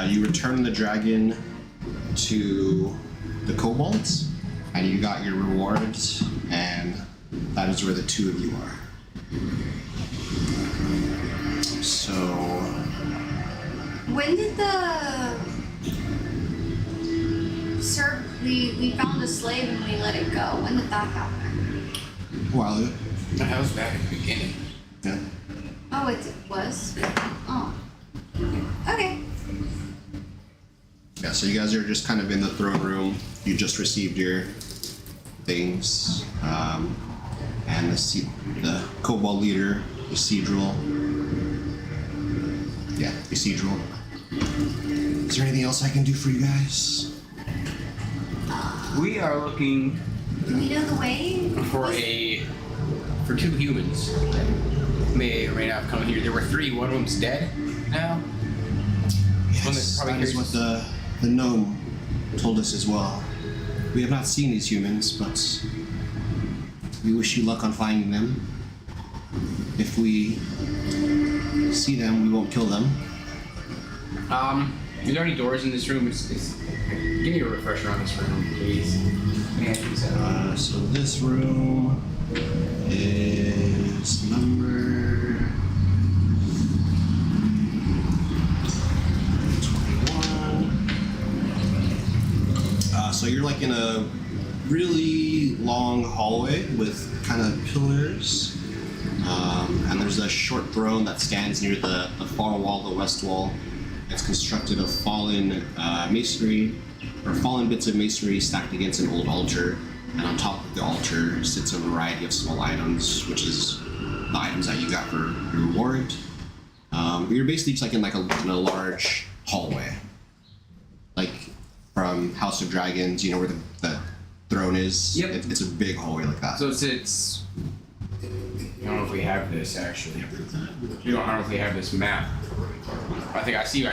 You return the dragon to the kobolds, and you got your rewards, and that is where the two of you are. So... When did Sir, we found a slave and we let it go. When did that happen? A while ago. That was back at the beginning. Yeah. Oh, it was? Oh. Okay. Yeah, so you guys are just kind of in the throne room. You just received your things. And the kobold leader, Citadel. Yeah, Citadel. Is there anything else I can do for you guys? We are looking Do we know the way? for two humans that may or may not have come here. There were three. One of them's dead now. Yes, that is what the gnome told us as well. We have not seen these humans, but we wish you luck on finding them. If we see them, we won't kill them. Is there any doors in this room? Give me a refresher on this room, please. So this room is number 21. So you're like in a really long hallway with kind of pillars. And there's a short throne that stands near the far wall, the west wall. It's constructed of fallen masonry, or fallen bits of masonry stacked against an old altar. And on top of the altar sits a variety of small items, which is the items that you got for your reward. You're basically just like in a large hallway. Like from House of Dragons, you know where the throne is? Yep. It's a big hallway like that. So it's I don't know if we have this actually. I don't know if we have this map. I think I see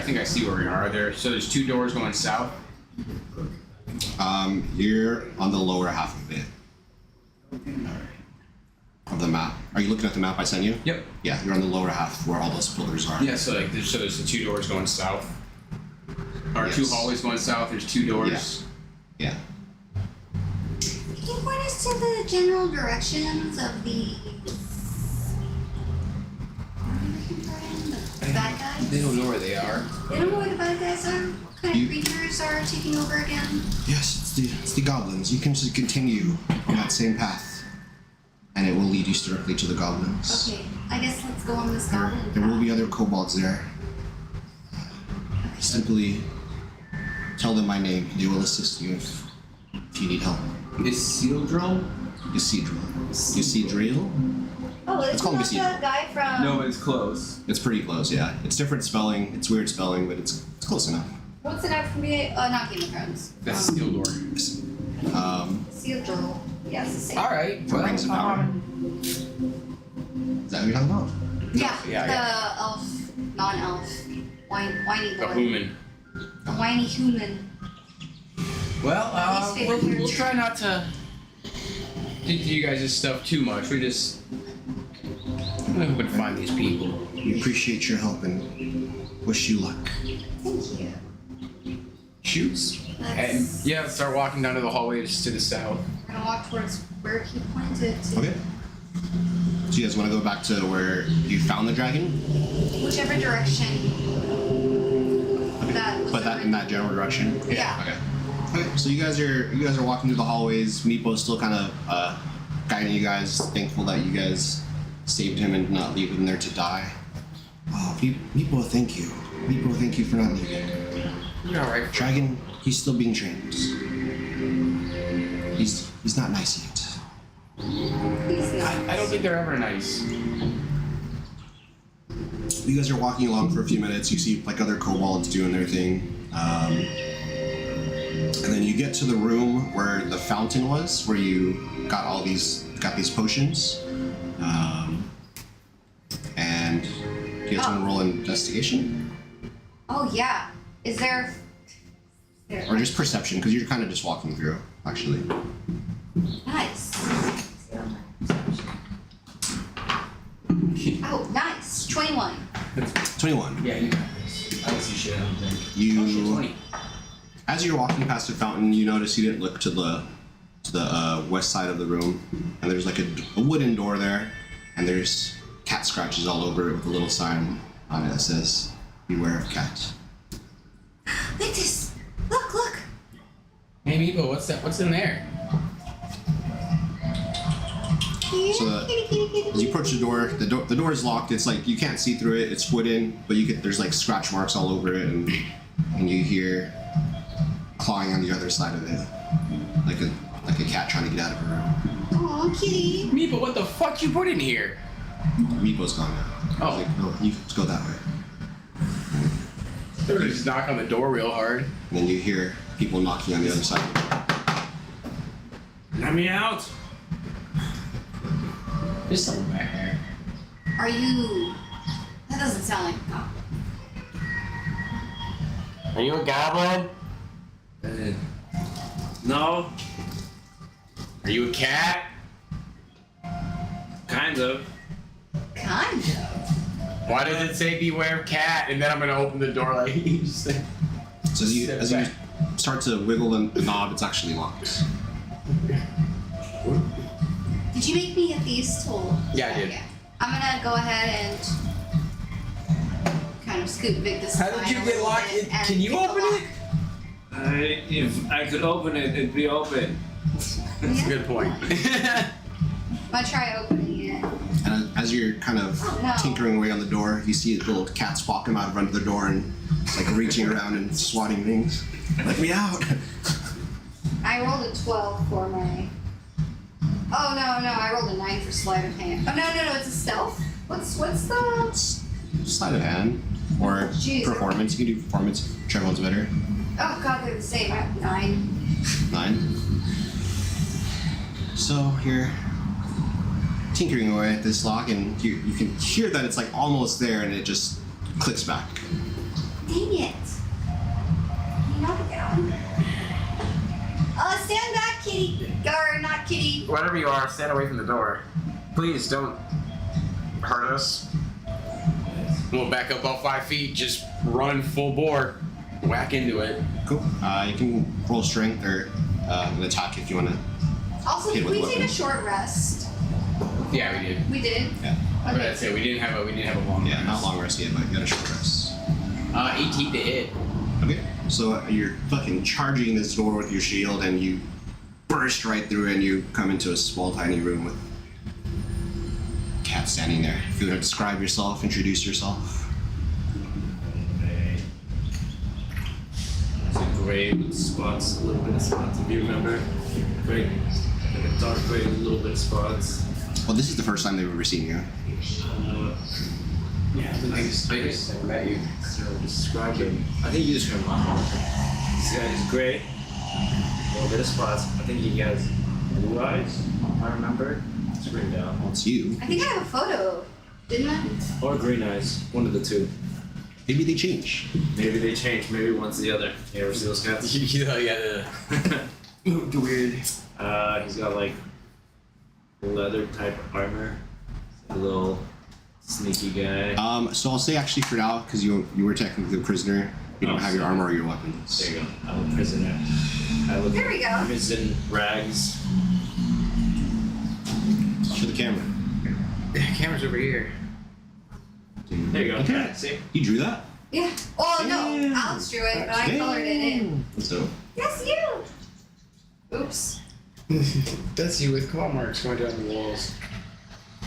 where we are there. So there's two doors going south. You're on the lower half of it. Of the map. Are you looking at the map I sent you? Yep. Yeah, you're on the lower half where all those pillars are. Yeah, so there's the two doors going south. Or Yes. two hallways going south, there's two doors. Yeah. Can you point us to the general directions of the bad guys? They don't know where they are. They don't know where the bad guys are? What kind of creatures are taking over again? Yes, it's the goblins. You can just continue on that same path, and it will lead you directly to the goblins. Okay, I guess let's go on this goblin There will path. be other kobolds there. Simply tell them my name. They will assist you if you need help. Is Citadel? Citadel? Oh, Let's it's call him not the Citadel. guy from... No, but it's close. It's pretty close, yeah. It's different spelling. It's weird spelling, but it's close enough. What's the guy from not Game of Thrones? That's Steel Door. Citadel. Yeah, it's the same. Alright, What rings of power? Is that what you're talking about? Yeah, the elf, non-elf, whiny boy. A human. A whiny human. Well, Least favorite we'll try not to do you guys' stuff too much. We just hoping to find these people. We appreciate your help and wish you luck. Thank you. Shoots. And Let's- yeah, start walking down to the hallway just to the south. We're gonna walk towards where he pointed to. Okay. So you guys want to go back to where you found the dragon? Whichever direction. That was But that in that general direction? Yeah. Okay. Okay. So you guys are walking through the hallways. Meepo's still kind of guiding you guys, thankful that you guys saved him and did not leave him there to die. Oh, Meepo, thank you. Meepo, thank you for not leaving. You're alright. Dragon, he's still being trained. He's not nice yet. He's not. I don't think they're ever nice. You guys are walking along for a few minutes. You see like other kobolds doing their thing. And then you get to the room where the fountain was, where you got these potions. And you guys want to roll an investigation? Oh yeah. Is there? Or just perception, because you're kind of just walking through, actually. Nice. Oh, nice. 21. 21. Yeah, you got this. I don't see shit, I don't think. You, Oh, shit, 20. as you're walking past the fountain, you notice you didn't look to the west side of the room, and there's like a wooden door there, and there's cat scratches all over it with a little sign on it that says, "Beware of cat." Viktus, look. Hey, Meepo, what's that? What's in there? So as you approach the door is locked. It's like you can't see through it. It's wooden, but there's like scratch marks all over it, and you hear clawing on the other side of it, like a cat trying to get out of her room. Aw, kitty. Meepo, what the fuck you put in here? Meepo's gone now. Oh. Like, no, you just go that way. They would just knock on the door real hard. And then you hear people knocking on the other side of the door. Let me out! There's someone back there. Are you? That doesn't sound like a goblin. Are you a goblin? No, Are you a cat? kind of. Kind of. Why does it say beware of cat? And then I'm gonna open the door like you said. So as you start to wiggle the knob, it's actually locked. Did you make me a thieves tool? Yeah, I did. Okay. I'm gonna go ahead and kind of scoop Viktus. How did you get locked? Can you open it? If I could open it, it'd be open. That's a good point. I'm gonna try opening it. And as you're kind of tinkering away on the door, you see little cats walking out in front of the door and it's like reaching around and swatting things. Let me out! I rolled a 12 for my. Oh no, I rolled a 9 for sleight of hand. Oh no, it's a stealth. What's the? Sleight of hand or Jeez. performance. You can do performance. Whichever one's better. Oh god, they're the same. I have 9. 9. So you're tinkering away at this lock, and you can hear that it's like almost there, and it just clicks back. Dang it! You knock it down. Stand back, kitty. Or not kitty. Whatever you are, stand away from the door. Please don't hurt us. We'll back up about 5 feet, just run full bore, whack into it. Cool. You can roll strength or an attack if you want to. Also, Hit did with we take weapon. a short rest? Yeah, we did. We did. Yeah. But that's it. We didn't have a long. Yeah, not long rest yet, but you got a short rest. 18 to hit. Okay. So you're fucking charging this door with your shield, and you burst right through, and you come into a small, tiny room with cat standing there. If you want to describe yourself, introduce yourself. It's a gray with spots, a little bit of spots, if you remember. Gray, like a dark gray with a little bit of spots. Well, this is the first time they've ever seen you. Yeah, I just met you. So describe him. I think you described him. This guy is gray, a little bit of spots. I think he has blue eyes, if I remember. It's written down. Well, it's you. I think I have a photo, didn't I? Or green eyes, one of the two. Maybe they change. Maybe they change, maybe one's the other. You ever see those cats? Yeah. Weird. He's got like leather type armor. A little sneaky guy. So I'll say actually for now, because you were technically a prisoner, you don't have your armor or your weapons. There you go. I'm a prisoner. I look There we go. prison rags. Show the camera. The camera's over here. There you go. Okay. Yeah, see? You drew that? Yeah. Oh no, Damn. Alex drew it, but I colored it in. That's dope. Yes, you. Oops. That's you with claw marks going down the walls.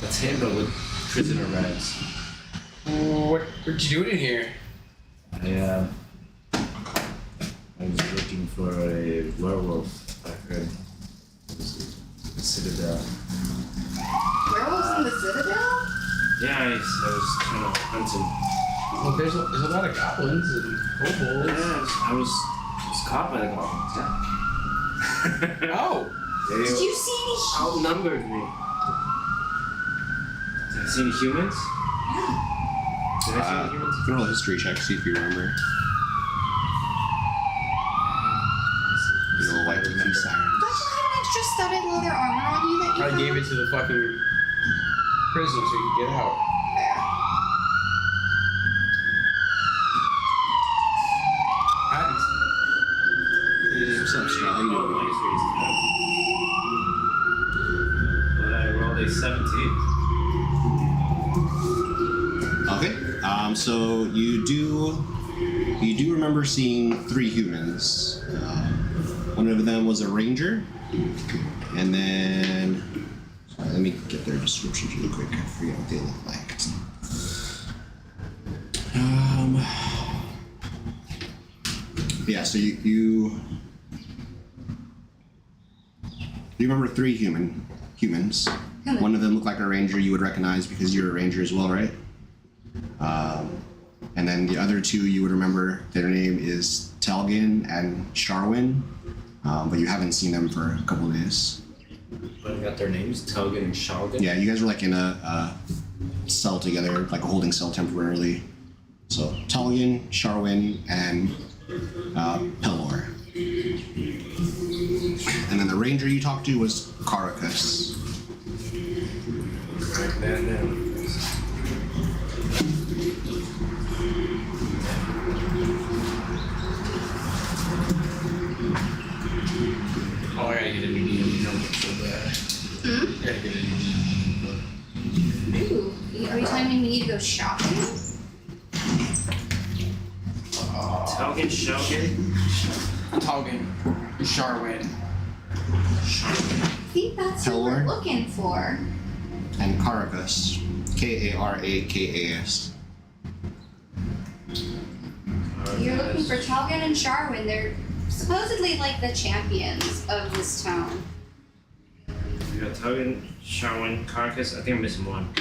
That's him, but with prisoner rags. What you doing in here? I was looking for a werewolf. I heard it was a Citadel. Werewolves in the Citadel? Yeah, I was trying to hunt him. Well, there's a lot of goblins and kobolds. Yeah, I was caught by the goblins. Yeah. Oh. They Did you see any? outnumbered me. Did I see any humans? Did I see any humans? You can roll a history check, see if you remember. You know, like the Don't you have an extra studded leather armor on you that you I gave it to the fucking prison so you could get out. So you do remember seeing 3 humans. One of them was a ranger, and then let me get their descriptions really quick. I forget what they look like. Yeah, so you remember 3 humans. One of them looked like a ranger you would recognize because you're a ranger as well, right? And then the other 2 you would remember, their name is Telgin and Sharwin, but you haven't seen them for a couple of days. But I got their names, Telgin and Shalgan. Yeah, you guys were like in a cell together, like a holding cell temporarily. So Telgin, Sharwin, and Pelor. And then the ranger you talked to was Karakas. Right then. Oh, I gotta get a new DM number so bad. I gotta get a new DM number. Ooh, are you telling me we need to go shopping? Telgin, Shalgan. Talgan. Sharwin. I think that's what we're Pelor? looking for. And Karakas. Karakas. You're looking for Talgan and Sharwin. They're supposedly like the champions of this town. We got Telgin, Shalgan, Carcass. I think I'm missing one.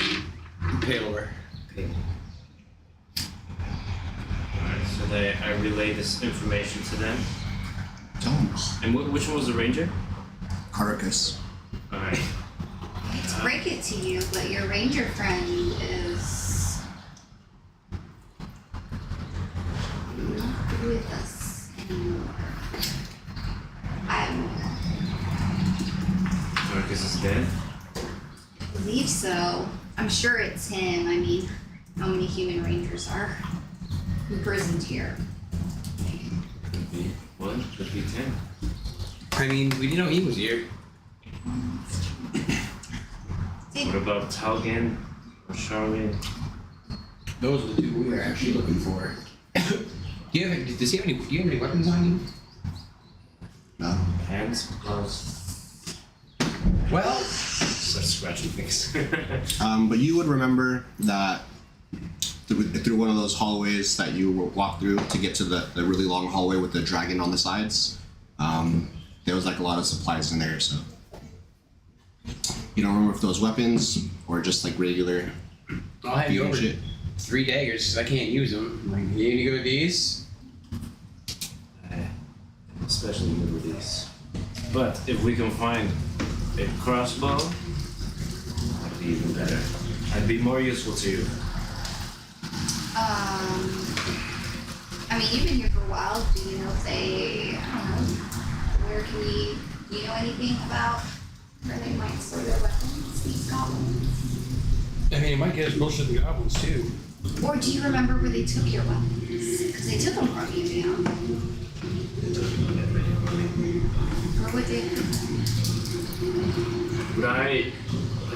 Paler. Okay. Alright, so I relay this information to them. Tell them. And which one was the ranger? Karakas. Alright. I hate to break it to you, but your ranger friend is not with us anymore. Carcass is dead. I believe so. I'm sure it's him. I mean, how many human rangers are imprisoned here? Could be 1, could be 10. I mean, we didn't know he was here. What about Telgin or Shalgan? Those are the 2 we were actually looking for. Does he have any weapons on you? No. Hands, gloves. Well, Start scratching things. But you would remember that through one of those hallways that you walked through to get to the really long hallway with the dragon on the sides, there was like a lot of supplies in there, so you don't remember if those weapons or just like regular I'll have you beating over shit. 3 daggers 'cause I can't use them. Like, you need to go with these? Especially with these. But if we can find a crossbow, that'd be even better. I'd be more useful to you. I mean, you've been here for a while. Do you know if they, I don't know, do you know anything about where they might store their weapons, these goblins? I mean, it might get us closer to the goblins, too. Or do you remember where they took your weapons? Because they took them from you now. Or would they? Would I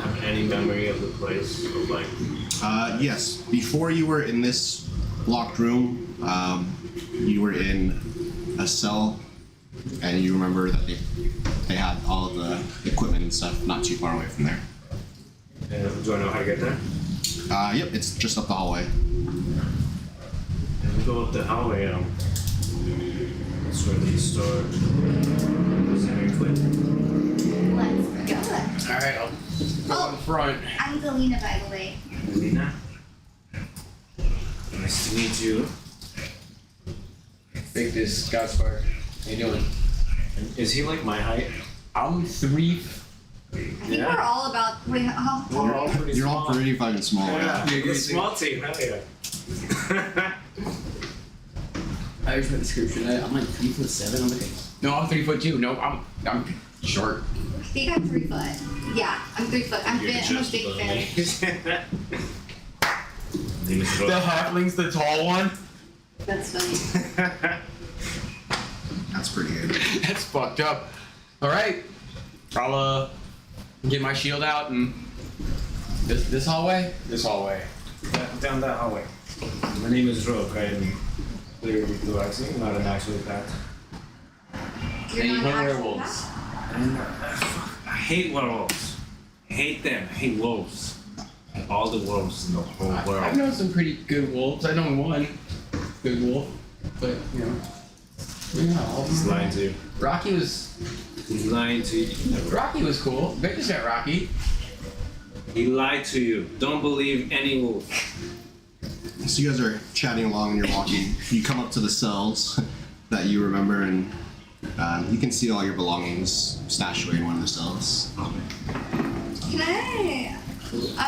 have any memory of the place? Of like, Yes. Before you were in this locked room, you were in a cell, and you remember that they had all of the equipment and stuff not too far away from there. do I know how to get there? Yep, it's just up the hallway. And we go up the hallway. That's where they store those equipment. Let's go there. All right, I'll go in front. I'm Galina, by the way. Galina. Nice to meet you. Viktus Galina. How you doing? Is he like my height? I'm 3. I think we're all about. Wait, how tall We're are all you? pretty You're small. all pretty fucking small. Yeah, Yeah. we're a small team. Hell yeah. I read the description. I'm like 3'7". I'm like, No, I'm 3'2". No, I'm short. I think I'm 3 foot. Yeah, I'm 3 foot. I'm You're big. I'm a just big above me. The halfling's the tall one. That's funny. That's pretty good. That's fucked up. All right, I'll get my shield out and this hallway. This hallway. Down that hallway. My name is Rook. I'm clearly relaxing, not an actual pet. You're And you not hunt actually werewolves. And I hate werewolves. I hate them. I hate wolves. All the wolves in the whole I've world. known some pretty good wolves. I know one good wolf, but you know, all of He's them. lying to you. Rocky was cool. Victus got Rocky. He lied to you. Don't believe any wolf. So you guys are chatting along and you're walking. You come up to the cells that you remember, and you can see all your belongings stashed away in one of the cells. Can I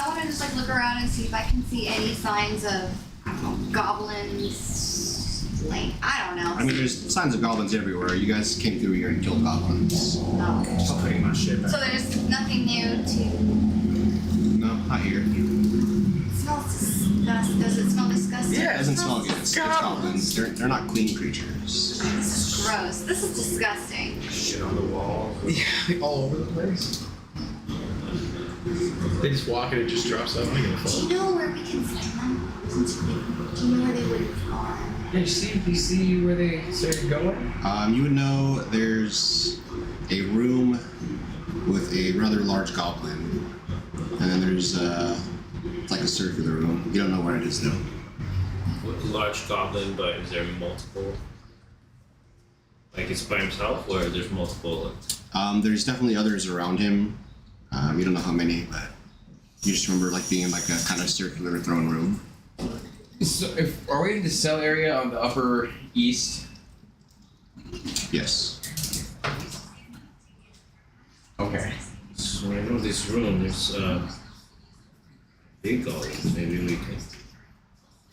want to just like look around and see if I can see any signs of goblins. Like I don't know. I mean, there's signs of goblins everywhere. You guys came through here and killed goblins. Oh. Stop putting my shit back. So there's nothing new to. No, not here. It smells disgusting. Does it smell disgusting? It doesn't smell good. It's goblins. They're not clean creatures. This is gross. This is disgusting. Shit on the wall. Yeah, all over the place. They just walk and it just drops out. I don't give a Do fuck. you know where we can find them? Do you know where they would have gone? Did you see where they started going? You would know there's a room with a rather large goblin, and then there's like a circular room. You don't know where it is though. Large goblin, but is there multiple? Like it's by himself, or there's multiple? There's definitely others around him. You don't know how many, but you just remember like being in like a kind of circular throne room. So, are we in the cell area on the upper east? Yes. Okay. So I know this room. There's big goblins. Maybe we can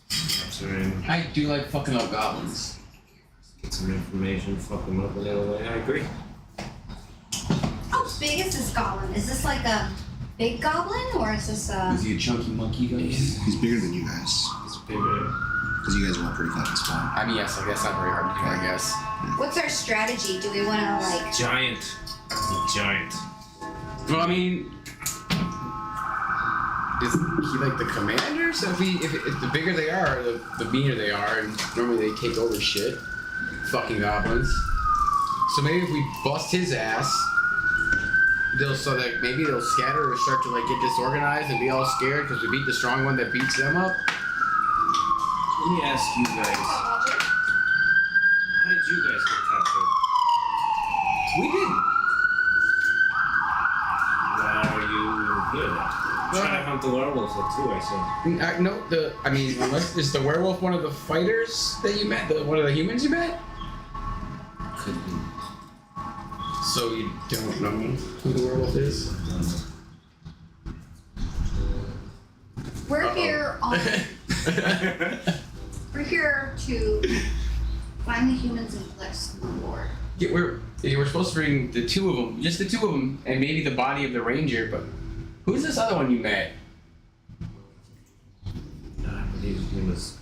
capture him, I do like fucking up goblins. get some information, fuck them up a little way. I agree. How big is this goblin? Is this like a big goblin or is this a? Is he a chunky monkey ghost? He's bigger than you guys, It's bigger. because you guys are all pretty fucking small. I mean, yes, I guess not very hard to do, I guess. What's our strategy? Do we want to like? Giant. Giant. Well, I mean, is he like the commander? So if the bigger they are, the meaner they are, and normally they take over shit. Fucking goblins. So maybe if we bust his ass, they'll scatter or start to like get disorganized and be all scared because we beat the strong one that beats them up. Let me ask you guys. How did you guys get captured? We didn't. Why are you here then? Trying to hunt the werewolves too, I see. Unless is the werewolf one of the fighters that you met, one of the humans you met? Could be. So you don't know who the werewolf is? We're here on. We're here to find the humans and collect some reward. Yeah, we're supposed to bring the two of them, just the two of them, and maybe the body of the ranger. But who's this other one you met? I believe his name was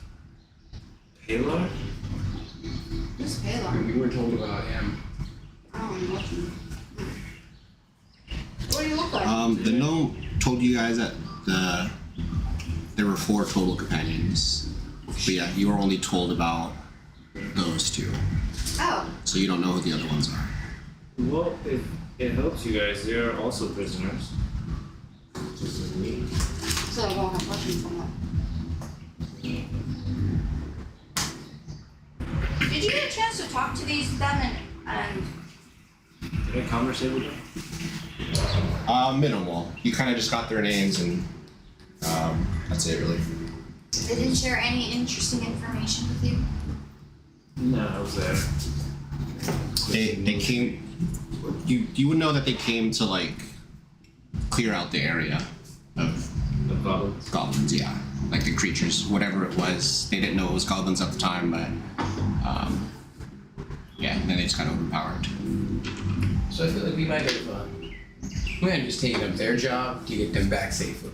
Paylor? Who's Paylor? We were told about him. I don't know what do you look like? The gnome told you guys that there were 4 total companions, but yeah, you were only told about those 2, Oh, so you don't know who the other ones are. Well, if it helps you guys, they are also prisoners. Just as me. so I won't have questions from them. Did you get a chance to talk to them and Did I conversate with them? Minimal. You kind of just got their names, and that's it, really. they didn't share any interesting information with you? No, I was there. They came. You would know that they came to like clear out the area of The goblins. goblins. Yeah, like the creatures, whatever it was. They didn't know it was goblins at the time, but yeah. And then they just got overpowered. So I feel like we might have we might have just taken up their job to get them back safely.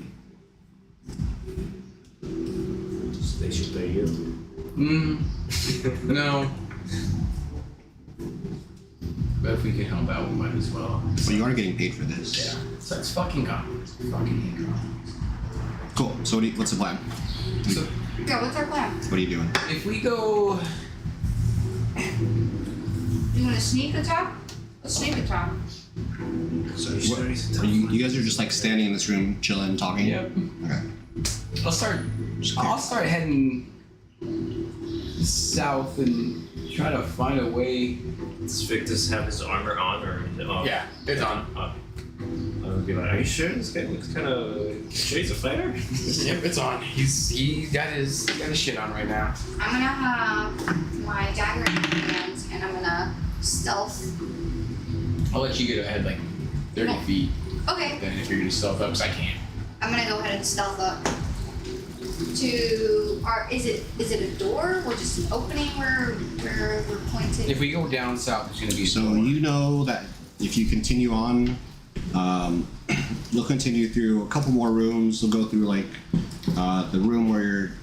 They should pay you. No. But if we can help out, we might as well. But you are getting paid for this. Yeah. So it's fucking goblins. Fucking hate goblins. Cool. So what's the plan? So Yeah, what's our plan? What are you doing? If we go, You want to sneak attack? Let's sneak attack. So you guys are just like standing in this room, chilling, talking. yep. Okay. I'll start heading south and try to find a way. Does Victus have his armor on or is it off? Yeah, it's on. I would be like, are you sure this guy looks kind of sure he's a fighter? Yep, it's on. He got his shit on right now. I'm gonna have my dagger in my hands and I'm gonna stealth. I'll let you get ahead like 30 feet. Okay, Then if you're gonna stealth up, because I can't. I'm gonna go ahead and stealth up to our. Is it a door or just an opening where we're pointed? If we go down south, it's gonna be So you know that if you continue on, you'll continue through a couple more rooms. You'll go through like the room where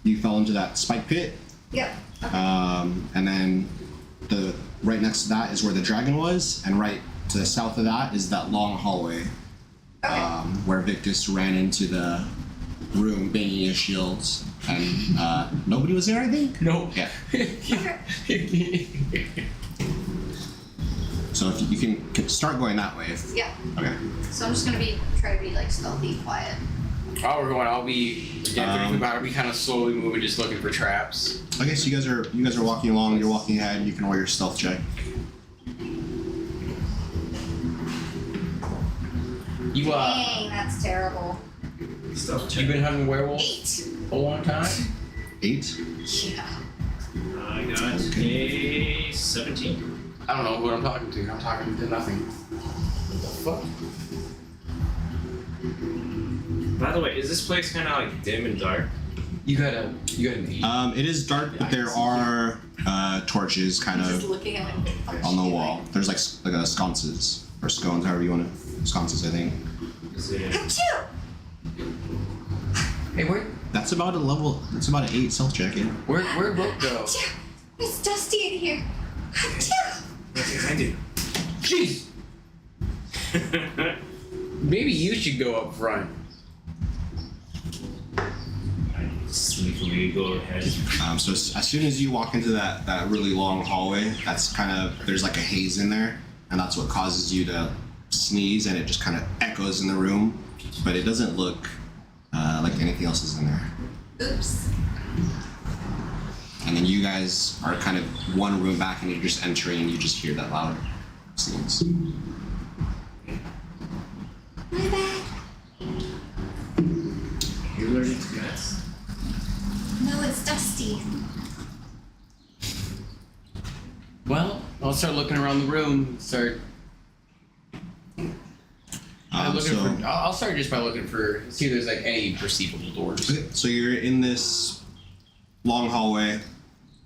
you fell into that spike pit, Yep. Okay. and then the right next to that is where the dragon was, and right to the south of that is that long hallway Okay. where Victus ran into the room banging his shields, and nobody was there, I think. Nope. Yeah. Okay. So if you can start going that way. Yeah. Okay. So I'm just gonna try to be like stealthy, quiet. Oh, we're going. I'll be kind of slowly moving, just looking for traps. I guess you guys are walking along. You're walking ahead. You can roll your stealth check. You Dang, that's terrible. Stuff you've been hunting werewolves 8. a long time. 8. Yeah. I got a 17. I don't know who I'm talking to. I'm talking to nothing. What the fuck? By the way, is this place kind of like dim and dark? You got an 8. It is dark, but there are torches kind Just of looking at it. on the wall. There's like sconces or scones, however you want to. Sconces, I think. Is it? Achoo! Hey, That's about a level. That's about an 8 stealth check. Yeah. where'd Rope go? Achoo! It's dusty in here. Achoo! What's behind you? Jeez. Maybe you should go up front. Sneakily go ahead. So as soon as you walk into that really long hallway, that's kind of there's like a haze in there, and that's what causes you to sneeze, and it just kind of echoes in the room, but it doesn't look like anything else is in there. Oops. And then you guys are kind of one room back, and you're just entering, and you just hear that loud sneeze. My bad. You're allergic to guts? No, it's dusty. Well, I'll start looking around the room. I'll start just by looking for see if there's like any perceivable doors. Okay, so you're in this long hallway.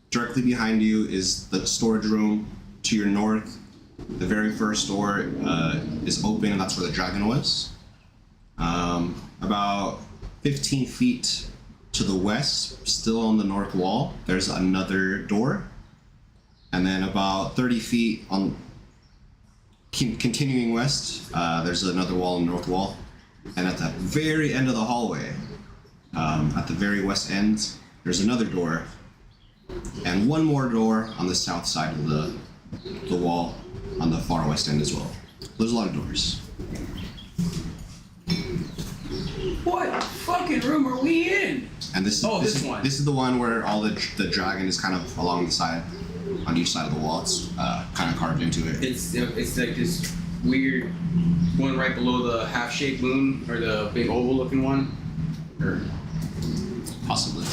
Directly behind you is the storage room. To your north, the very first door is open, and that's where the dragon was. About 15 feet to the west, still on the north wall, there's another door. And then about 30 feet on continuing west, there's another wall on the north wall. And at the very end of the hallway, at the very west end, there's another door. And one more door on the south side of the wall on the far west end as well. There's a lot of doors. What fucking room are we in? And this one. This is the one where all the dragon is kind of along the side, on each side of the wall. It's kind of carved into it. It's like this weird one right below the half-shaped moon, or the big oval-looking one, or Possibly.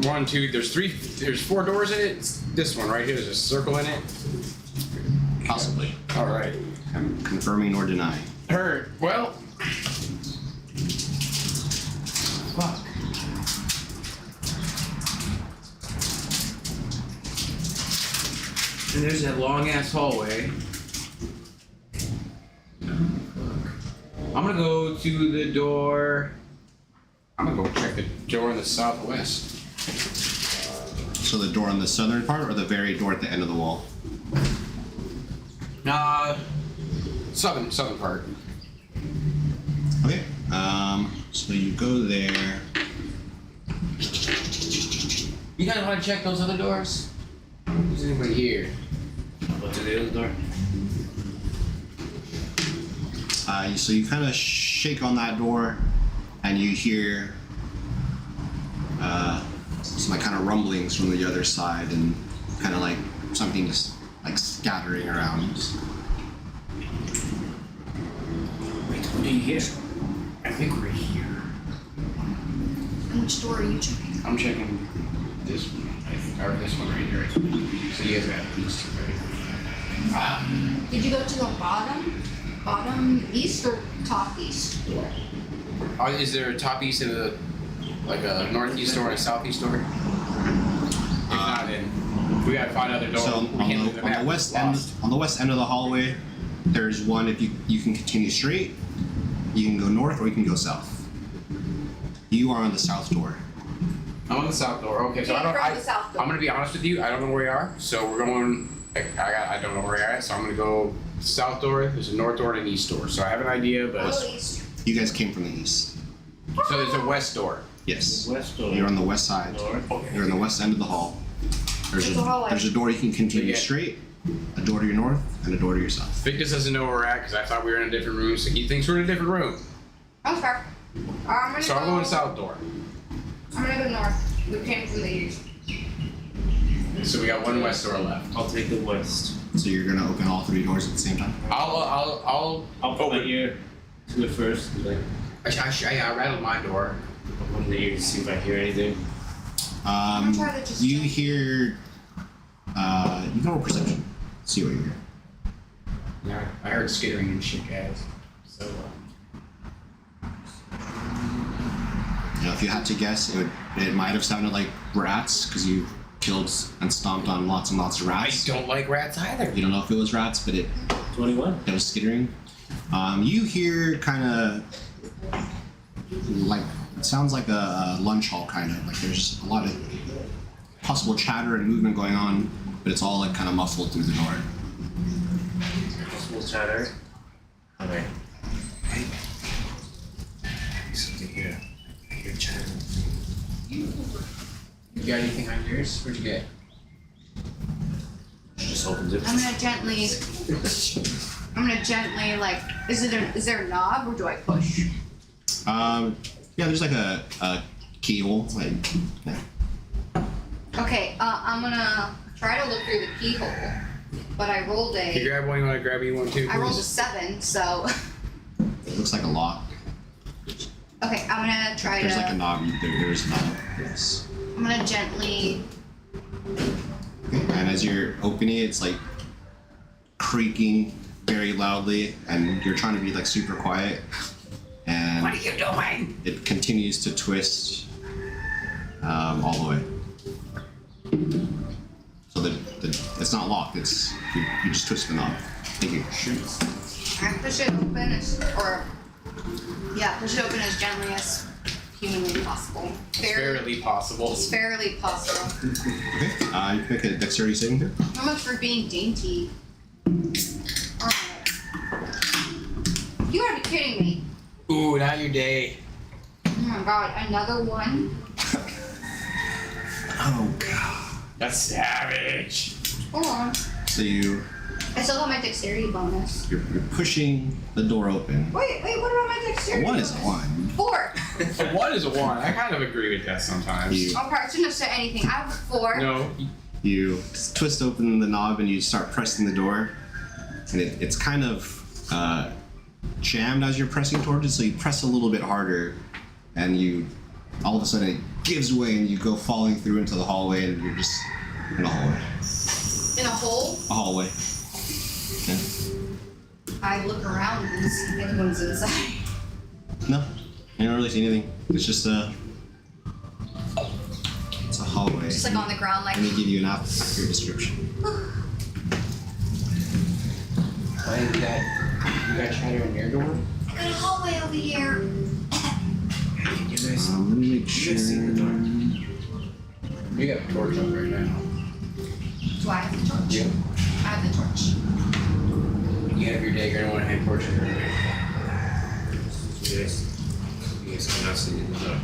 1, 2. There's 4 doors in it. It's this one right here. There's a circle in it. Possibly. All right. I'm confirming or denying. Heard. Well. Fuck. And there's that long ass hallway. I'm gonna go to the door. I'm gonna go check the door in the southwest. So the door on the southern part, or the very door at the end of the wall? Southern part. Okay. So you go there. You guys want to check those other doors? Is anybody here? What's the other door? So you kind of shake on that door, and you hear some like kind of rumblings from the other side, and kind of like something just like scattering around. Wait, what do you hear? I think we're here. And which door are you checking? I'm checking this one, or this one right here. So you guys got these two, right? Did you go to the bottom east or top east door? Is there a top east and a northeast door and a southeast door? If not, then we gotta find other doors. So on the west end of the hallway, there's one. If you can continue straight, you can go north or you can go south. You are on the south door. I'm on the south door. Okay, so Okay, from the south door. I'm gonna be honest with you. I don't know where you are. So we're going. I don't know where you're at. So I'm gonna go south door. There's a north door and an east door. So I have an idea, but Go east. You guys came from the east. so there's a west door. Yes. West door. You're on the west side. North. You're on the west end of the hall. It's a hallway. There's a door you can continue Yeah. straight, a door to your north, and a door to your south. Victus doesn't know where we're at because I thought we were in a different room. So he thinks we're in a different room. That's fair. I'm gonna So go. I'm going south door. I'm gonna go north. We came from the east. So we got one west door left. I'll take the west. So you're gonna open all three doors at the same time. I'll I'll put my ear to it first. Like, I rattled my door. I'll put in the ear to see if I hear anything. I'm gonna try to just You check. hear. You can roll perception. See what you hear. Yeah, I heard skittering and shit, guys. So You know, if you had to guess, it might have sounded like rats because you killed and stomped on lots and lots of I rats. don't like rats either. You don't know if it was rats, but it 21. was skittering. You hear kind of like it sounds like a lunch hall kind of like there's a lot of possible chatter and movement going on, but it's all like kind of muffled through the door. Possible chatter. Okay. Something here. I hear chatter. You got anything on yours? What'd you get? Just opens it. I'm gonna gently like. Is there a knob or do I push? Yeah, there's like a keyhole. Like, yeah. Okay. I'm gonna try to look through the keyhole, but I rolled You a. grab one, you want to grab me one too, I rolled a please? 7, so. It looks like a lock. Okay, I'm gonna try There's like a to. knob. There's a knob. Yes. I'm gonna gently. And as you're opening it, it's like creaking very loudly, and you're trying to be like super quiet. And What are you doing? it continues to twist all the way. So it's not locked. It's you just twist the knob. Thank you. I push it open push it open as gently as humanly possible. Fairly possible. It's fairly possible. Okay. You pick a dexterity saving throw. How much for being dainty? Alright. You gotta be kidding me. Ooh, not your day. Oh my god, another one? Oh god. That's savage. Hold on. So I still got my dexterity bonus. you're pushing the door open. Wait, what about my A dexterity? 1 is a bonus? 1. 4. A 1 is a 1. I kind of agree with that sometimes. You Okay, I shouldn't have said anything. I have a 4. No. you twist open the knob and you start pressing the door, and it's kind of jammed as you're pressing towards it. So you press a little bit harder, and you all of a sudden it gives way and you go falling through into the hallway, and you're just in a hallway. In a hole? A hallway. Yeah. I look around and see if anyone's inside. No, you don't really see anything. It's just it's a hallway. Just like on the ground, like. Let me give you an accurate description. Why you got chatter in your door? I got a hallway over here. You guys. Let me make sure. You guys see the door? You got a torch up right now. Do I have the torch? Yeah. I have the torch. You have your dagger and one hand torches right now. You guys cannot see in the dark.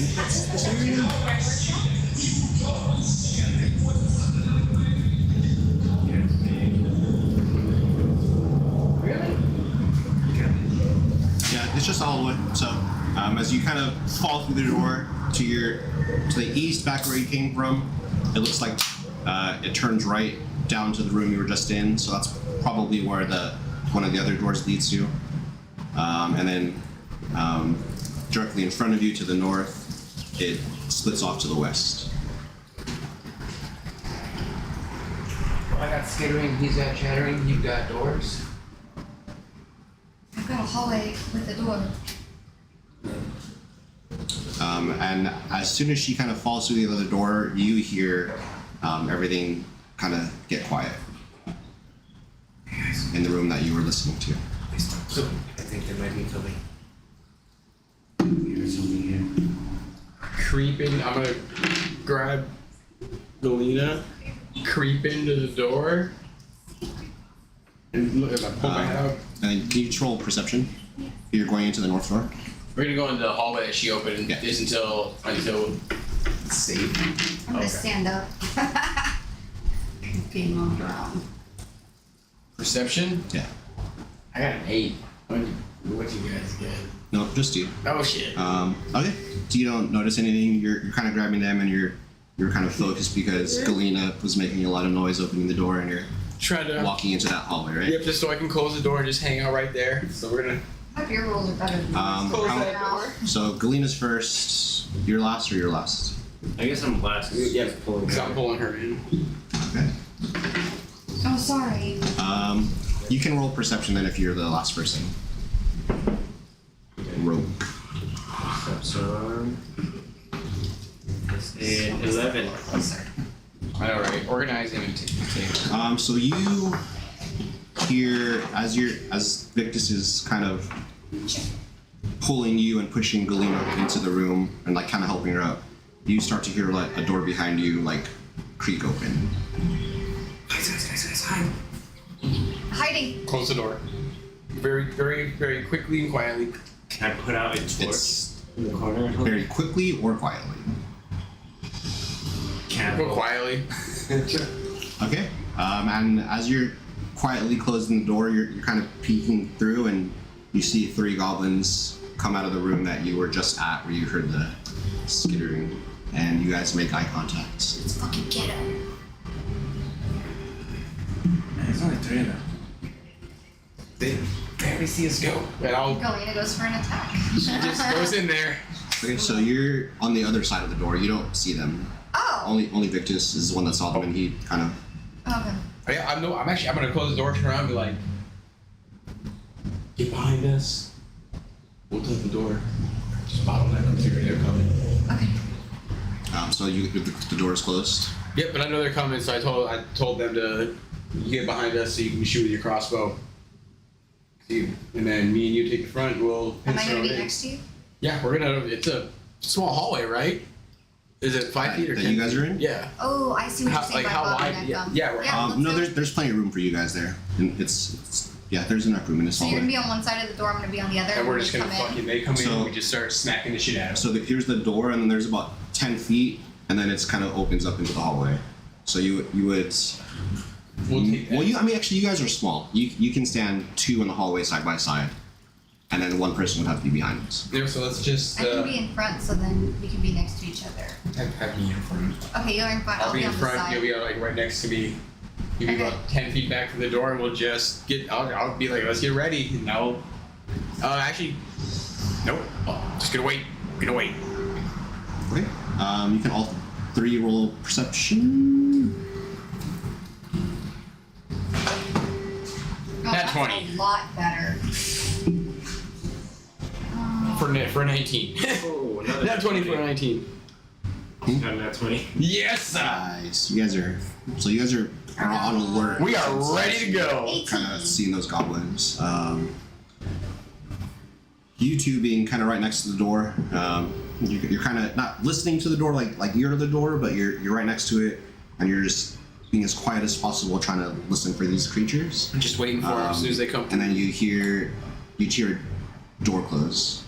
think that's this area. Yeah, it's just all the way. So as you kind of fall through the door to the east, back where you came from, it looks like it turns right down to the room you were just in. So that's probably where one of the other doors leads to. And then directly in front of you to the north, it splits off to the west. I got skittering, he's got chattering, you've got doors. I've got a hallway with a door. And as soon as she kind of falls through the other door, you hear everything kind of get quiet in the room that you were listening to. So I think there might be something. There's something here. Creeping, I'm gonna grab Galina, creep into the door, and look as I pull my head out. And then can you just roll perception? You're going into the north door. We're gonna go into the hallway that she opened Yeah. just until it's safe. I'm gonna Okay. stand up. Being on the ground. Perception? Yeah. I got an 8. What you guys get? No, just you. Oh shit. Okay. So you don't notice anything. You're kind of grabbing them, and you're kind of focused because Galina was making a lot of noise opening the door, and you're Trying to walking into that hallway, right? Yep, just so I can close the door and just hang out right there. So we're gonna I hope your rules are better than mine. close how- that door. So Galina's first. You're last, or you're last? I guess I'm last. Yeah, pulling. Because I'm pulling her in. Okay. Oh, sorry. You can roll perception then if you're the last person. Rogue. Perception. That's an 11. I know, right? Organizing and taking. So you hear as Victus is kind of pulling you and pushing Galina into the room and like kind of helping her up, you start to hear like a door behind you like creak open. Guys, hide. Hiding. Close the door. Very, very, very quickly and quietly. Can I put out a torch It's in the corner? very quickly or quietly. Can I Go quietly. Okay. And as you're quietly closing the door, you're kind of peeking through, and you see 3 goblins come out of the room that you were just at, where you heard the skittering, and you guys make eye contact. Let's fucking get him. There's only 3 of them. They barely see us go. And I'll Galina goes for an attack. just goes in there. Okay, so you're on the other side of the door. You don't see them. Oh. Only Victus is the one that saw them, and he kind of. Okay. I'm gonna close the door, turn around, and be like, get behind us. We'll take the door. Just bottleneck them, figure they're coming. Okay. So the door is closed. Yep, but I know they're coming, so I told them to get behind us so you can shoot with your crossbow. See, and then me and you take the front, and we'll. Am I pincer gonna be them in. next to you? Yeah, we're gonna. It's a small hallway, right? Is it 5 feet or That 10? you guys are in? Yeah. Oh, I see what you're saying Like by how wide? bottleneck Yeah, them. yeah, we're- let's No, do it. there's plenty of room for you guys there. And it's there's enough room in this So you're hallway. gonna be on one side of the door, I'm gonna be on the other. And we're when just we gonna come in. fucking. They come in, So- and we just start smacking the shit out of them. So here's the door, and then there's about 10 feet, and then it's kind of opens up into the hallway. So you would. We'll take that. Well, you guys are small. You can stand 2 in the hallway side by side, and then 1 person would have to be behind us. Yeah, so let's just I can be in front, so then we can be next to each other. have me in front. Okay, you're in front. I'll be in on the front. side. You'll be like right next to me. You'll be Okay. about 10 feet back from the door, and we'll just get. I'll be like, let's get ready. And I'll. Actually, nope. Just gonna wait. Gonna wait. Okay. You can all 3 roll perception. Oh, Nat that's 20. a lot better. For 19. Oh, another Nat 20 for 19. Got an 20. Yes. Nice. You guys are on alert. We are ready to go. 18. Kind of seeing those goblins. You 2 being kind of right next to the door. You're kind of not listening to the door like you're to the door, but you're right next to it, and you're just being as quiet as possible, trying to listen for these creatures. I'm just waiting for them as soon as they come. And then you hear door close.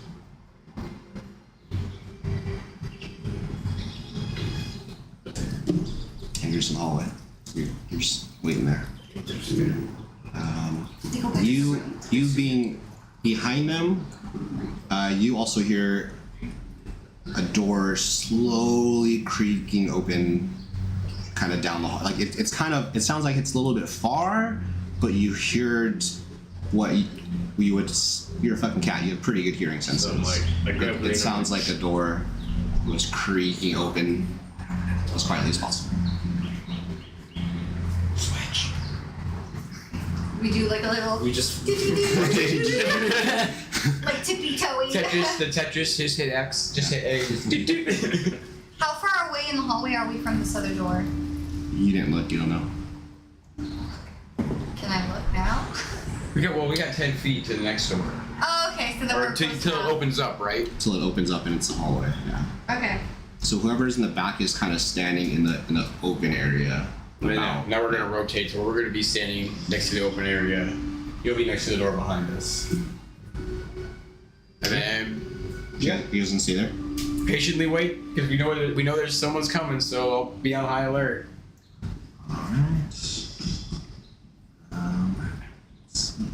introduced in the hallway. You're just waiting there. They go back to the You room. being behind them, you also hear a door slowly creaking open, kind of down the hall. Like it's kind of, it sounds like it's a little bit far, but you heard what you would. You're a fucking cat. You have pretty good hearing senses. So I'm like It sounds like a door was creaking open as quietly as possible. Switch. We do like a little. We just. like tippy toey. Tetris, just hit X, just hit A. How far away in the hallway are we from this other door? You didn't look. You don't know. Can I look now? We got 10 feet to the next door. Oh, okay. So then we're close Till it enough. opens up, right? Till it opens up and it's a hallway. Yeah. Okay. So whoever's in the back is kind of standing in the open area. Now we're gonna rotate, so we're gonna be standing next to the open area. You'll be next to the door behind us. And then You guys can see there. patiently wait, because we know there's someone's coming, so I'll be on high alert. Alright.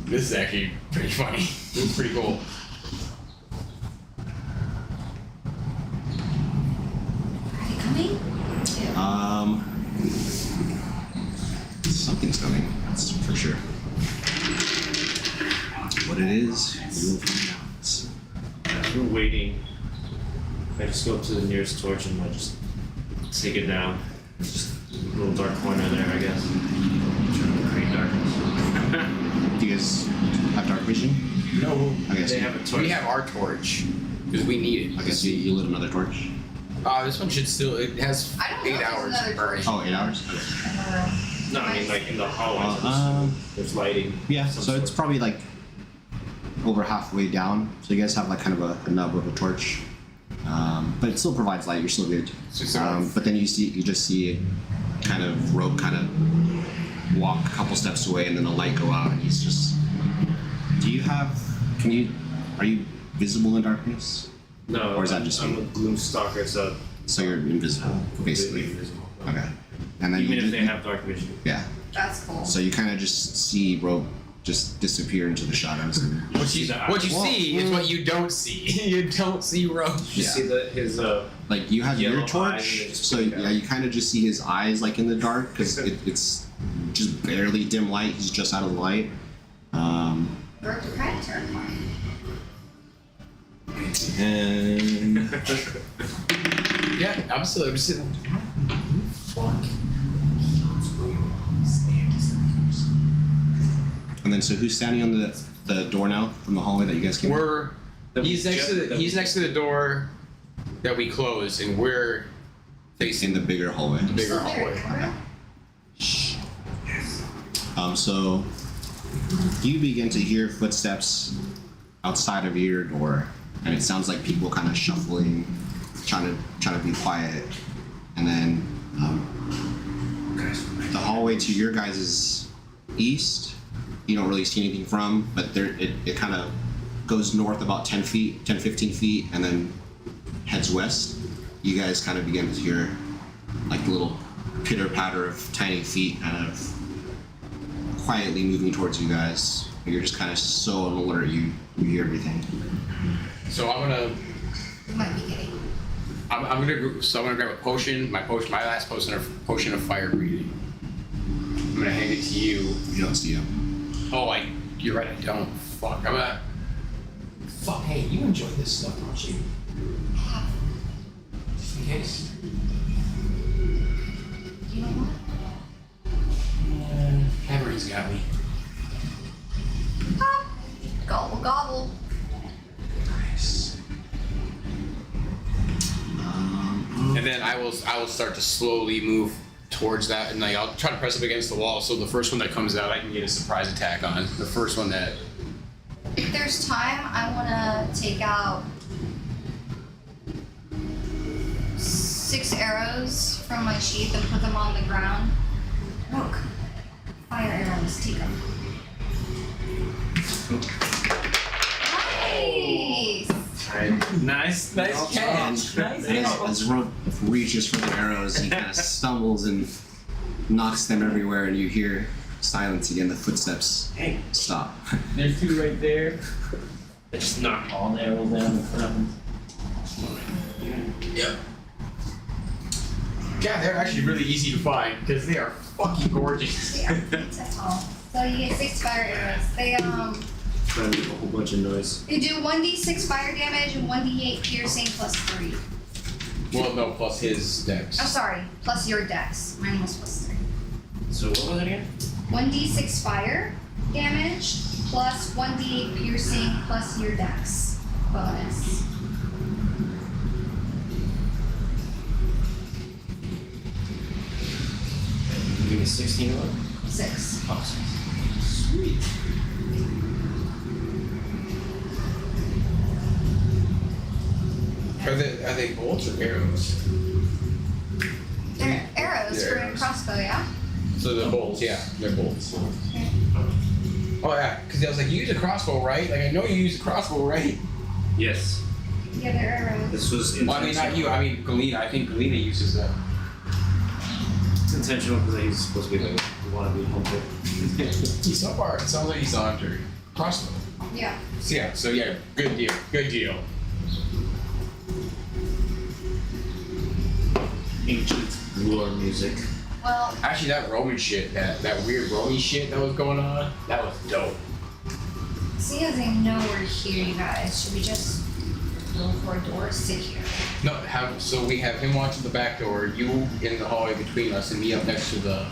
This is actually pretty funny. This is pretty cool. Are they coming? Yeah. Something's coming. That's for sure. What it is, we will find out. We're waiting. I just go up to the nearest torch and I just take it down. It's just a little dark corner there, I guess. Trying to create darkness. Do you guys have dark vision? No, Okay, so They have a torch. we have our torch because we need it. I guess you lit another torch. This one should still. It has I don't know 8 if there's hours another of burning. Oh, 8 hours? No, I mean like in the hallway. There's lighting. Yeah, Some so it's sort. probably like over halfway down. So you guys have like kind of a nub of a torch. But it still provides light, you're still good. But then you just see kind of Rogue kind of walk a couple steps away and then the light go out and he's just. Are you visible in darkness? No, Or is that just I'm you? a gloom stalker, so So you're invisible, basically. completely invisible. Okay. And then Even you if just, they have dark vision. yeah. That's cool. So you kind of just see Rogue just disappear into the shadows. And What you see is what you don't see. You don't see Rogue. You Yeah. see his like you have Yellow your eyes torch, and they just so blink out. yeah, you kind of just see his eyes like in the dark because it's just barely dim light. He's just out of the light. Birds are kind of terrifying. And Yeah, I'm sitting. then so who's standing on the door now from the hallway that you guys came? He's next to the door that we closed, and we're Facing the bigger hallway. the bigger Oh, there hallway. you are. So you begin to hear footsteps outside of your door, and it sounds like people kind of shuffling, trying to be quiet, and then the hallway to your guys' east, you don't really see anything from, but it kind of goes north about 10 feet, 10, 15 feet, and then heads west. You guys kind of begin to hear like the little pitter patter of tiny feet kind of quietly moving towards you guys. You're just kind of so on alert, you hear everything. So I'm gonna grab a potion, my last potion of fire breathing. I'm gonna hand it to you. You don't see him. Oh, you're right, I don't. Fuck, fuck, hey, you enjoy this stuff, don't you? Just in case. You know what? Cameron's got me. Ah, gobble gobble. Nice. And then I will start to slowly move towards that, and I'll try to press up against the wall. So the first one that comes out, I can get a surprise attack on. The first one that. If there's time, I want to take out 6 arrows from my sheath and put them on the ground. Look, fire arrows, take them. Nice. Nice. And as Rogue reaches for the arrows, he kind of stumbles and knocks them everywhere, and you hear silence again. The footsteps Hey, stop. There's two right there. I just knocked all the arrows down. What happens? Yep. Yeah, they're actually really easy to find because they are fucking gorgeous. Yeah, that's all. So you get 6 fire arrows. They Trying to make a whole bunch of noise. they do 1d6 fire damage and 1d8 piercing plus 3. Well, no, plus his dex. Oh, sorry, plus your dex. Mine was plus 3. So what was it again? 1d6 fire damage plus 1d8 piercing plus your dex bonus. Give me 16 of them. 6. Awesome. Sweet. Are they bolts or arrows? They're arrows They're for arrows. a crossbow, yeah? So they're bolts, yeah, they're bolts. Okay. Oh yeah, because I was like, you use a crossbow, right? Like I know you use a crossbow, right? Yes. Yeah, they're arrows. This was Well, I mean, not you. I mean, Galina. I think Galina uses that. It's intentional because he's supposed to be like a wannabe hunter. He's so far. It sounds like he's a hunter. Crossbow. Yeah. So yeah. So yeah. Good deal. Good deal. Ancient war music. Well, Actually, that Roman shit, that weird Roman shit that was going on, that was dope. seeing as I know we're here, you guys, should we just go for a door or sit here? No, we have him watching the back door, you in the hallway between us, and me up next to the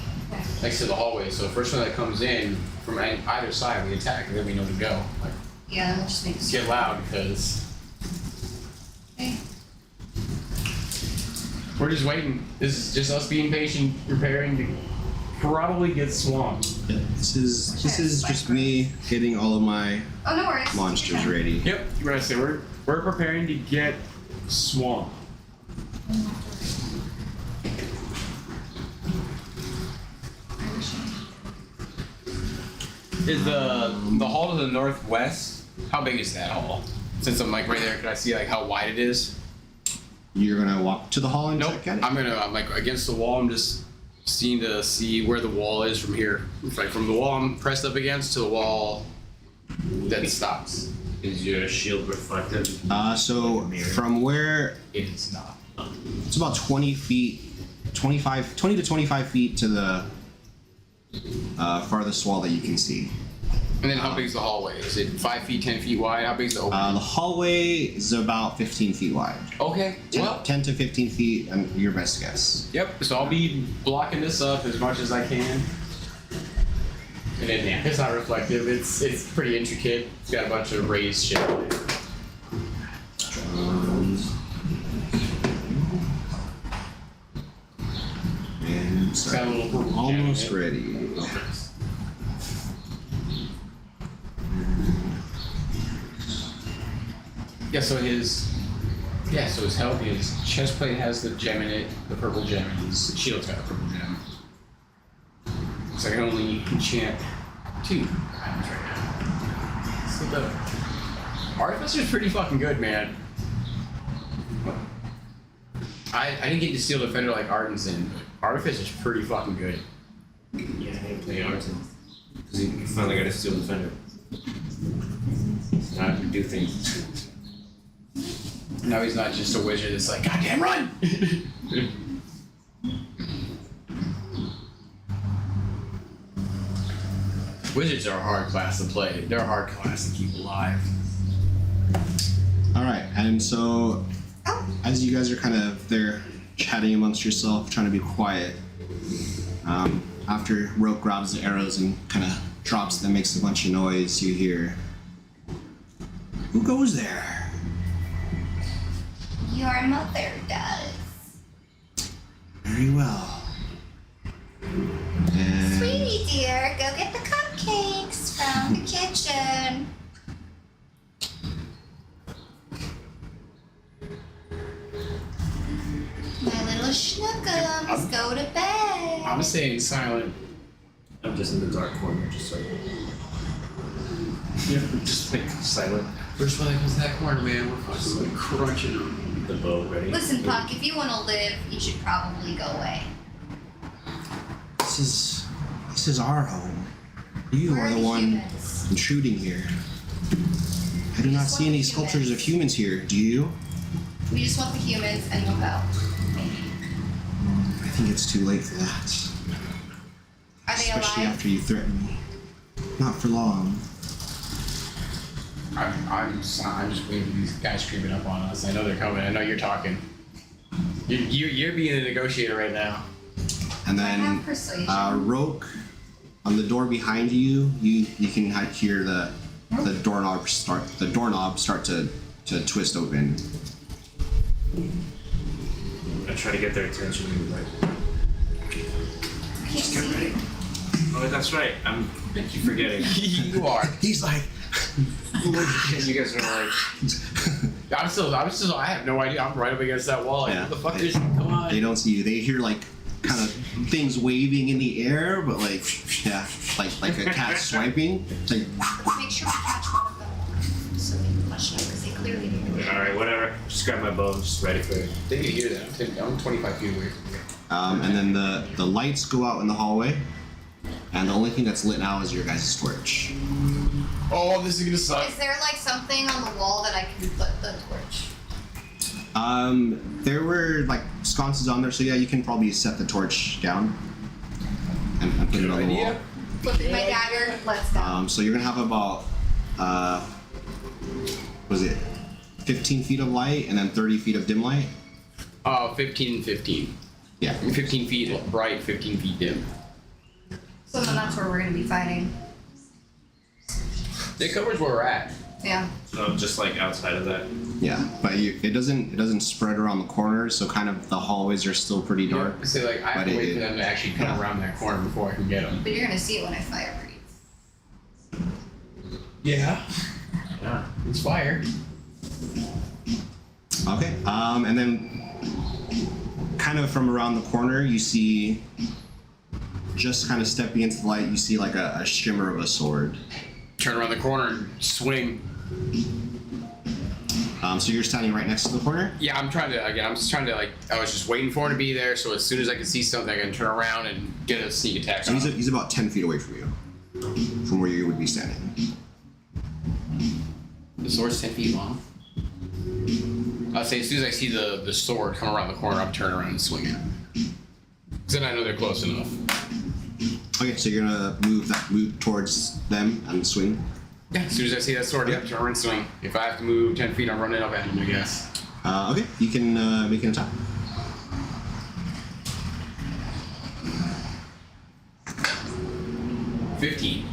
hallway. So the first one that comes in from either side, we attack, and then we know to go. Like, Yeah, that just makes get loud because Okay. we're just waiting. This is just us being patient, preparing to probably get swamped. Yeah, this is just me getting all of my Oh, no worries. monsters ready. Yep, you're right. So we're preparing to get swamped. Is the hall to the northwest? How big is that hall? Since I'm like right there, can I see like how wide it is? You're gonna walk to the hall and Nope. check at it? I'm like against the wall. I'm just seeing to see where the wall is from here. It's like from the wall I'm pressed up against to the wall that stops. Is your shield reflective? So from where It is not. it's about 20 feet, 20 to 25 feet to the farthest wall that you can see. And then how big is the hallway? Is it 5 feet, 10 feet wide? How big is the opening? The hallway is about 15 feet wide. Okay. 10 to 15 feet, your best guess. Yep. So I'll be blocking this up as much as I can. And then yeah, it's not reflective. It's pretty intricate. It's got a bunch of raised shit. And It's got a little we're purple almost gem in it. ready. Yeah. So his helmet, his chest plate has the gem in it, the purple gem, and his shield's got a purple gem. So I can only enchant 2 items right now. So the Artificer's pretty fucking good, man. I didn't get to steal Defender like Arden's in, but Artificer's pretty fucking good. Yeah, I didn't play Arden. Because he finally got a steel defender. So now I can do things. Now he's not just a wizard that's like, goddamn run! Wizards are a hard class to play. They're a hard class to keep alive. All right, and so as you guys are kind of there chatting amongst yourself, trying to be quiet, after Rope grabs the arrows and kind of drops them, makes a bunch of noise, you hear, "Who goes there?" Your mother does. Very well. And Sweetie dear, go get the cupcakes from the kitchen. My little schnookums, go to bed. I'm staying silent. I'm just in the dark corner, just like. Yeah, just like silent. First one that comes to that corner, man, we're fucking like crunching them. The bow ready. Listen, Puck, if you want to live, you should probably go away. This is our home. You Where are the the one humans? intruding here. I do not see any sculptures of humans here. Do you? We just want the humans and we'll go. I think it's too late for that. Are they Especially alive? after you threatened me. Not for long. I'm just waiting for these guys creeping up on us. I know they're coming. I know you're talking. You're being a negotiator right now. And I then have persuasion. Roke, on the door behind you, you can hear the doorknob start to twist open. I try to get their attention and be like, I can't just get see. ready. Oh, that's right. I'm keep forgetting. You are. He's like, You guys are like, I'm still. I have no idea. I'm right up against that wall. Like, Yeah. what the fuck is? Come on. they don't see you. They hear like kind of things waving in the air, but like like a cat swiping. It's like, Let's make sure we catch one of them so we can flush them because they clearly didn't do all right, whatever. Just grab my bow. I'm just ready for it. They can hear that. I'm 25 feet away from you. and then the lights go out in the hallway, and the only thing that's lit now is your guys' torch. Oh, this is gonna suck. Is there like something on the wall that I can put the torch? There were like sconces on there, so yeah, you can probably set the torch down and put it on the wall. Flip in my dagger. Let's go. So you're gonna have about was it 15 feet of light and then 30 feet of dim light? 15 and 15. Yeah. 15 feet bright, 15 feet dim. So then that's where we're gonna be fighting. It covers where we're at. Yeah. So just like outside of that. Yeah, but it doesn't spread around the corners, so kind of the hallways are still pretty dark. So like I have But to wait it- for them to actually come yeah. around that corner before I can get them. But you're gonna see it when I fire for you. Yeah. Yeah. It's fire. Okay. And then kind of from around the corner, you see, just kind of stepping into the light, you see like a shimmer of a sword. Turn around the corner and swing. So you're standing right next to the corner? Yeah, I'm just trying to like, I was just waiting for him to be there, so as soon as I can see something, I can turn around and get a sneak attack So on him. he's about 10 feet away from you, from where you would be standing. The sword's 10 feet long. I'll say as soon as I see the sword come around the corner, I'm turning around and swing it. 'Cause then I know they're close enough. Okay, so you're gonna move towards them and swing. Yeah, as soon as I see that sword, turn around and swing. If I have to move 10 feet, I'm running up at him, I guess. Okay, you can make an attack. $15.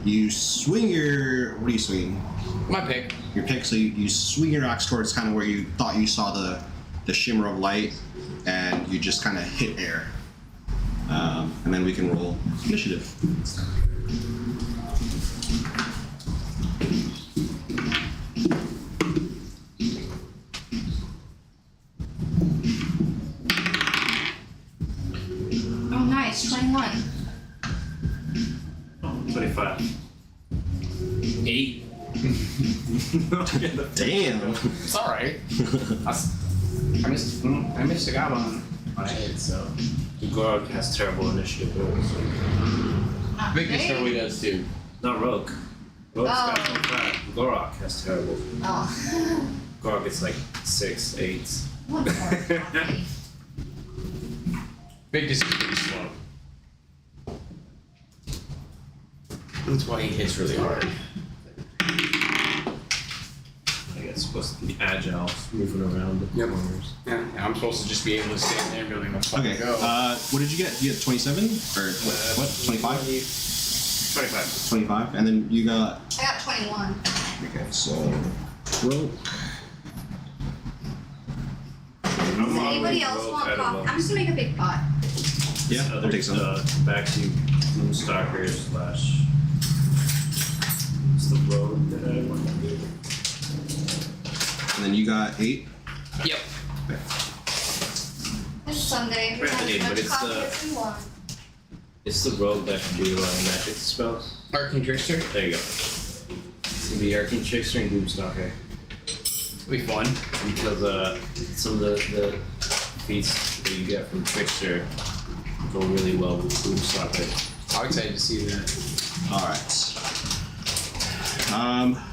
You swing your. What are you swinging? My pick. Your pick. So you swing your axe towards kind of where you thought you saw the shimmer of light, and you just kind of hit air. And then we can roll initiative. Oh, nice. 21. 25. 8. Damn. It's alright. I missed a guy on my head, so. The Gorg has terrible initiative rolls. Not Viktus great. probably does too. Not Rogue. Rogue's got Oh. no fat. Gorok has terrible. Oh. Gorg gets like 6, 8. One more coffee. Viktus is pretty slow. That's why he hits really hard. I guess supposed to be agile, moving around the Yep. corners. Yeah, I'm supposed to just be able to stand there and be like, let's fucking Okay. go. What did you get? You get 27 or what? 25? 25. 25, and then you got. I got 21. Okay, so rope. Does anybody else want coffee? I'm just gonna make a big pot. Yeah, I'll take some. Backseat Moonstalker slash. What's the road that I want to do? And then you got 8. Yep. Okay. It's Sunday. We Right, have as but much it's coffee the- as we want. It's the road that can do magic spells. Arcane Trickster. There you go. It's gonna be Arcane Trickster and Doomstalker. It'll be fun. Because some of the feats that you get from Trickster go really well with Boom Socket. I'm excited to see that. All right.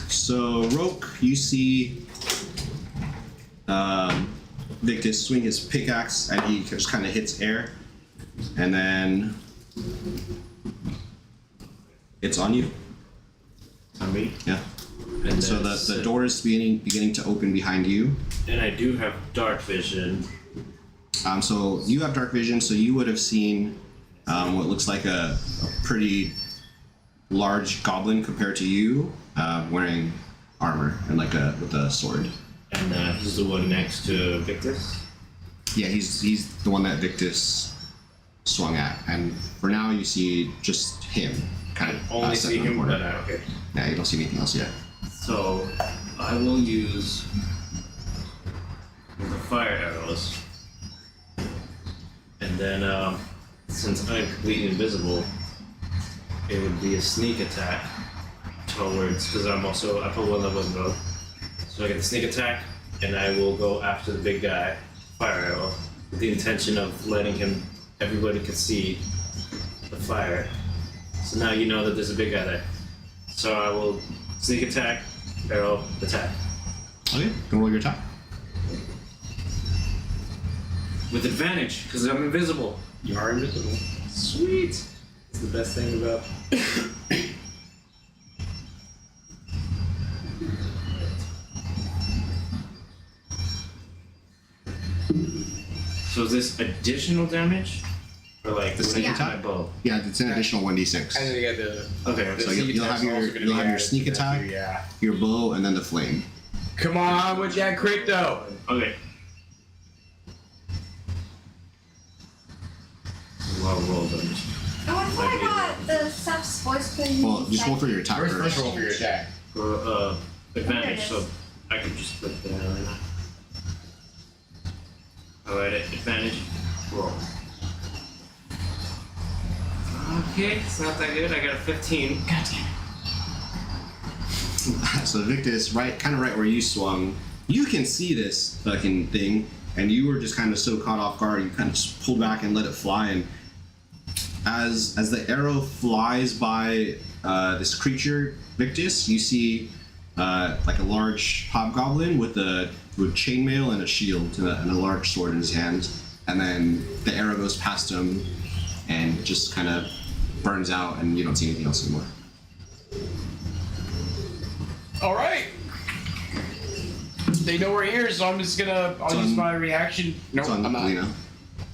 So Roke, you see Victus swing his pickaxe and he just kind of hits air, and then it's on you. On me? Yeah. And So then the door is beginning to open behind you. And I do have dark vision. So you have dark vision, so you would have seen what looks like a pretty large goblin compared to you, wearing armor and with a sword. And he's the one next to Victus. Yeah, he's the one that Victus swung at, and for now you see just him, kind of. Only see stepping in the him, corner. but okay. Yeah, you don't see anything else yet. So I will use the fire arrows, and then since I'm completely invisible, it would be a sneak attack towards, because I put one level in both. So I get the sneak attack, and I will go after the big guy, fire arrow, with the intention of letting everybody can see the fire. So now you know that there's a big guy there. So I will sneak attack, arrow, attack. Okay, go roll your attack. With advantage, because I'm invisible. You are invisible. Sweet! It's the best thing about. So is this additional damage? Or like The when I sneak use my attack? bow? Yeah, it's an additional 1d6. And then you got the. Okay, So okay. you'll have your sneak attack, Yeah. your bow, and then the flame. Come on with that crit though. Okay. A lot of roll damage. Oh, I thought I got the Steph's voice put in Well, just roll for your attack First first. roll for your attack. For advantage, There it so is. I could just click that on. Alright, advantage, roll. Okay, it's not that good. I got a 15. God damn it. So Victus, kind of right where you swung, you can see this fucking thing, and you were just kind of so caught off guard, you kind of just pulled back and let it fly, and as the arrow flies by this creature, Victus, you see like a large hobgoblin with chainmail and a shield and a large sword in his hand, and then the arrow goes past him and just kind of burns out, and you don't see anything else anymore. All right. They know we're here, so I'm just gonna. I'll use my reaction. No, It's on I'm not. Galina.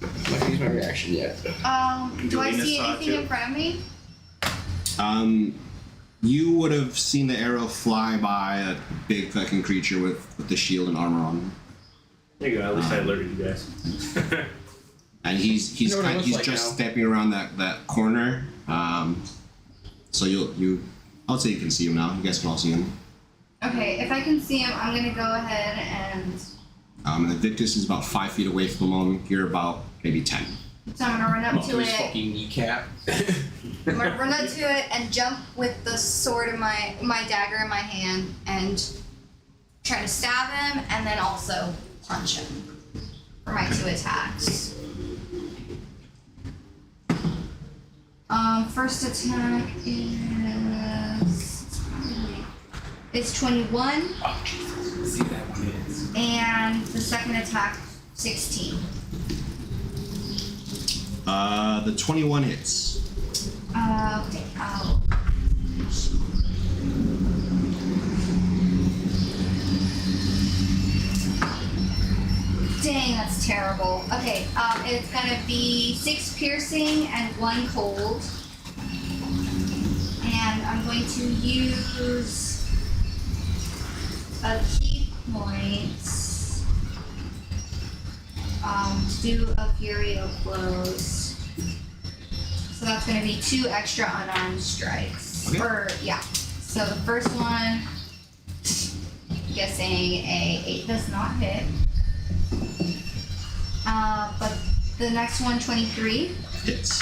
I'm not gonna use my reaction yet. Do I Galina see saw it anything too. in front of me? You would have seen the arrow fly by a big fucking creature with the shield and armor on. There you go, at least I alerted you guys. And he's You know what it kind, looks he's like just now. stepping around that corner. So I would say you can see him now. You guys can all see him. Okay, if I can see him, I'm gonna go ahead and. And then Victus is about 5 feet away from him. You're about maybe 10. So I'm gonna run up to His it. fucking kneecap. I'm gonna run up to it and jump with the sword in my dagger in my hand and try to stab him and then also punch him for my 2 attacks. First attack is 21 See that one is. and the second attack 16. The 21 hits. Okay, I'll. Dang, that's terrible. Okay, it's gonna be 6 piercing and 1 cold. And I'm going to use a key point to do a Fury of Blows. So that's gonna be 2 extra unarmed strikes. Okay. So the first one, guessing a 8 does not hit. But the next one, 23, Hits.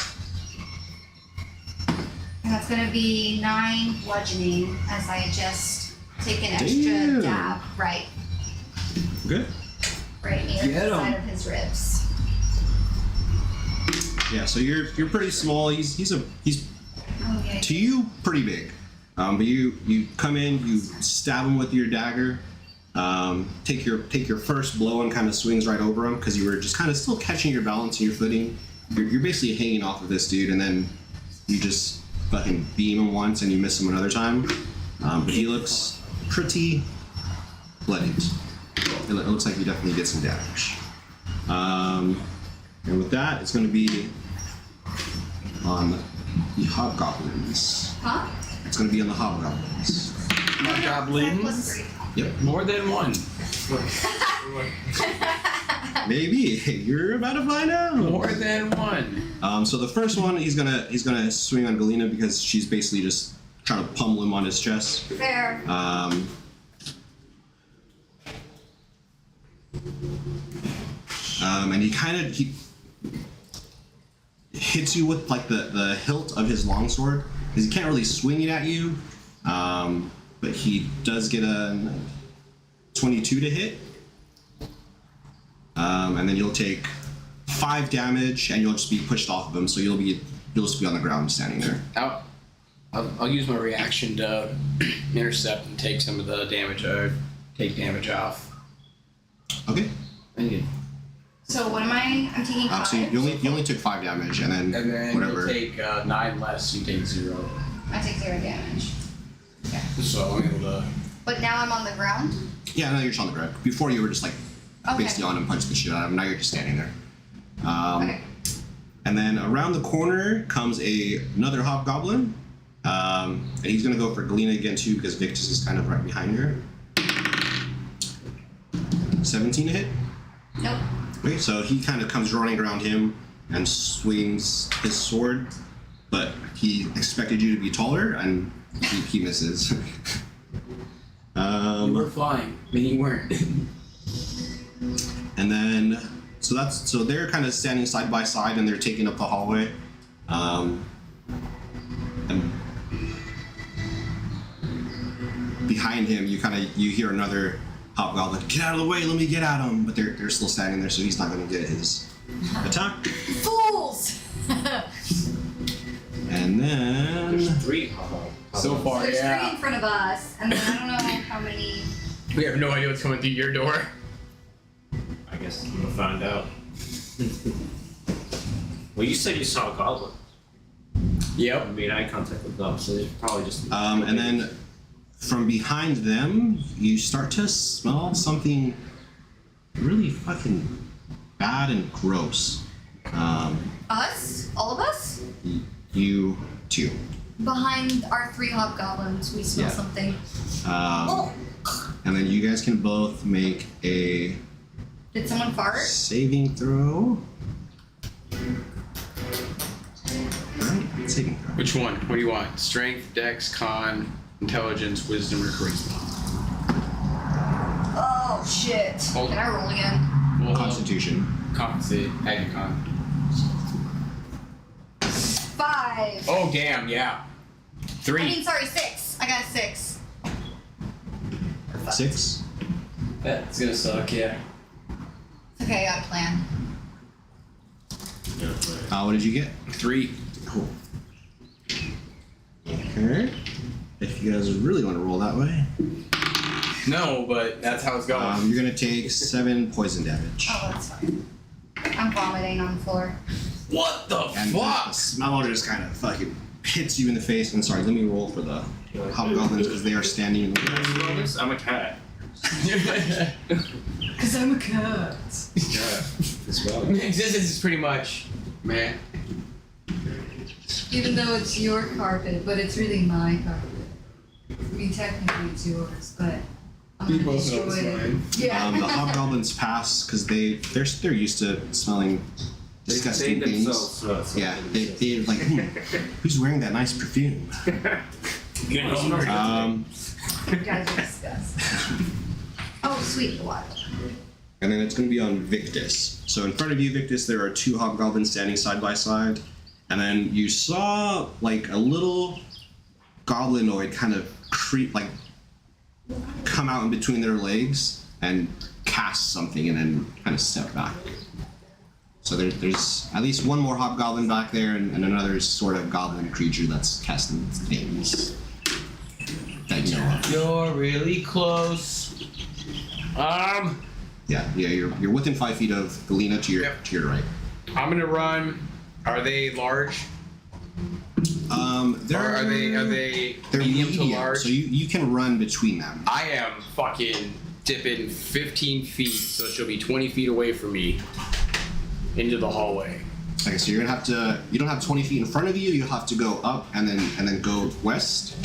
and that's gonna be 9 bludgeoning as I just take an extra Damn. dab right Good. near Get the 'em. side of his ribs. Yeah, so you're pretty small. He's Oh, yeah. to you pretty big, but you come in, you stab him with your dagger, take your first blow and kind of swings right over him because you were just kind of still catching your balance and your footing. You're basically hanging off of this dude, and then you just fucking beam him once and you miss him another time. But he looks pretty bloodied. It looks like you definitely did some damage. And with that, it's going to be on the hobgoblins. Huh? It's going to be on the hobgoblins. Goblins? Plus 3. Yep. More than one. Maybe you're about to find out. More than one. So the first one, he's gonna swing on Galina because she's basically just trying to pummel him on his chest. Fair. And he hits you with like the hilt of his longsword because he can't really swing it at you, but he does get a 22 to hit, and then you'll take 5 damage and you'll just be pushed off of him, so you'll just be on the ground standing there. I'll use my reaction to intercept and take some of the damage, take damage off. Okay. Thank you. So what am I? I'm taking 5. So you only took 5 damage, and then whatever. you take 9 less, you take 0. I take 0 damage. Okay. So I'm able to. But now I'm on the ground. Yeah, now you're just on the ground. Before you were just like Okay. basically on him, punching the shit out of him. Now you're just standing there. Okay. And then around the corner comes another hobgoblin, and he's gonna go for Galina again too because Viktus is kind of right behind her. 17 to hit. Nope. Okay, so he kind of comes running around him and swings his sword, but he expected you to be taller, and he misses. You were flying, but you weren't. And then, so they're kind of standing side by side, and they're taking up the hallway. And behind him, you hear another hobgoblin, "Get out of the way! Let me get at him!" But they're still standing there, so he's not going to get his attack. Fools! And then, There's 3 hobgoblins. So far, There's 3 yeah. in front of us, and then I don't know how many. We have no idea what's coming through your door. I guess I'm gonna find out. Well, you said you saw a goblin. Yep. I made eye contact with them, so they're probably just. and then from behind them, you start to smell something really fucking bad and gross. Us? All of us? You too. Behind our 3 hobgoblins, we smell Yeah. something. Um, and then you guys can both make a Did someone fart? saving throw. Right? Saving throw. Which one? What do you want? Strength, Dex, Con, Intelligence, Wisdom, or Charisma? Oh shit! Hold- Can I roll again? Well, Constitution. compensate. Add your con. 5. Oh damn! Yeah. 3. Sorry, 6. I got a 6. 6. That's gonna suck. Yeah. Okay, I got a plan. What did you get? 3. Cool. Okay. If you guys really want to roll that way, No, but that's how it's going. you're gonna take 7 poison damage. Oh, that's fine. I'm vomiting on the floor. What the And the fuck? smell just kind of fucking hits you in the face. And sorry, let me roll for the hobgoblins because they are standing in the way. I'm a cat. Cause I'm a cat. Yeah, as well. This is pretty much, man. Even though it's your carpet, but it's really my carpet. I mean, technically it's yours, but I'm We gonna both know destroy it's it. mine. Yeah. The hobgoblins pass because they're used to smelling disgusting They things. themselves smell Yeah, they're like, who's wearing that nice perfume? You Um, You guys are disgusting. Oh, sweet water. and then it's going to be on Victus. So in front of you, Victus, there are 2 hobgoblins standing side by side, and then you saw like a little goblinoid kind of come out in between their legs and cast something, and then kind of step back. So there's at least one more hobgoblin back there, and another sort of goblin creature that's casting things that you know of. You're really close. Yeah, you're within 5 feet of Galina to your right. I'm gonna run. Are they large? Or are they they're medium to large? So you can run between them. I am fucking dipping 15 feet, so she'll be 20 feet away from me into the hallway. Okay, so you're gonna have to. You don't have 20 feet in front of you. You'll have to go up and then go west,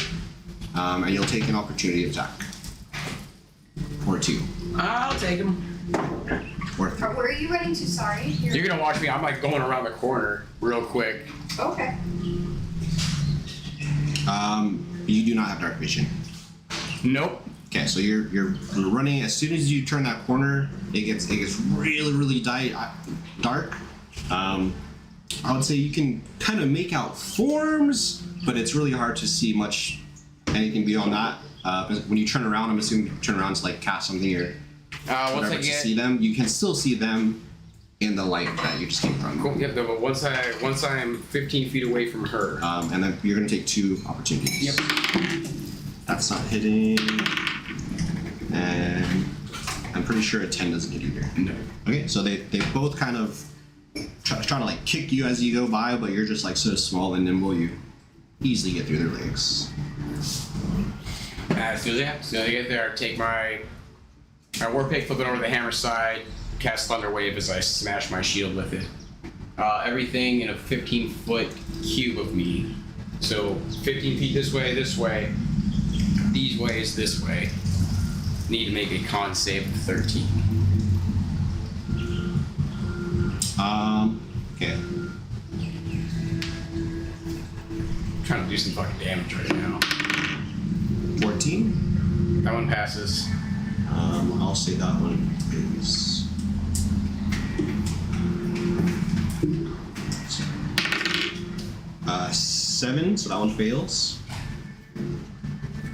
and you'll take an opportunity attack. Or 2. I'll take him. Or 3. Where are you running to? Sorry. You're gonna watch me. I'm like going around the corner real quick. Okay. You do not have dark vision. Nope. Okay, so you're running. As soon as you turn that corner, it gets really dark. I would say you can kind of make out forms, but it's really hard to see anything beyond that. When you turn around, I'm assuming you turn around to like cast something or Once I to get see them. You can still see them in the light that you just came from. cool. Yep. But once I'm 15 feet away from her. And then you're gonna take 2 opportunities. Yep. That's not hitting. And I'm pretty sure a 10 doesn't hit either. No. Okay, so they both kind of try to like kick you as you go by, but you're just like so small and nimble, you easily get through their legs. As soon as I get there, I take my war pick, flip it over to the hammer side, cast Thunder Wave as I smash my shield with it. Everything in a 15-foot cube of me. So 15 feet this way, these ways, this way. Need to make a con save of 13. Okay. I'm trying to do some fucking damage right now. 14. That one passes. I'll say that one is. 7, so that one fails.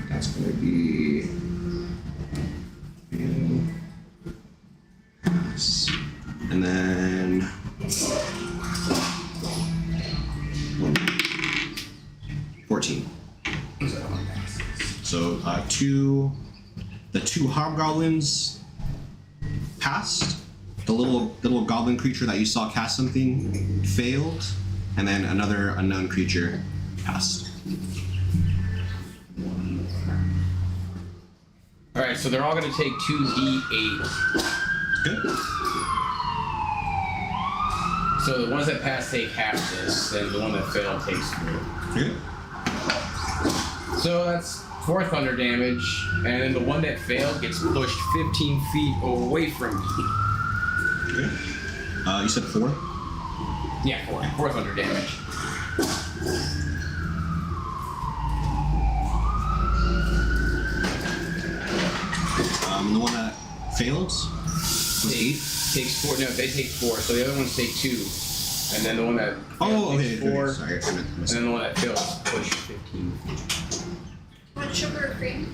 That's gonna be. And then 14. So the two hobgoblins passed. The little goblin creature that you saw cast something failed, and then another unknown creature passed. All right, so they're all gonna take 2d8. Good. So the ones that pass take half this, and the one that failed takes 4. Good. So that's 4 thunder damage, and then the one that failed gets pushed 15 feet away from me. Good. You said 4? Yeah, 4 thunder damage. The one that failed was 8. Takes 4. No, they take 4. So the other ones take 2, and then the one that takes 4, Sorry, I meant and then the one that fails push 15. Want sugar or cream?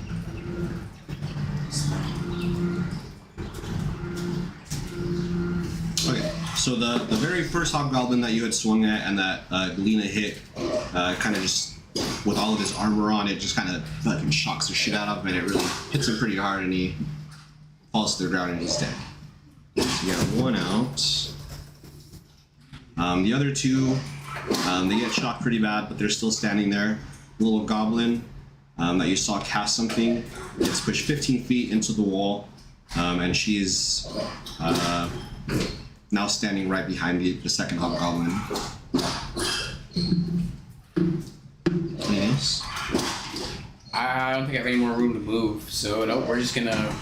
Okay, so the very first hobgoblin that you had swung at and that Galina hit, kind of just with all of his armor on, it just kind of fucking shocks the shit out of him, and it really hits him pretty hard, and he falls to the ground and he's dead. So you got 1 out. The other 2, they get shocked pretty bad, but they're still standing there. Little goblin that you saw cast something gets pushed 15 feet into the wall, and she's now standing right behind the second hobgoblin. Anything else? I don't think I have any more room to move, so no, we're just gonna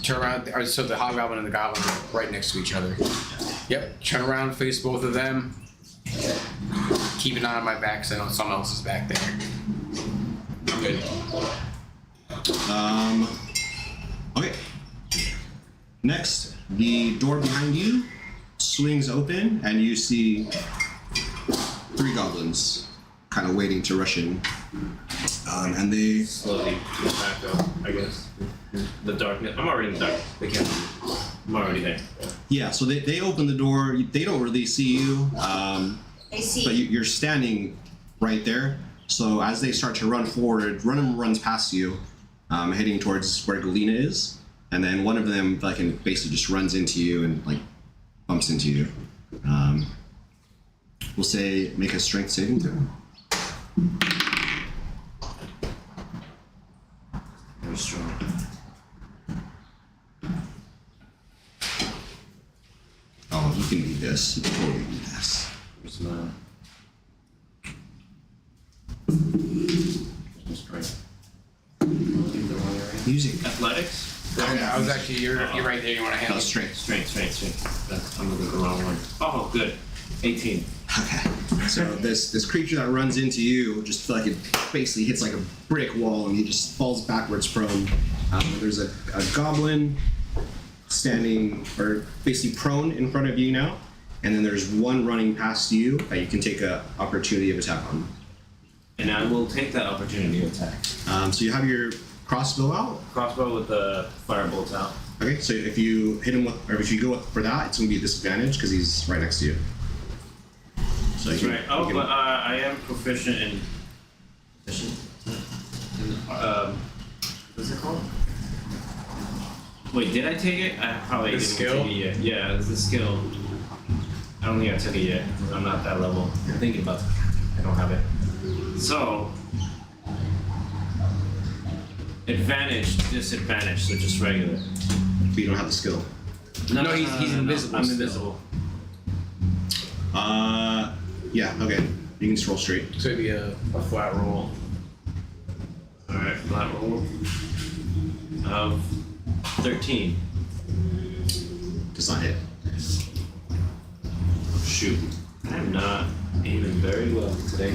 turn around. So the hobgoblin and the goblin are right next to each other. Yep, turn around, face both of them. Keep an eye on my back, because I know someone else is back there. I'm good. Okay. Next, the door behind you swings open, and you see 3 goblins kind of waiting to rush in. And they Slowly get back up, I guess. The darkness. I'm already in the dark. They can't. I'm already there. Yeah, so they open the door. They don't really see you, They see. but you're standing right there. So as they start to run forward, one of them runs past you, heading towards where Galina is, and then one of them like basically just runs into you and like bumps into you. We'll say make a strength saving throw. Very strong. Oh, you can do this. You can totally do this. Where's my... That's great. Music. Athletics? I was actually, you're right there. You want to handle No, strength. Strength. I'm looking at the wrong one. Oh, good. 18. Okay. So this creature that runs into you just like it basically hits like a brick wall and he just falls backwards prone. There's a goblin standing or basically prone in front of you now, and then there's one running past you that you can take a opportunity of attack on. And I will take that opportunity to attack. So you have your crossbow out. Crossbow with the firebolt out. Okay. So if you hit him with, or if you go for that, it's gonna be a disadvantage because he's right next to you. So That's you right. can- Oh, you can- but I am proficient in. What's it called? Wait, did I take it? I probably The didn't skill? take it yet. Yeah, it's the skill. I don't think I took it yet. I'm not that level. I'm thinking about it. I don't have it. So, advantage, disadvantage, so just regular. But you don't have the skill. No, he's invisible I'm still. invisible. Yeah. Okay. You can just roll straight. So it'd be a flat roll. Alright, flat roll. Of 13. Does not hit. Shoot. I'm not aiming very well today.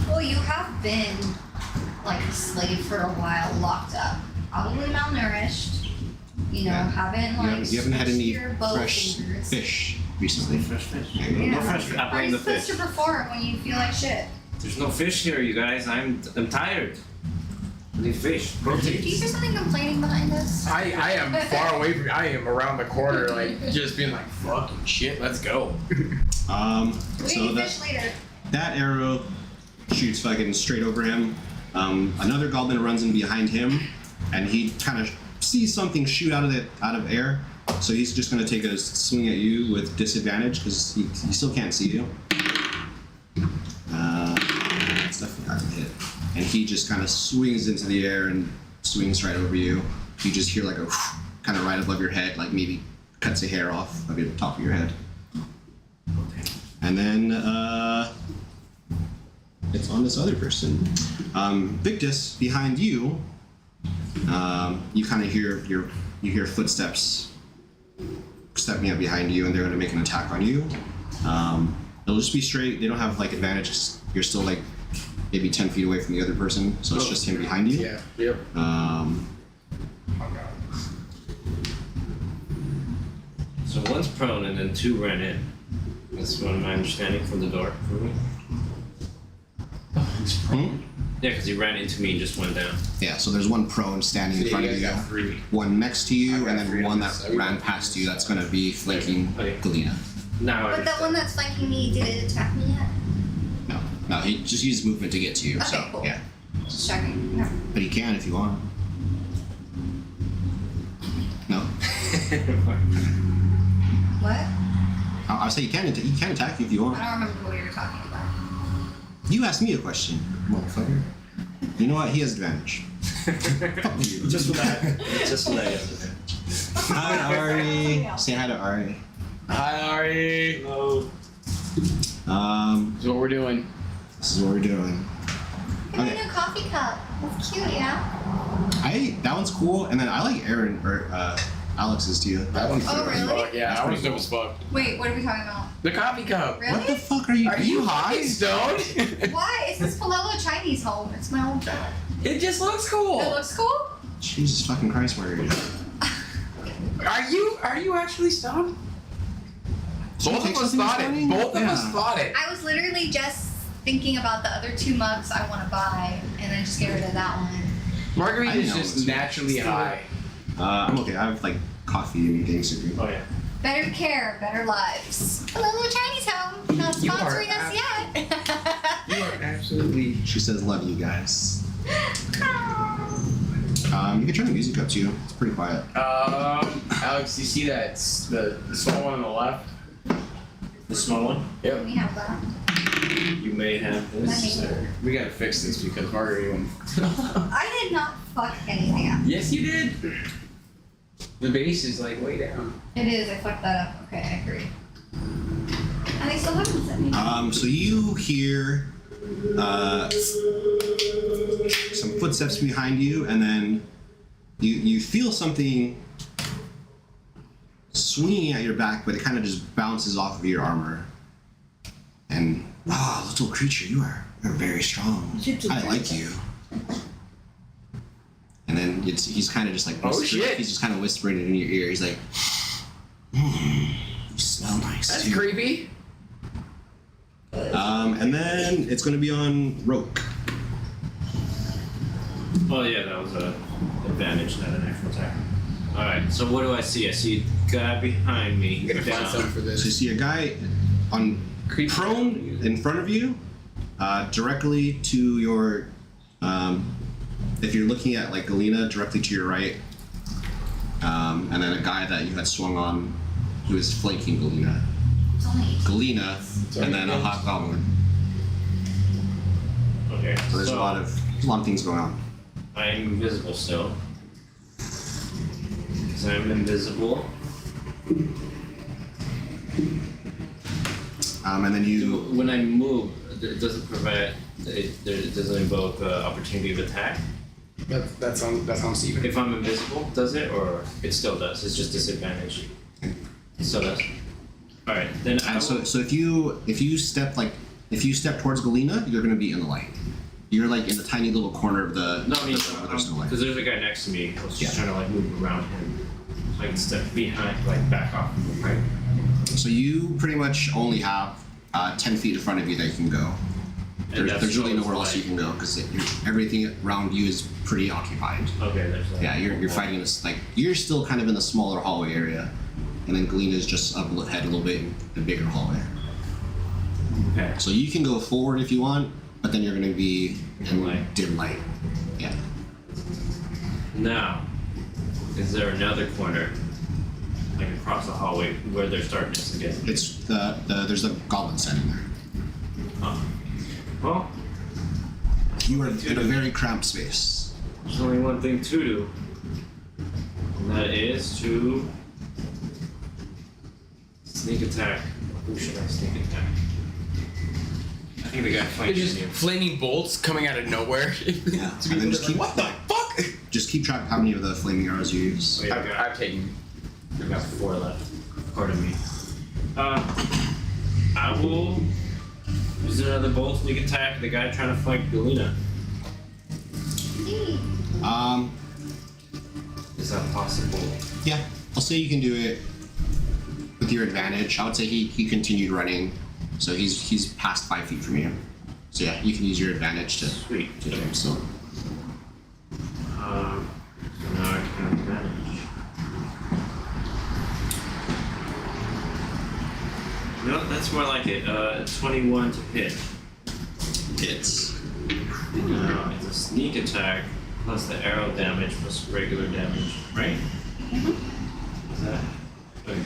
Well, you have been like a slave for a while, locked up, probably malnourished. You know, Yeah. haven't You haven't had any your bow fresh fingers. fish recently. Fresh fish. Yeah. No fresh fish. I How are blame you the supposed fish. to perform when you feel like shit? There's no fish here, you guys. I'm tired. I need fish. Do you Protein. hear something complaining behind us? I am far away from. I am around the corner, like just being like, "Fucking shit, let's go." We So need fish later. that arrow shoots fucking straight over him. Another goblin runs in behind him, and he kind of sees something shoot out of air. So he's just gonna take a swing at you with disadvantage because he still can't see you. It's definitely not gonna hit. And he just kind of swings into the air and swings right over you. You just hear like a kind of right above your head, like maybe cuts a hair off of the top of your head. And then it's on this other person. Victus, behind you, you kind of hear footsteps stepping up behind you, and they're going to make an attack on you. It'll just be straight. They don't have like advantage 'cause you're still like maybe 10 feet away from the other person, so it's just him behind you. Yeah. Yep. So one's prone and then two ran in. That's what my understanding from the door. Hmm? Yeah, because he ran into me and just went down. Yeah, so there's one prone standing in front of you, got 3. one next to you, I got and then 3 one on that this. ran past you. That's going to be flanking Okay. Galina. Now I But that one understand. that's flanking me, did it attack me yet? No, he just used movement to get to you. Okay, So cool. yeah, Just checking. No. but he can if you want. No, What? I'll say he can attack you if you want. I don't remember what you were talking about. You asked me a question, motherfucker. You know what? He has advantage. Fuck you. Just for that. Just for that. Hi, Ari. Say hi to Ari. Hi, Ari. Hello. This is what we're doing. This is what we're doing. Give me Okay. a new coffee cup. That's cute, yeah? That one's cool, and then I like Aaron or Alex's too. That one's Oh, dope as really? fuck. Yeah, that one's dope as fuck. Wait, what are we talking about? The coffee cup. Really? What the fuck are you? Are you high? fucking stoned? Why? It's this Palolo Chinese home. It's my own bed. It just looks cool. It looks cool? Jesus fucking Christ, Margarita. Are you actually stoned? Should we Both take of us something thought this it. morning? Both of Yeah. us thought it. I was literally just thinking about the other 2 mugs I want to buy and then just get rid of that one. I Margarita's didn't know just this. naturally high. I'm okay. I have like coffee and getting sick. Oh yeah. Better care, better lives. Hello, Chinese Home. Not You are sponsoring us yet. You are absolutely. She says, "Love you guys." You can turn the music up too. It's pretty quiet. Alex, you see that the small one on the left? The small one. Yep. We have that. You may have this. Let me- We gotta fix this because Margaret won't. I did not fuck anything up. Yes, you did. The bass is like way down. It is. I fucked that up. Okay, I agree. And they still haven't sent me. So you hear some footsteps behind you, and then you feel something swinging at your back, but it kind of just bounces off of your armor. And little creature, you're very strong. I like you. And then he's kind of just like Oh, whispering. shit. He's just kind of whispering in your ear. He's like, you smell nice. That's too." creepy. And then it's going to be on Roke. Oh yeah, that was a advantage, not an actual attack. All right. So what do I see? I see a guy behind me. You gotta find down. something for So you this. see a guy on prone in front of you, directly to your. If you're looking at like Galina, directly to your right, and then a guy that you had swung on, who is flanking Galina. It's only Galina, and then a hobgoblin. Okay. So there's a lot of things going on. I'm invisible still. So I'm invisible. And then you. When I move, it doesn't provide. It doesn't invoke opportunity of attack. That's on Steven. If I'm invisible, does it, or it still does? It's just disadvantage. It still does. All right, then. I And will, so if you step towards Galina, you're going to be in the light. You're like in the tiny little corner of the. no, I mean, where there's no light. because there's a guy next to me. I was just Yeah. trying to like move around him, so I can step behind, like back off of him, right? So you pretty much only have 10 feet in front of you that you can go. And that's There's really still nowhere else you light. can go because everything around you is pretty occupied. Okay, there's like. Yeah, you're fighting this like you're still kind of in the smaller hallway area, and then Galina is just up ahead a little bit in the bigger hallway. Okay. So you can go forward if you want, but then you're going to be Dim light. Dim light. Yeah. Now, is there another corner, like across the hallway, where there's darkness again? It's there's a goblin standing there. Oh. Well, You are in a very cramped space. there's only one thing to do, and that is to sneak attack. Who should I sneak attack? I think the guy They're flanking just you. flaming bolts coming out of nowhere. Yeah. To And then be just keep what the fuck? just keep track of how many of the flaming arrows you use. Oh, yeah, okay. I've taken. I've got 4 left. Pardon me. I will use another bolt sneak attack. The guy trying to flank Galina. Is that possible? Yeah, I'll say you can do it with your advantage. I would say he continued running, so he's past 5 feet from you. So yeah, you can use your advantage to Sweet. hit him still. So now I can advantage. No, that's more like it. 21 to hit. Hits. Now it's a sneak attack plus the arrow damage plus regular damage, right? Is that? Okay.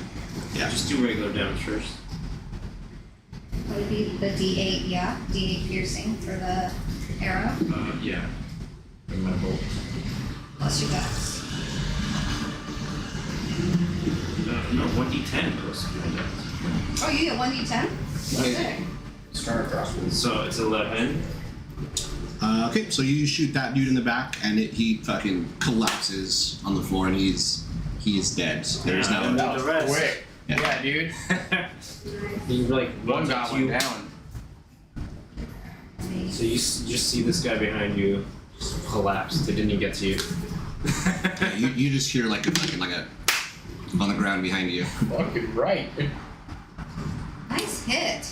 Yeah. Just do regular damage first. would be the D8, yeah, D8 piercing for the arrow. Yeah. For my bolt. Plus your dex. No, 1d10 goes to my dex. Oh, you get 1d10? Yeah. Start across with. So it's 11. Okay, so you shoot that dude in the back, and he fucking collapses on the floor, and he's dead. There's Yeah, no. that was the rest. Quick. Yeah. Yeah, dude. You like One runs up to goblin you. down. So you just see this guy behind you just collapse. They didn't even get to you. Yeah, you just hear like a on the ground behind you. Fucking right. Nice hit.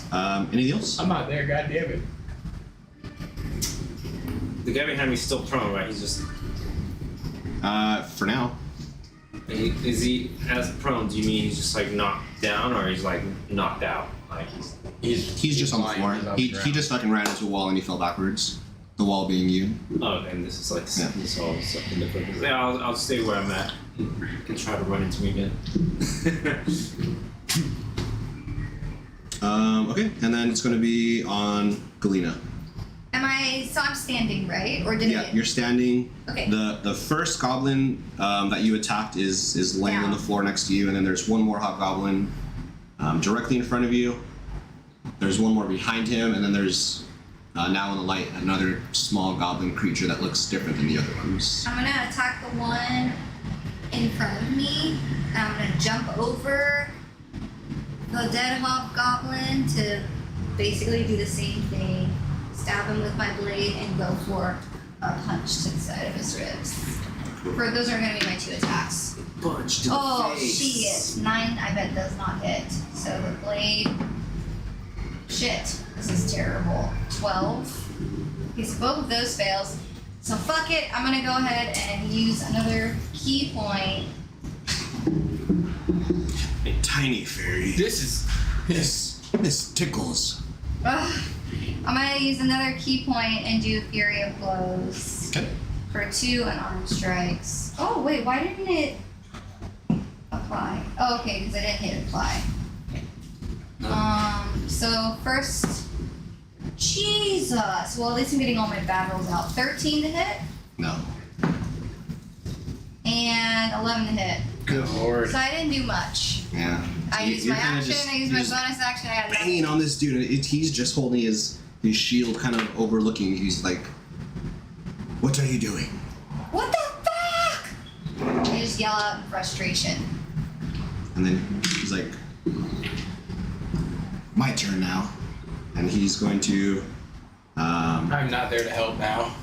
Anything else? I'm not there, god damn it. The guy behind me is still prone, right? He's just For now. Is he as prone? Do you mean he's just like knocked down, or he's like knocked out? Like He's just on the floor. He just fucking ran into a wall and he fell backwards. The wall being you. oh, and this is like Yeah. this all stuff in the focus. Yeah, I'll stay where I'm at. You can try to run into me again. Okay, and then it's going to be on Galina. So I'm standing, right? Or did Yeah, it? you're standing. Okay. The first goblin that you attacked is laying on Down. the floor next to you, and then there's one more hobgoblin directly in front of you. There's one more behind him, and then there's now in the light another small goblin creature that looks different than the other ones. I'm gonna attack the one in front of me. And I'm gonna jump over the dead hobgoblin to basically do the same thing. Stab him with my blade and go for a punch to the side of his ribs. Those are gonna be my 2 attacks. Punch to Oh shit! 9 I bet does not hit. So the blade. Shit. This is terrible. 12. Okay, so both of those fails. So fuck it. I'm gonna go ahead and use another key point. A tiny fairy. This tickles. Ugh. I'm gonna use another key point and do Fury of Blows Okay. for 2 unarmed strikes. Oh wait, why didn't it apply? Oh, okay, because I didn't hit apply. So first, Jesus. Well, at least I'm getting all my bad rolls out. 13 to hit No. and 11 to hit. Good lord. So I didn't do much. Yeah. I used my action. I used my bonus action. I had Banging on this dude, and he's just holding his shield, kind of overlooking. He's like, "What are you doing?" What the fuck? I just yell out in frustration. And then he's like, "My turn now," and he's going to. I'm not there to help now.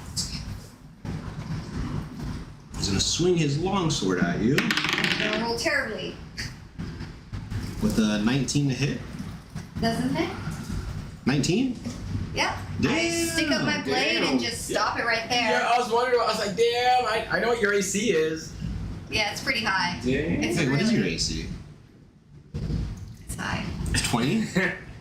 He's gonna swing his longsword at you Gonna roll terribly. with a 19 to hit. Doesn't it? 19. Yep. I Damn, stick up my blade and damn. just stop it right there. Yeah, I was wondering. I was like, damn. I know what your AC is. Yeah, it's pretty high. Dang. It's Wait, what is your really- AC? It's high. 20.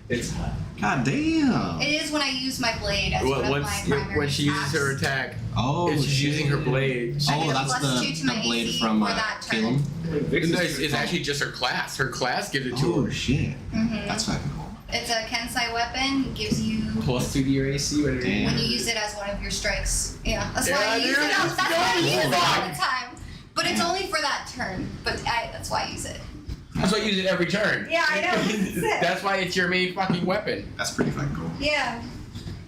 It's hot. God damn. It is when I use my blade as one of my primary When she uses attacks. her attack, Oh, if she's shit. using her blade. I get a that's +2 to my the blade AC from for that turn. Caleb. No, it's actually just her class. Her class gives it to Oh her. shit. Mhm. That's fucking cool. It's a Kensai weapon. Gives you +2 to your AC. Whatever. Damn. when you use it as one of your strikes. Yeah, that's Yeah, why I use dude, it. That's let's why I go. use it all Yeah. the time. But it's only for that turn. But that's why I use it. That's why I use it every turn. Yeah, I know. That's why it's your main fucking weapon. That's pretty fucking cool. Yeah.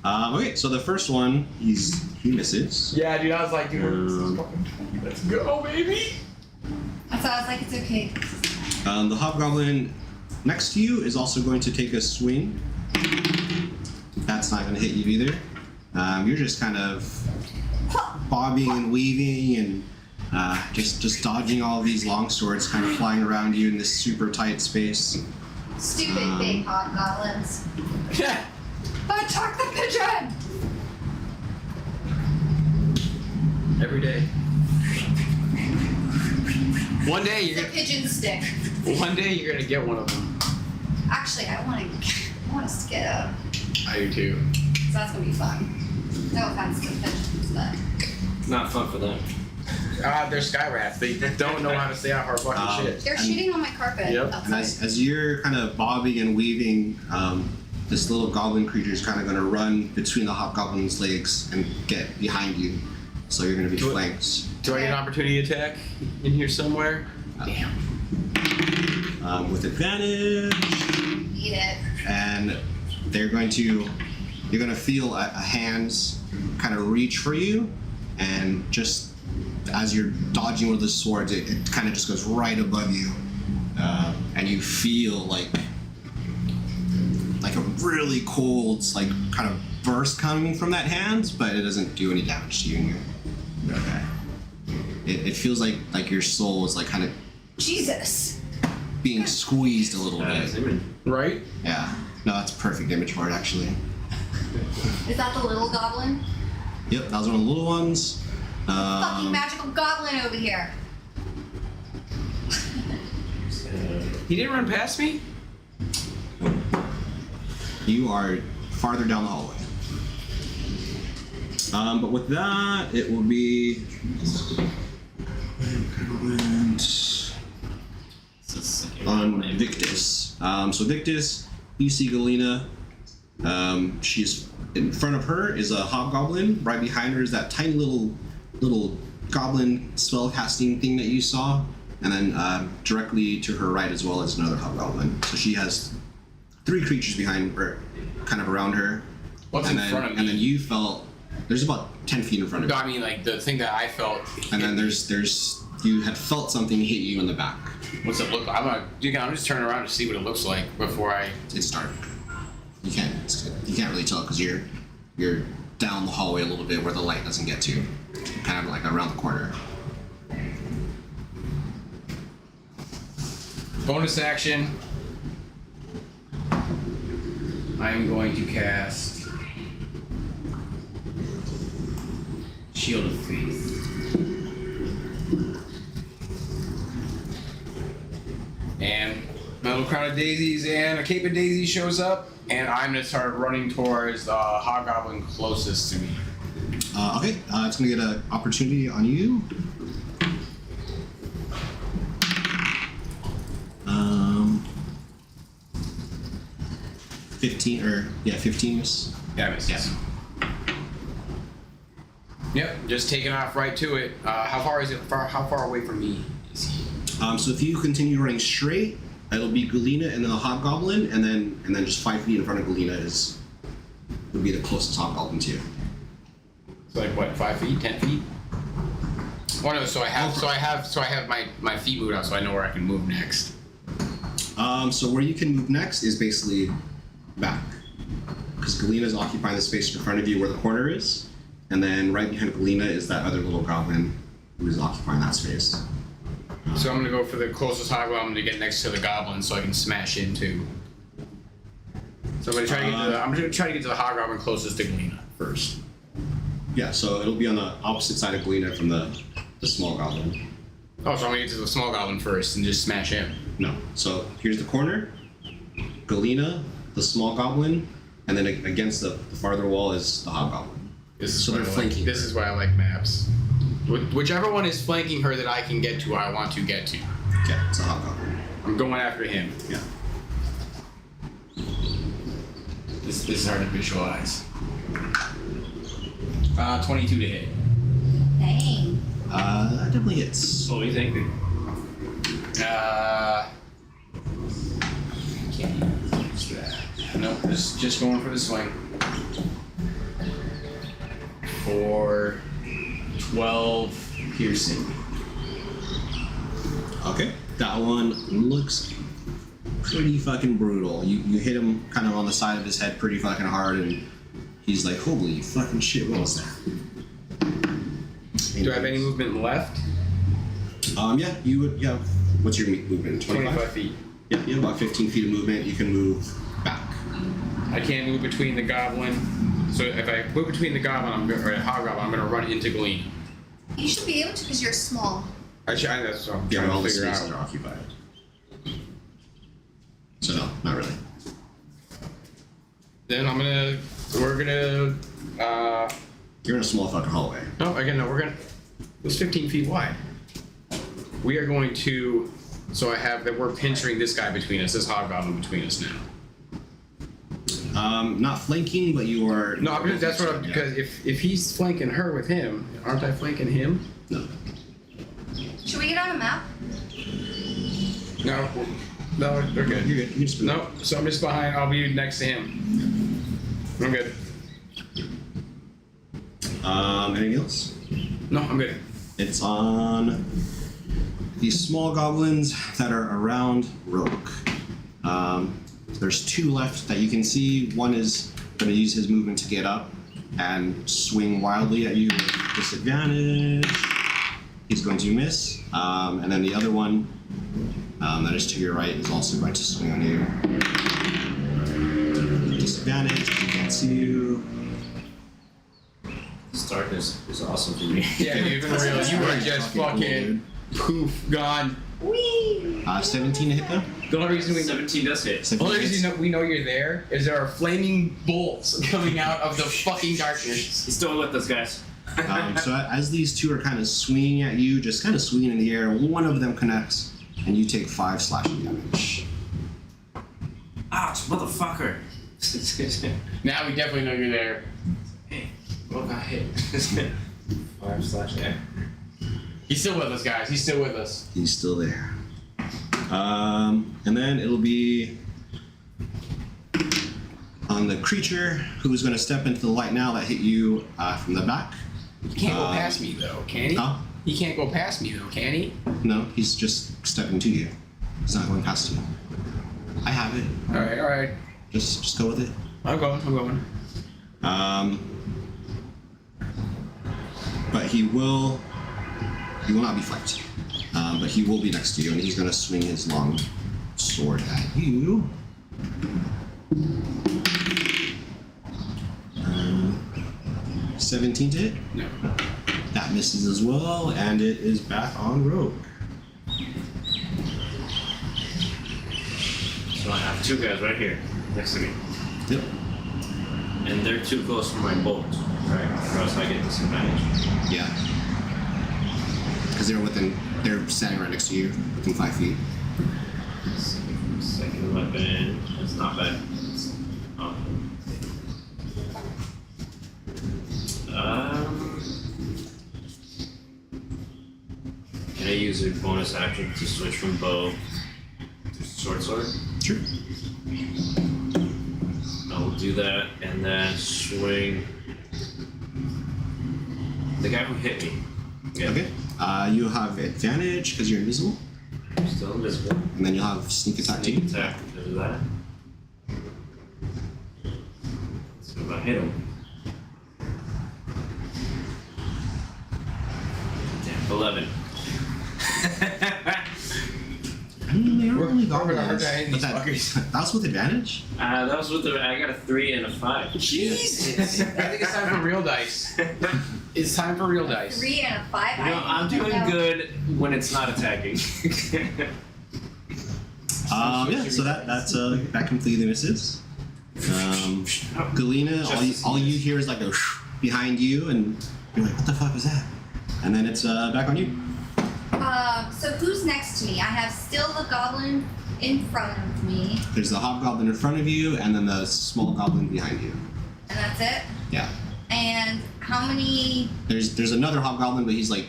Okay, so the first one, he misses. Yeah, dude. I was like, dude, this is fucking. Let's go, baby. That's why I was like, it's okay. The hobgoblin next to you is also going to take a swing. That's not going to hit you either. You're just kind of bobbing and weaving and just dodging all of these long swords kind of flying around you in this super tight space. Stupid big hobgoblins. Attack the pigeon! Every day. One day It's you're a pigeon stick. One day you're gonna get one of them. Actually, I want us to get a. I do too. So that's gonna be fun. No offense to pigeons, but Not fun for them. They're sky rats. They don't know how to stay off our fucking shit. they're And- shooting on my carpet Yep. And outside. as you're kind of bobbing and weaving, this little goblin creature is kind of going to run between the hobgoblin's legs and get behind you. So you're going to be Do it. flanked. Do I get an opportunity attack in here somewhere? Damn. With advantage. Eat it. And you're going to feel a hands kind of reach for you, and just as you're dodging with the swords, it kind of just goes right above you, and you feel like a really cold, like kind of burst coming from that hand, but it doesn't do any damage to you. And okay. It feels like your soul is like kind of Jesus. being squeezed a little bit. Right? Yeah. No, that's a perfect image for it, actually. Is that the little goblin? Yep, that was one of the little ones. Fucking magical goblin over here. He didn't run past me? You are farther down the hallway. But with that, it will be. On Viktus. So Viktus, you see Galina. She's in front of her is a hobgoblin. Right behind her is that tiny little goblin spell casting thing that you saw, and then directly to her right as well as another hobgoblin. So she has 3 creatures behind her, kind of around her. What's and in then, front of me? And then you felt there's about 10 feet in front of No, you. I mean like the thing that I felt. And then there's you had felt something hit you in the back. What's it look like? I'm just turning around to see what it looks like before I. It's dark. You can't really tell because you're down the hallway a little bit where the light doesn't get to, kind of like around the corner. Bonus action. I am going to cast Shield of Faith. And my little crown of daisies and a cape of daisies shows up, and I'm gonna start running towards the hobgoblin closest to me. Okay, it's gonna get an opportunity on you. 15 miss. Yeah, I missed. Yes. Yep, just taking off right to it. How far is it? How far away from me is he? So if you continue running straight, it'll be Galina and then the hobgoblin, and then just 5 feet in front of Galina would be the closest hobgoblin to you. So like what? 5 feet? 10 feet? Oh no! So I have my feet moved out, so I know where I can move next. So where you can move next is basically back, because Galina is occupying the space in front of you where the corner is, and then right behind Galina is that other little goblin who is occupying that space. So I'm gonna go for the closest hobgoblin to get next to the goblin, so I can smash into. So I'm gonna try to get to the hobgoblin closest to Galina first. Yeah, so it'll be on the opposite side of Galina from the small goblin. Oh, so I'm gonna get to the small goblin first and just smash him. No, so here's the corner, Galina, the small goblin, and then against the farther wall is the hobgoblin. So they're flanking This her. is why I like maps. Whichever one is flanking her that I can get to, I want to get to. Yeah, it's a hobgoblin. I'm going after him. Yeah. This is hard to visualize. 22 to hit. Dang. That definitely hits. What do you think? Can't use that. Nope, just going for the swing. For 12 piercing. Okay, that one looks pretty fucking brutal. You hit him kind of on the side of his head pretty fucking hard, and he's like, holy fucking shit, what was that? Do I have any movement left? Yeah, you would. Yeah, what's your movement? 25 feet. Yeah, you have about 15 feet of movement. You can move back. I can't move between the goblin. So if I move between the goblin or the hobgoblin, I'm going to run into Galina. You should be able to because you're small. That's what I'm Yeah, trying all to the figure spaces out. are occupied. So no, not really. Then we're gonna, You're in a small fucking hallway. it was 15 feet wide. We are going to, we're pinching this guy between us, this hobgoblin between us now. Not flanking, but you are. No, because if he's flanking her with him, aren't I flanking him? No. Should we get on a map? No, they're good. You're good. You just No, so I'm just behind, I'll be next to him. I'm good. Anything else? No, I'm good. It's on these small goblins that are around Rogue. There's 2 left that you can see. One is going to use his movement to get up and swing wildly at you with disadvantage. He's going to miss. And then the other one that is to your right is also going to swing on you. Disadvantage against you. This darkness is awesome for me. Yeah, dude, for real, you were just fucking poof, gone. Whee! 17 to hit though. The only reason 17 does hit. the only reason we know you're there is there are flaming bolts coming out of the fucking darkness. He's still with us, guys. So as these two are kind of swinging at you, just kind of swinging in the air, one of them connects, and you take 5 slashing damage. Ouch, motherfucker. Now we definitely know you're there. Hey, what got hit? 5 slash. Yeah. He's still with us, guys. He's still with us. He's still there. And then it'll be on the creature who's going to step into the light now that hit you from the back. He can't go past me though, can he? Huh? He can't go past me though, can he? No, he's just stepping to you. He's not going past you. I have it. All right. Just go with it. I'm going. But he will not be flanked. But he will be next to you, and he's going to swing his long sword at you. 17 to hit. No. That misses as well, and it is back on Rogue. So I have 2 guys right here next to me. Yep. And they're too close for my bolt, right? Or else I get disadvantage. Yeah. Because they're standing right next to you, within 5 feet. Second weapon. It's not bad. Oh. Can I use a bonus action to switch from bow to sword? Sure. I will do that and then swing the guy who hit me. Yeah. Okay. You have advantage because you're invisible, Still invisible. and then you'll have sneak attack too. Sneak attack because of that. So if I hit him. Damn, 11. I mean, they are only We're gonna hard goblins. to hit But these that was with advantage? That was with the. I got a 3 and a 5. Jesus! I think it's time for real dice. It's time for real dice. 3 and a 5. You know, I'm doing good when it's not attacking. Yeah, so that completely misses. Galina, all you hear is like a behind you, and you're like, what the fuck was that? And then it's back on you. So who's next to me? I have still the goblin in front of me, There's the hobgoblin in front of you, and then the small goblin behind you. and that's it. Yeah. And how many? There's another hobgoblin, but he's like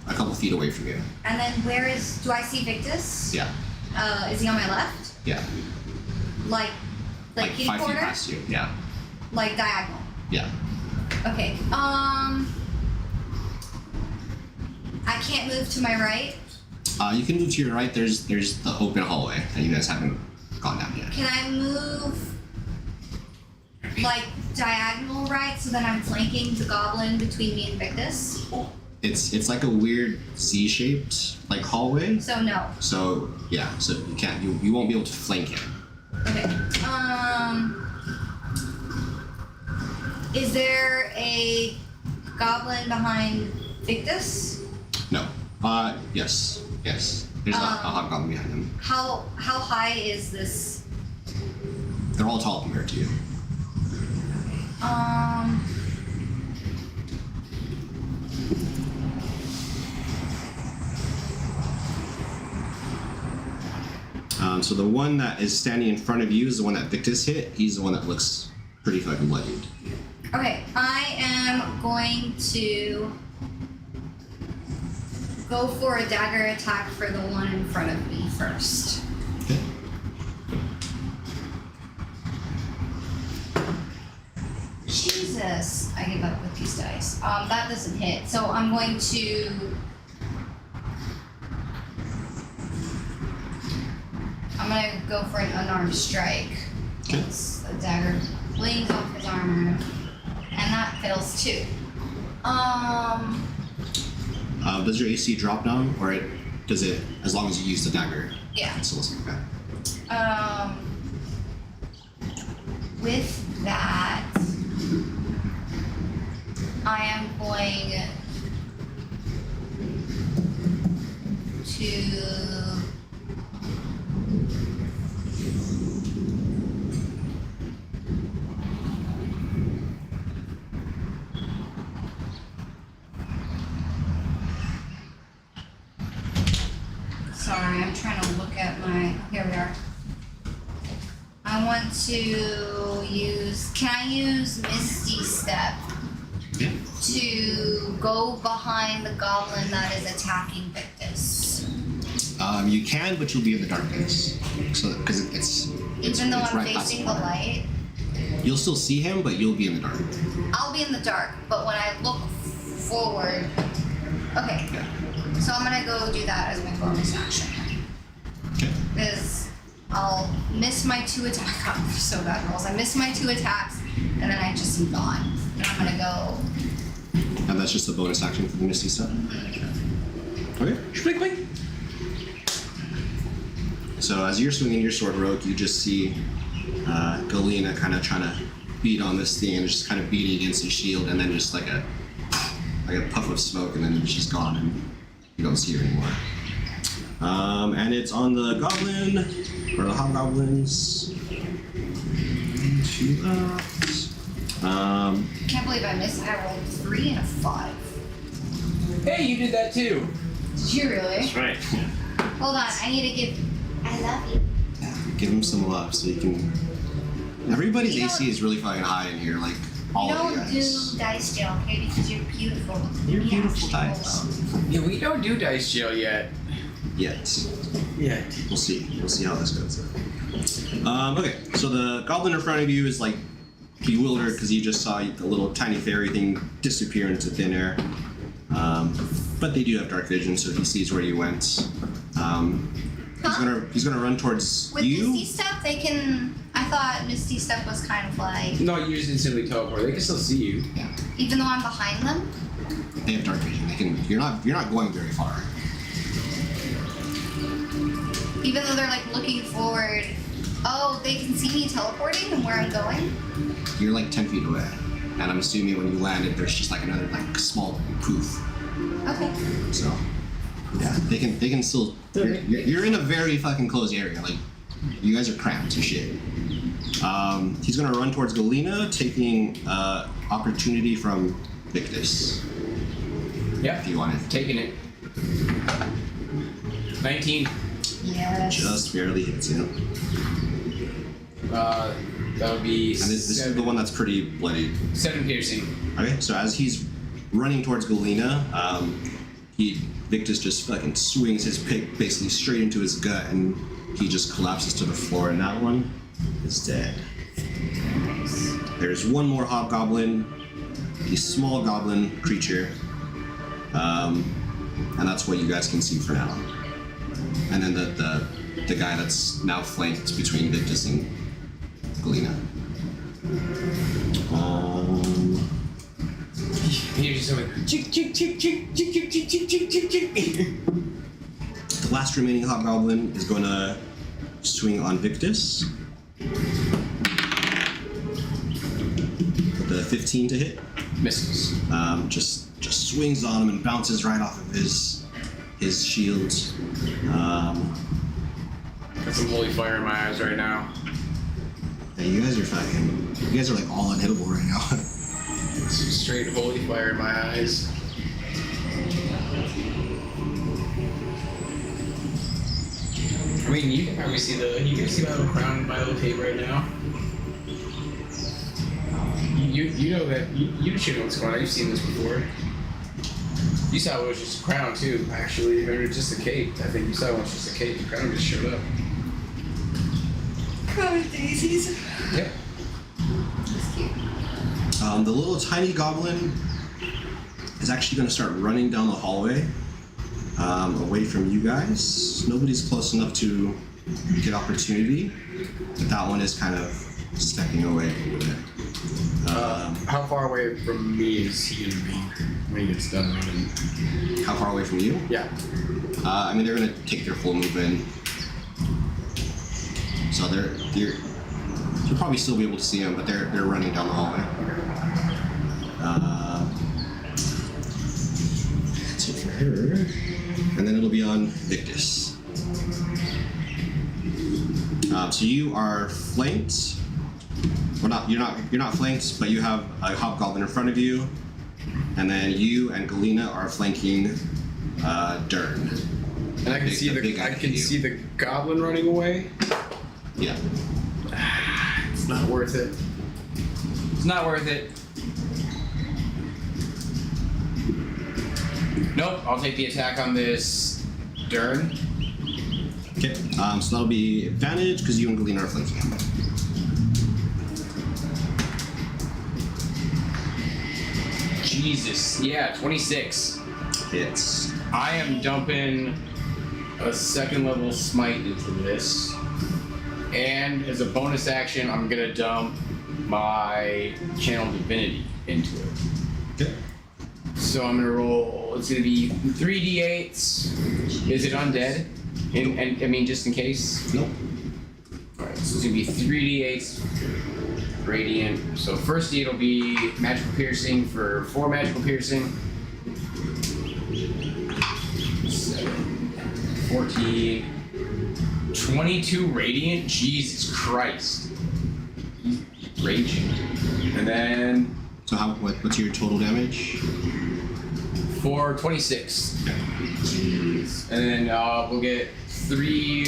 a couple feet away from you. And then do I see Viktus? Yeah. Is he on my left? Yeah. Like Like kitty 5 feet corner? past you. Yeah. Like diagonal. Yeah. Okay. I can't move to my right. You can move to your right. There's the open hallway that you guys haven't gone down yet. Can I move like diagonal right so that I'm flanking the goblin between me and Viktus? It's like a weird Z-shaped like hallway. So no. So yeah, so you won't be able to flank him. Okay. Is there a goblin behind Viktus? No. Yes. There's a hobgoblin behind him. How high is this? They're all tall compared to you. So the one that is standing in front of you is the one that Victus hit. He's the one that looks pretty fucking bloodied. Okay, I am going to go for a dagger attack for the one in front of me first. Okay. Jesus, I give up with these dice. That doesn't hit, so I'm going to. I'm gonna go for an unarmed strike. Okay. It's a dagger flings off his armor, and that fails too. Does your AC drop down, or does it as long as you use the dagger? Yeah. It still looks like that. With that, I am going to I want to use. Can I use Misty Step Yeah. to go behind the goblin that is attacking Victus? You can, but you'll be in the darkness. So, because Even though it's I'm right past facing the light, You'll still see him, but you'll be in the dark. I'll be in the dark. But when I look forward, okay. Yeah. So I'm gonna go do that as my bonus action. Okay. Because I'll miss my 2 attacks. God, I'm so bad rolls. I miss my 2 attacks, and then I just am gone. And I'm gonna go. And that's just a bonus action for the Misty stuff. Okay. Blink, blink. So as you're swinging your sword, Rogue, you just see Galina kind of trying to beat on this thing and just kind of beating against his shield, and then just like a puff of smoke, and then she's gone, and you don't see her anymore. And it's on the goblin, or the hobgoblins. 2 left. Can't believe I missed. I rolled 3 and a 5. Hey, you did that too. Did you really? That's right. Hold on. I need to give. I love you. Yeah, give him some love so you can. Everybody's You AC is really fucking high in here, like all You of you don't guys. do dice jail, okay? Because you're beautiful. You're You beautiful actually dice. roll. Yeah, we don't do dice jail yet. Yet. Yeah. We'll see. We'll see how this goes. Okay, so the goblin in front of you is like bewildered because you just saw the little tiny fairy thing disappear into thin air. But they do have dark vision, so he sees where you went. He's gonna run towards With you. Misty Step, they can. I thought Misty Step was kind of like. No, you just instantly teleport. They can still see you. Even though I'm behind them? They have dark vision. They can. You're not going very far. Even though they're like looking forward. Oh, they can see me teleporting and where I'm going? You're like 10 feet away, and I'm assuming when you landed, there's just like another like small poof. Okay. So, yeah, they can still. You're in a very fucking close area. Like, you guys are cramped as shit. He's gonna run towards Galina, taking opportunity from Victus. Yep. If you want it. Taking it. 19. Yes. Just barely hits you. That would be And this is the one that's pretty bloody. 7 piercing. Okay, so as he's running towards Galina, Victus just fucking swings his pick basically straight into his gut, and he just collapses to the floor, and that one is dead. There's one more hobgoblin, a small goblin creature, and that's what you guys can see for now. And then the guy that's now flanked between Victus and Galina. You're just like, chick, chick, chick, chick, chick, chick, chick, chick, chick, chick, chick. The last remaining hobgoblin is going to swing on Victus. With the 15 to hit. Misses. Just swings on him and bounces right off of his shield. Got some holy fire in my eyes right now. Yeah, you guys are like all unhittable right now. Some straight holy fire in my eyes. I mean, you can probably see my little crown in my little cape right now. You know that you should know what's going on. You've seen this before. You saw it was just a crown too, actually, or just a cape. I think you saw it was just a cape. The crown just showed up. Crown daisies. Yep. That's cute. The little tiny goblin is actually going to start running down the hallway away from you guys. Nobody's close enough to get opportunity, but that one is kind of stepping away a little bit. How far away from me is he gonna be when he gets done running? How far away from you? Yeah. I mean, they're going to take their full movement. So you'll probably still be able to see them, but they're running down the hallway. That's it for her. And then it'll be on Victus. So you are flanked. Well, you're not flanked, but you have a hobgoblin in front of you, and then you and Galina are flanking Dern. And I can Big- see the big guy I can you. see the goblin running away. Yeah. not worth it. It's not worth it. Nope, I'll take the attack on this Dern. Okay. So that'll be advantage because you and Galina are flanking him. Jesus. Yeah, 26. Hits. I am dumping a second level smite into this. And as a bonus action, I'm gonna dump my channel divinity into it. Okay. So I'm gonna roll, it's gonna be 3d8s. Is it undead? And I mean, just in case? Nope. Alright, so it's gonna be 3d8s radiant. So first D it'll be magical piercing for 4 magical piercing. 7, 14, 22 radiant. Jesus Christ. Raging. And then So what's your total damage? for 26. Okay. Jeez. And then we'll get 3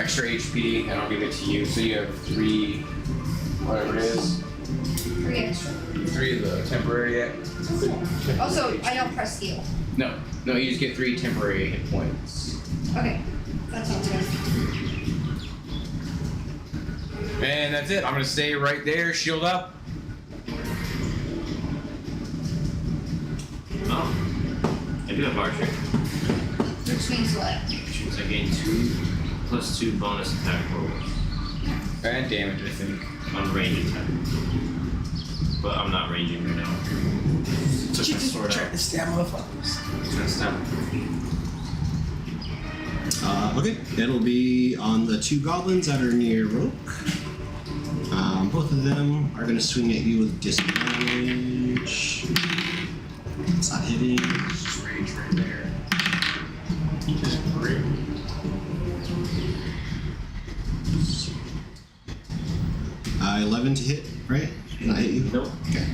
extra HP, and I'll give it to you. So you have 3, whatever it is. 3 extra. 3 of the temporary. Also, I don't press heal. No, you just get 3 temporary hit points. Okay, that sounds good. And that's it. I'm gonna stay right there, shield up. Oh. I do have archery. Which means what? Which means I gain 2+2 bonus attack rolls And damage, I think. on range attack. But I'm not ranging right now. Took my sword out. to stab motherfuckers. Trying to stab him. Okay. It'll be on the 2 goblins that are near Roke. Both of them are going to swing at you with disadvantage. It's not hitting. Just rage right there. Just rip. Uh, 11 to hit, right? Did I hit you? Nope. Okay.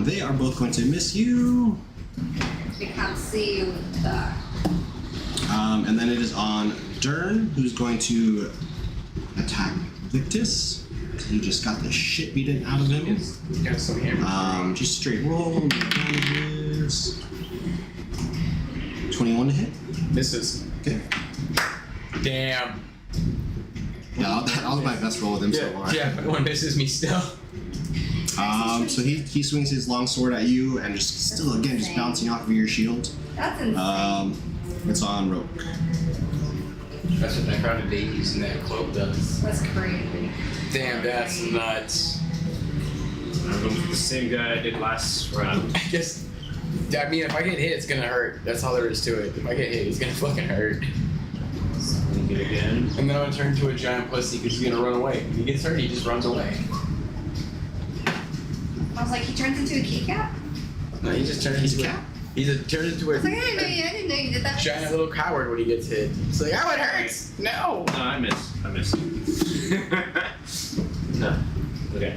They are both going to miss you. We can't see you with that. And then it is on Dern, who's going to attack Victus. He just got the shit beaten out of him. He's got some hammer. Just straight roll. No damages. 21 to hit. Misses. Okay. Damn. Yeah, that was my best roll with him so far. Yeah, one misses me still. So he swings his long sword at you and just still again just bouncing off of your shield. That's insane. It's on Roke. That's what that crown of daisies and that cloak does. That's crazy. Damn, that's nuts. I'm going with the same guy I did last round. I mean, if I get hit, it's gonna hurt. That's all there is to it. If I get hit, it's gonna fucking hurt. Sneak it again. And then I'm gonna turn into a giant pussy because he's gonna run away. If he gets hurt, he just runs away. I was like, he turns into a kitty cat? No, he just turns into a cat. Turns into I was like, a I didn't know you did that. giant little coward when he gets hit. It's like, oh, it hurts. No. No, I missed. No. Okay.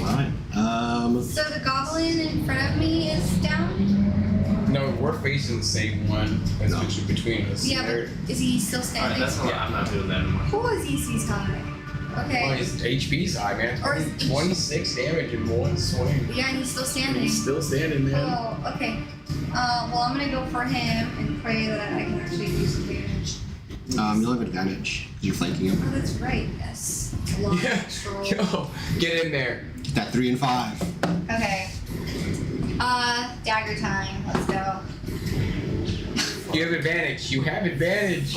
Alright. So the goblin in front of me is down? No, we're facing the same one that's between us. Yeah, but is he still Alright, standing? that's not. I'm not doing that anymore. Who is EC's coming? Okay. Well, his HP's high, man. Or is 26 damage in one swing. Yeah, and he's still standing. He's still standing, man. Oh, okay. Well, I'm gonna go for him and pray that I can actually do some damage. You'll have advantage because you're flanking him. Oh, that's right. Yes. Long Yeah. control. Yo, get in there. Get that 3 and 5. Okay. Dagger time. Let's go. You have advantage. You have advantage.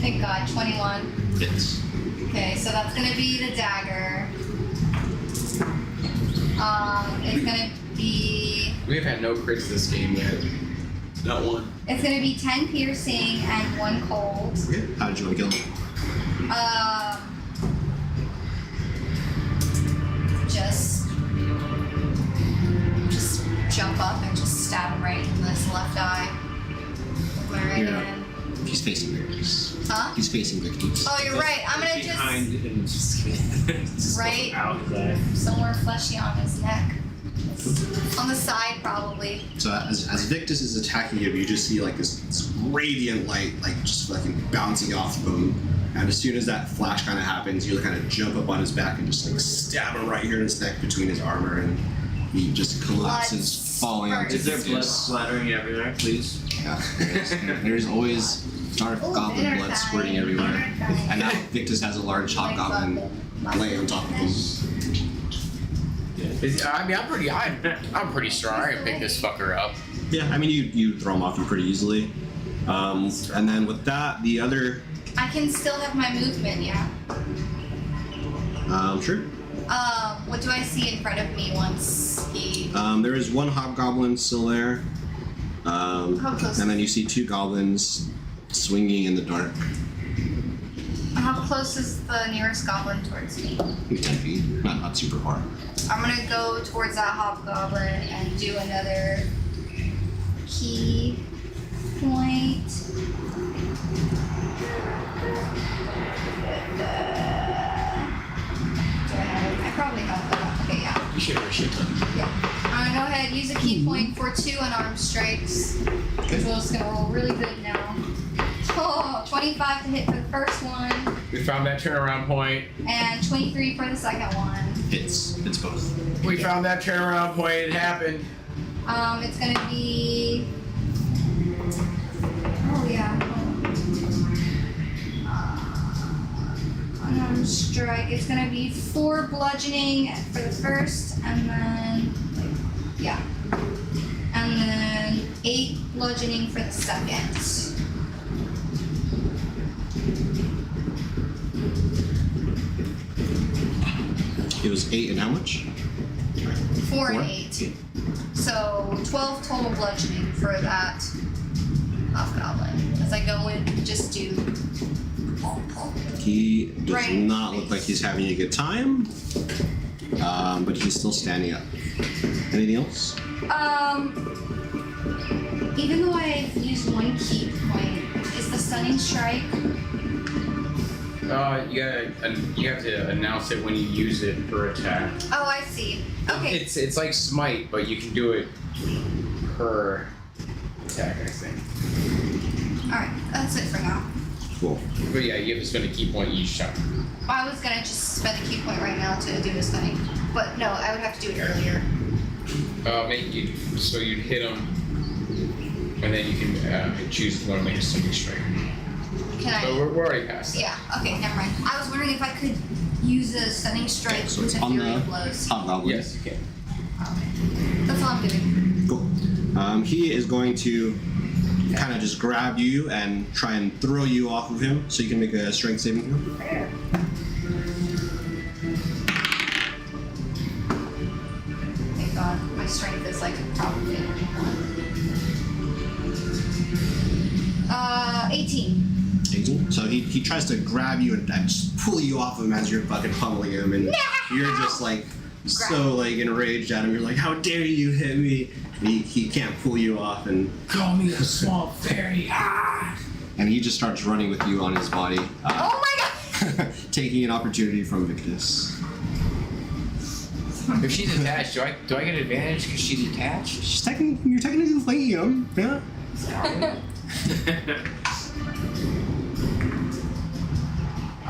Thank God. 21. Hits. Okay, so that's gonna be the dagger. It's gonna be. We have had no crits this game yet. Not one. It's gonna be 10 piercing and 1 cold. Okay. How did you want to kill him? Just jump up and just stab him right in this left eye with my right Yeah. hand. He's facing Victus. Huh? He's facing Victus. Oh, you're right. I'm gonna behind and just Right. out his eye. somewhere fleshy on his neck. On the side, probably. So as Victus is attacking him, you just see like this radiant light, like just fucking bouncing off of him. And as soon as that flash kind of happens, you kind of jump up on his back and just like stab him right here in his neck between his armor, and he just collapses, falling onto Is there blood Victus. splattering everywhere, please? Yeah, there's always dark goblin blood squirting everywhere. And now Victus has a large hobgoblin laying on top of him. I'm pretty strong. I can pick this fucker up. Yeah, I mean you throw him off you pretty easily. And then with that, the other I can still have my movement, yeah. sure. What do I see in front of me once he... There is one hobgoblin still there. How close? And then you see two goblins swinging in the dark. How close is the nearest goblin towards me? Maybe 10 feet, not super far. I'm gonna go towards that hobgoblin and do another key point. I probably have that. Okay, yeah. You should have a shit ton. Yeah. I'm gonna go ahead, use a key point for 2 unarmed strikes. Which we're just gonna roll really good now. Oh, 25 to hit for the first one, We found that turnaround point. and 23 for the second one. It's both. We found that turnaround point. It happened. It's gonna be. Oh yeah. Unarmed strike. It's gonna be 4 bludgeoning for the first, and then yeah, and then 8 bludgeoning for the second. It was 8 and how much? 4 and 8. So 12 total bludgeoning for that hobgoblin. As I go in, just do. He does Right. not look like he's having a good time, but he's still standing up. Anything else? Even though I've used 1 key point, is the stunning strike? You have to announce it when you use it per attack. Oh, I see. Okay. It's like smite, but you can do it per attack, I think. Alright, that's it for now. Cool. But yeah, you have to spend a key point each time. I was gonna just spend a key point right now to do the stunning. But no, I would have to do it earlier. So you'd hit him, and then you can choose if you want to make a stunning strike. Can I? But we're already past that. Yeah, okay, never mind. I was wondering if I could use a stunning strike So with it's a on fury the of blows. hobgoblin. Yes, you can. Okay. That's all I'm doing. Cool. He is going to kind of just grab you and try and throw you off of him, so you can make a strength saving throw. Thank God, my strength is like probably 18. 18. So he tries to grab you and just pull you off of him as you're fucking pummeling him, and you're just like so like enraged at him. You're like, "How dare you hit me?" And he can't pull you off, and Call me a small fairy. and he just starts running with you on his body, Oh my God! taking an opportunity from Victus. If she's attached, do I get an advantage because she's attached? You're technically fighting him, yeah.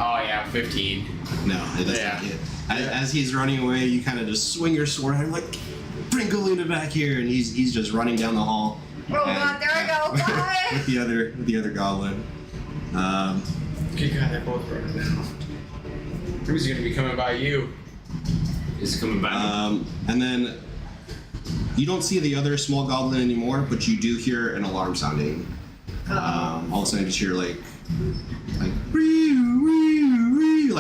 Oh yeah, 15. No, it doesn't. Yeah. As he's running away, you kind of just swing your sword and like, bring Galina back here, and he's just running down the hall. Oh God, there I go. Bye! with the other goblin. Good God, they're both running now. Who's gonna be coming by you? Is it coming back? And then you don't see the other small goblin anymore, but you do hear an alarm sounding. All of a sudden, you just hear like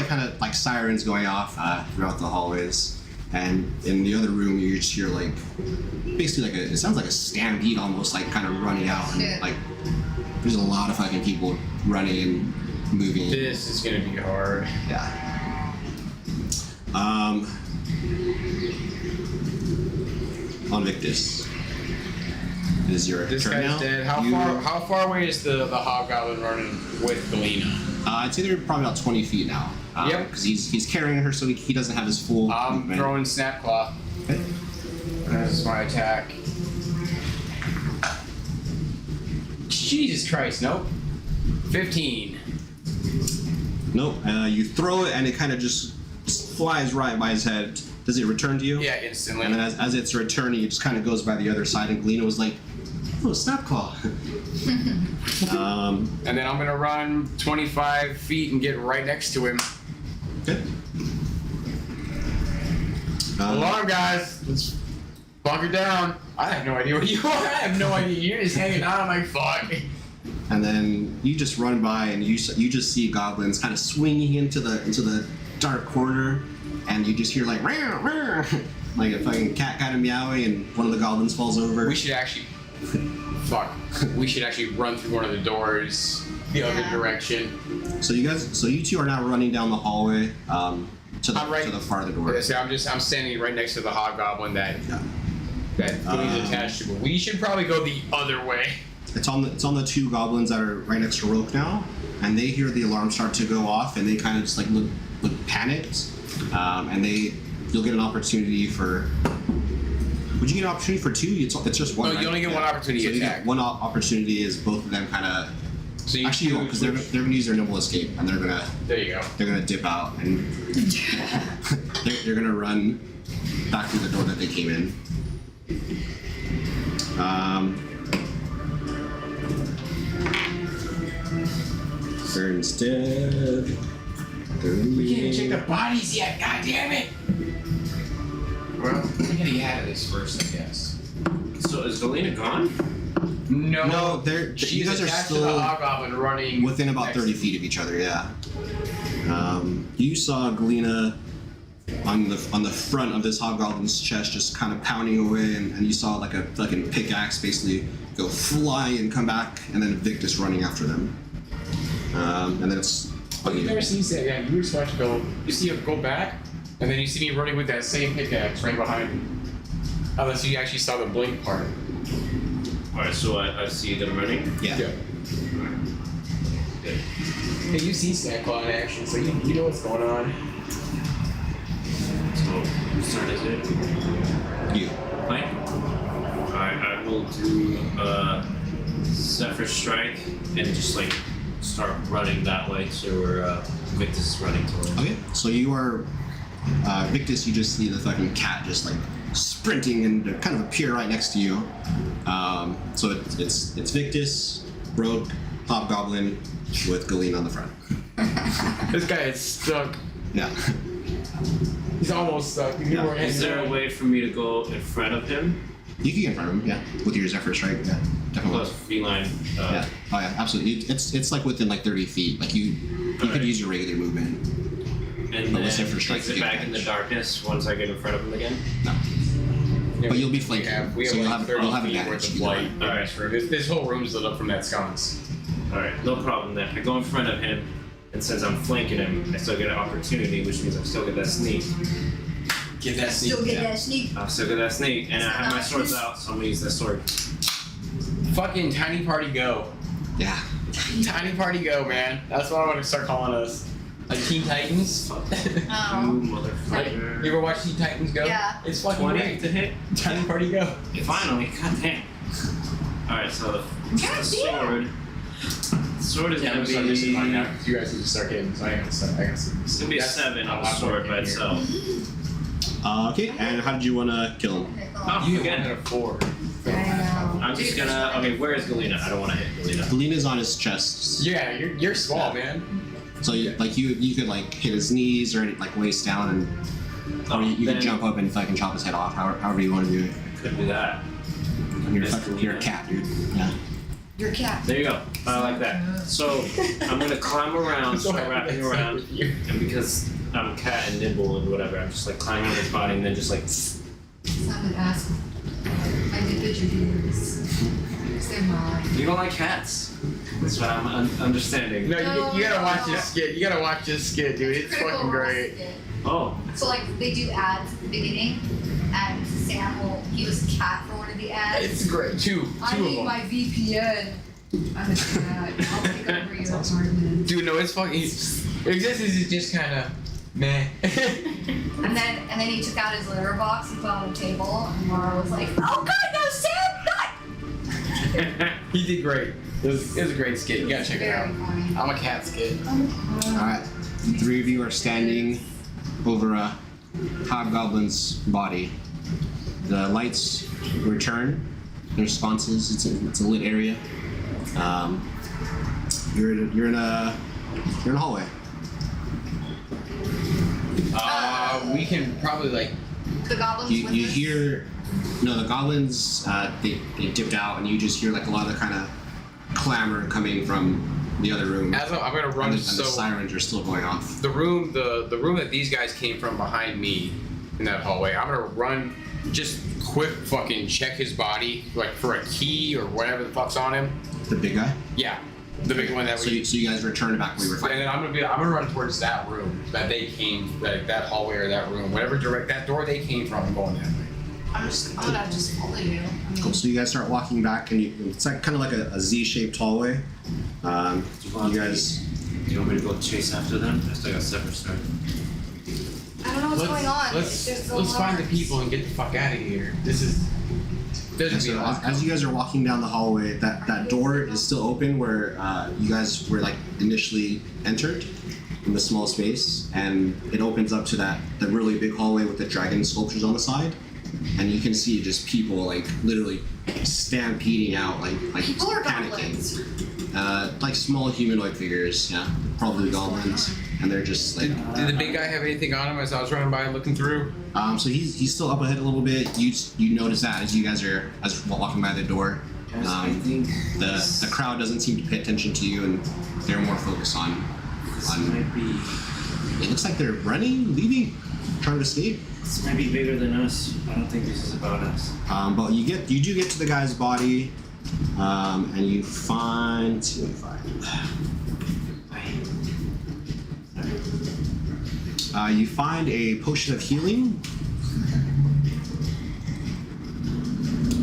kind of like sirens going off throughout the hallways. And in the other room, you just hear like basically it sounds like a stampede almost, like kind of running out, and Shit. like there's a lot of fucking people running and moving. This is gonna be hard. Yeah. On Victus. It is your This turn guy's now. dead. You- How far away is the hobgoblin running with Galina? I'd say they're probably about 20 feet now. Yep. Because he's carrying her, so he doesn't have his full I'm movement. throwing snap claw. Okay. That's my attack. Jesus Christ, nope. 15. Nope. You throw it and it kind of just flies right by his head. Does it return to you? Yeah, instantly. And then as it's returning, it just kind of goes by the other side, and Galina was like, "Oh, Snapclaw." And then I'm gonna run 25 feet and get right next to him. Okay. Alarm, guys! Let's bunker down. I have no idea where you are. I have no idea. You're just hanging out. I'm like, fuck. And then you just run by, and you just see goblins kind of swinging into the dark corner, and you just hear like "Meow, meow," like a fucking cat kind of meowing, and one of the goblins falls over. We should actually, we should actually run through one of the doors the other direction. So you two are now running down the hallway to the farther door. So I'm standing right next to the hobgoblin that Glee's attached to. But we should probably go the other way. It's on the two goblins that are right next to Roke now, and they hear the alarm start to go off, and they kind of just like look panicked, and you'll get an opportunity for. Would you get an opportunity for two? It's just one. No, right? you only get one opportunity so to you attack. get one opportunity is both of them kind of. So you Actually, no, because they're gonna use their nimble escape, and they're gonna dip out, and they're gonna run back through the door that they came in. Cern's dead. We can't even check the bodies yet. God damn it! Well, we gotta get out of this first, I guess. So is Galina gone? No, you guys are attached still to the hobgoblin running within about 30 feet of each other. Yeah. You saw Galina on the front of this hobgoblin's chest, just kind of pounding away, and you saw like a fucking pickaxe basically go fly and come back, and then Viktus running after them. And then it's. Oh, you've never seen that? Yeah, you were supposed to go. You see him go back, and then you see me running with that same pickaxe right behind me. Unless you actually saw the blink part. Alright, so I see them running. Yeah. Good. Hey, you've seen Snapclaw in action, so you know what's going on. So whose turn is it? You. Mine? Alright, I will do Zephyr Strike and just like start running that way to where Viktus is running towards. Okay. So you are Viktus. You just see the fucking cat just like sprinting and kind of appear right next to you. So it's Viktus, Rogue, Hobgoblin, with Galina on the front. This guy is stuck. Yeah. He's almost stuck. Yeah. Is there a way for me to go in front of him? You can get in front of him, yeah, with your Zephyr Strike, yeah, definitely. Plus feline. Yeah. Oh yeah, absolutely. It's like within like 30 feet. Like you could Alright. use your regular movement. And But with then Zephyr Strike, takes you it get back in the advantage. darkness once I get in front of him again. No. Yeah, But you'll be we flanking, have so you'll like have 30 you'll have feet advantage. worth of either light way. in this room. This whole room's lit up from that sconce. Alright, no problem then. I go in front of him, and since I'm flanking him, I still get an opportunity, which means I still get that sneak. Get that sneak. Still get that sneak. I still get that sneak, and I have my swords out, so I'm gonna use that sword. Fucking tiny party go. Yeah. Tiny party go, man. That's what I want to start calling us. Like Teen Titans. You Oh. motherfucker. You ever watch Teen Titans go? Yeah. It's fucking 20 great. to hit? Tiny party go. Finally, goddamn. Alright, so the sword is Yeah, gonna I'm start missing mine now be. 'cause you guys need to start hitting, so I gotta start. It's gonna be a 7 on the sword by itself. Okay. And how did you want to kill him? Oh, You again. had a 4. I know. I'm just gonna. Okay, where is Galina? I don't want to hit Galina. Galina's on his chest. Yeah, you're small, man. So you could like hit his knees or like waist down, and or you could then jump up and fucking chop his head off. However you want to do it. Could do that. You're a cat, dude. Yeah. Your cat. There you go. I like that. So I'm gonna climb around, I'm so start happy wrapping that's around, with you. and because I'm a cat and nimble and whatever, I'm just like climbing on his body and then just like. Someone asked my individuals. They're mine. You don't like cats. That's what I'm understanding. No, you gotta watch this skit. You gotta watch this skit, dude. It's Critical fucking great. Role skit. Oh. So like they do ads at the beginning, and Sam he was a cat for one of the ads. It's great. Two I of need them. my VPN. I'm a cat. I'll take over your apartment. Dude, no, it's fucking. Existence is just kind of Meh. And then he took out his litter box and put it on the table, and Mara was like, "Oh God, no, Sam, not!" He did great. It was a great skit. You gotta check it out. Very funny. I'm a cat skit. Alright, the three of you are standing over a hobgoblin's body. The lights return in responses. It's a lit area. You're in a hallway. We can probably like. The goblins. You with us? hear the goblins they dipped out, and you just hear like a lot of kind of clamor coming from the other room. I'm gonna run. And the So sirens are still going off. the room that these guys came from behind me in that hallway. I'm gonna run. Just quick fucking check his body like for a key or whatever the fuck's on him. The big guy. Yeah, the big one that So we. so you guys return back where we were And fighting. then I'm gonna run towards that room that they came, like that hallway or that room, whatever that door they came from. I'm going that way. I'm gonna just follow you. I mean, Cool. So you guys start walking back, and it's like kind of like a Z-shaped hallway. You guys. Do you want me to go chase after them? I still got separate start. I don't know what's going on. It's just so Let's find the large. people and get the fuck out of here. This is. There's And gonna be a so lot. as you guys are walking down the hallway, that door is still open where you guys were like initially entered in the small space, and it opens up to the really big hallway with the dragon sculptures on the side, and you can see just people like literally stampeding out, like People or panicking. goblins? Like small humanoid figures, yeah, probably goblins, and they're just like. Did the big guy have anything on him as I was running by and looking through? So he's still up ahead a little bit. You notice that as you guys are walking by the door. I think The crowd doesn't seem to pay attention to you, and they're more focused on. this might be It looks like they're running, leaving, trying to escape. bigger than us. I don't think this is about us. But you do get to the guy's body, and you find. Let's see what you find. You find a potion of healing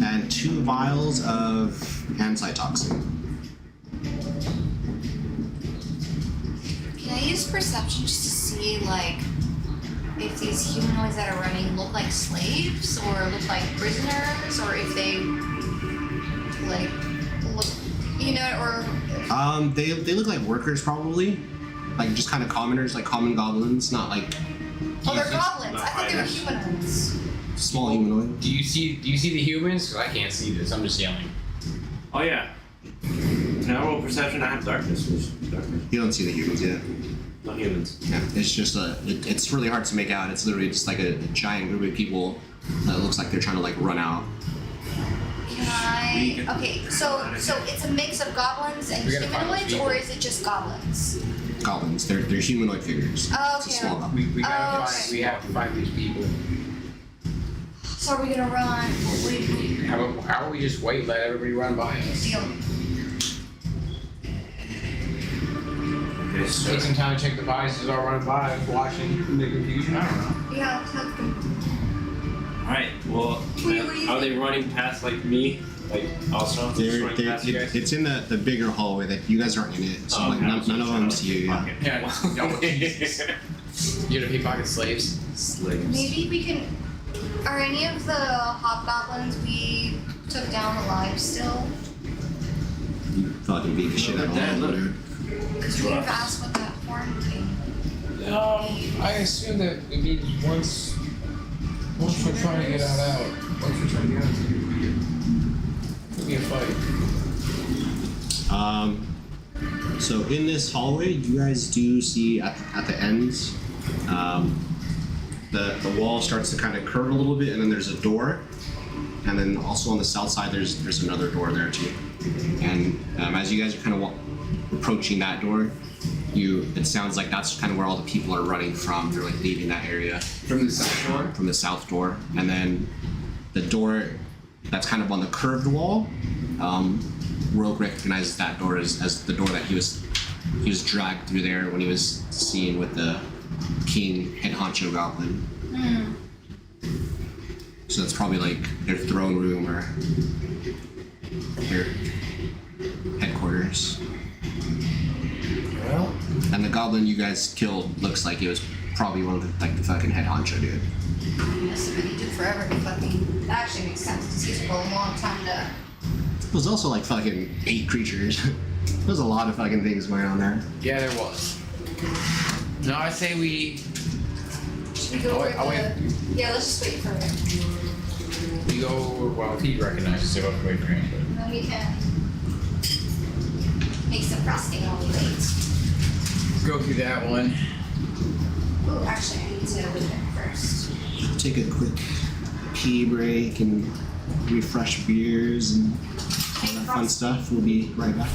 and 2 vials of antitoxin. Can I use perception just to see, like, if these humanoids that are running look like slaves or look like prisoners, or if they, like, look, or... They look like workers probably, like just kind of commoners, like common goblins, not like Oh, they're goblins. I thought they were humanoids. small humanoid. Do you see the humans? Because I can't see this. I'm just yelling. Oh yeah. Can I roll perception? I have darkness. Darkness. You don't see the humans yet. No humans. Yeah, it's just it's really hard to make out. It's literally just like a giant group of people that looks like they're trying to like run out. Can I... Okay, so it's a mix of goblins and We gotta find those humanoids, people. or is it just goblins? Goblins, they're humanoid figures. Oh, It's a okay. small goblin. We gotta Oh, find. okay. We have to find these people. So are we gonna run? Wait. How about we just wait, let everybody run by us? Deal. Okay, so Take some time to check the bodies as all running by, watching in the confusion. I don't know. Yeah, that's good. alright, well Wait, what do you are they running past like me? Like also just running past you guys? It's in the bigger hallway that you guys aren't in it, so Oh, like okay, none of them see you. Yeah. Okay. Yeah. No, Jesus. You're gonna pickpocket slaves. Slaves. Maybe we can. Are any of the hobgoblins we took down alive still? You fucking beat the shit out of all of them, dude. Because we have asked what that form came. I assume that it means once we're trying to get out. Once we're trying to get out, it'll be a fight. So in this hallway, you guys do see at the ends, the wall starts to kind of curve a little bit, and then there's a door, and then also on the south side there's another door there too. And as you guys are kind of approaching that door, it sounds like that's kind of where all the people are running from. They're like leaving that area From the south door? from the south door, and then the door that's kind of on the curved wall. Rogue recognizes that door as the door that he was dragged through there when he was seen with the king head honcho goblin. So that's probably like their throne room or their headquarters. Well, And the goblin you guys killed looks like it was probably one of the fucking head honcho dude. Yes, but he took forever to fucking. That actually makes sense because he took a long time to. It was also like fucking 8 creatures. There's a lot of fucking things going on there. Yeah, there was. No, I say we Should we go over I'll wait. Yeah, let's just wait for it. go. Well, if he recognizes it, I'll wait for him. And then we can make some frosting while we wait. Go through that one. Oh, actually, I need to leave it first. Take a quick pee break and refresh beers and all that fun stuff. We'll be right back.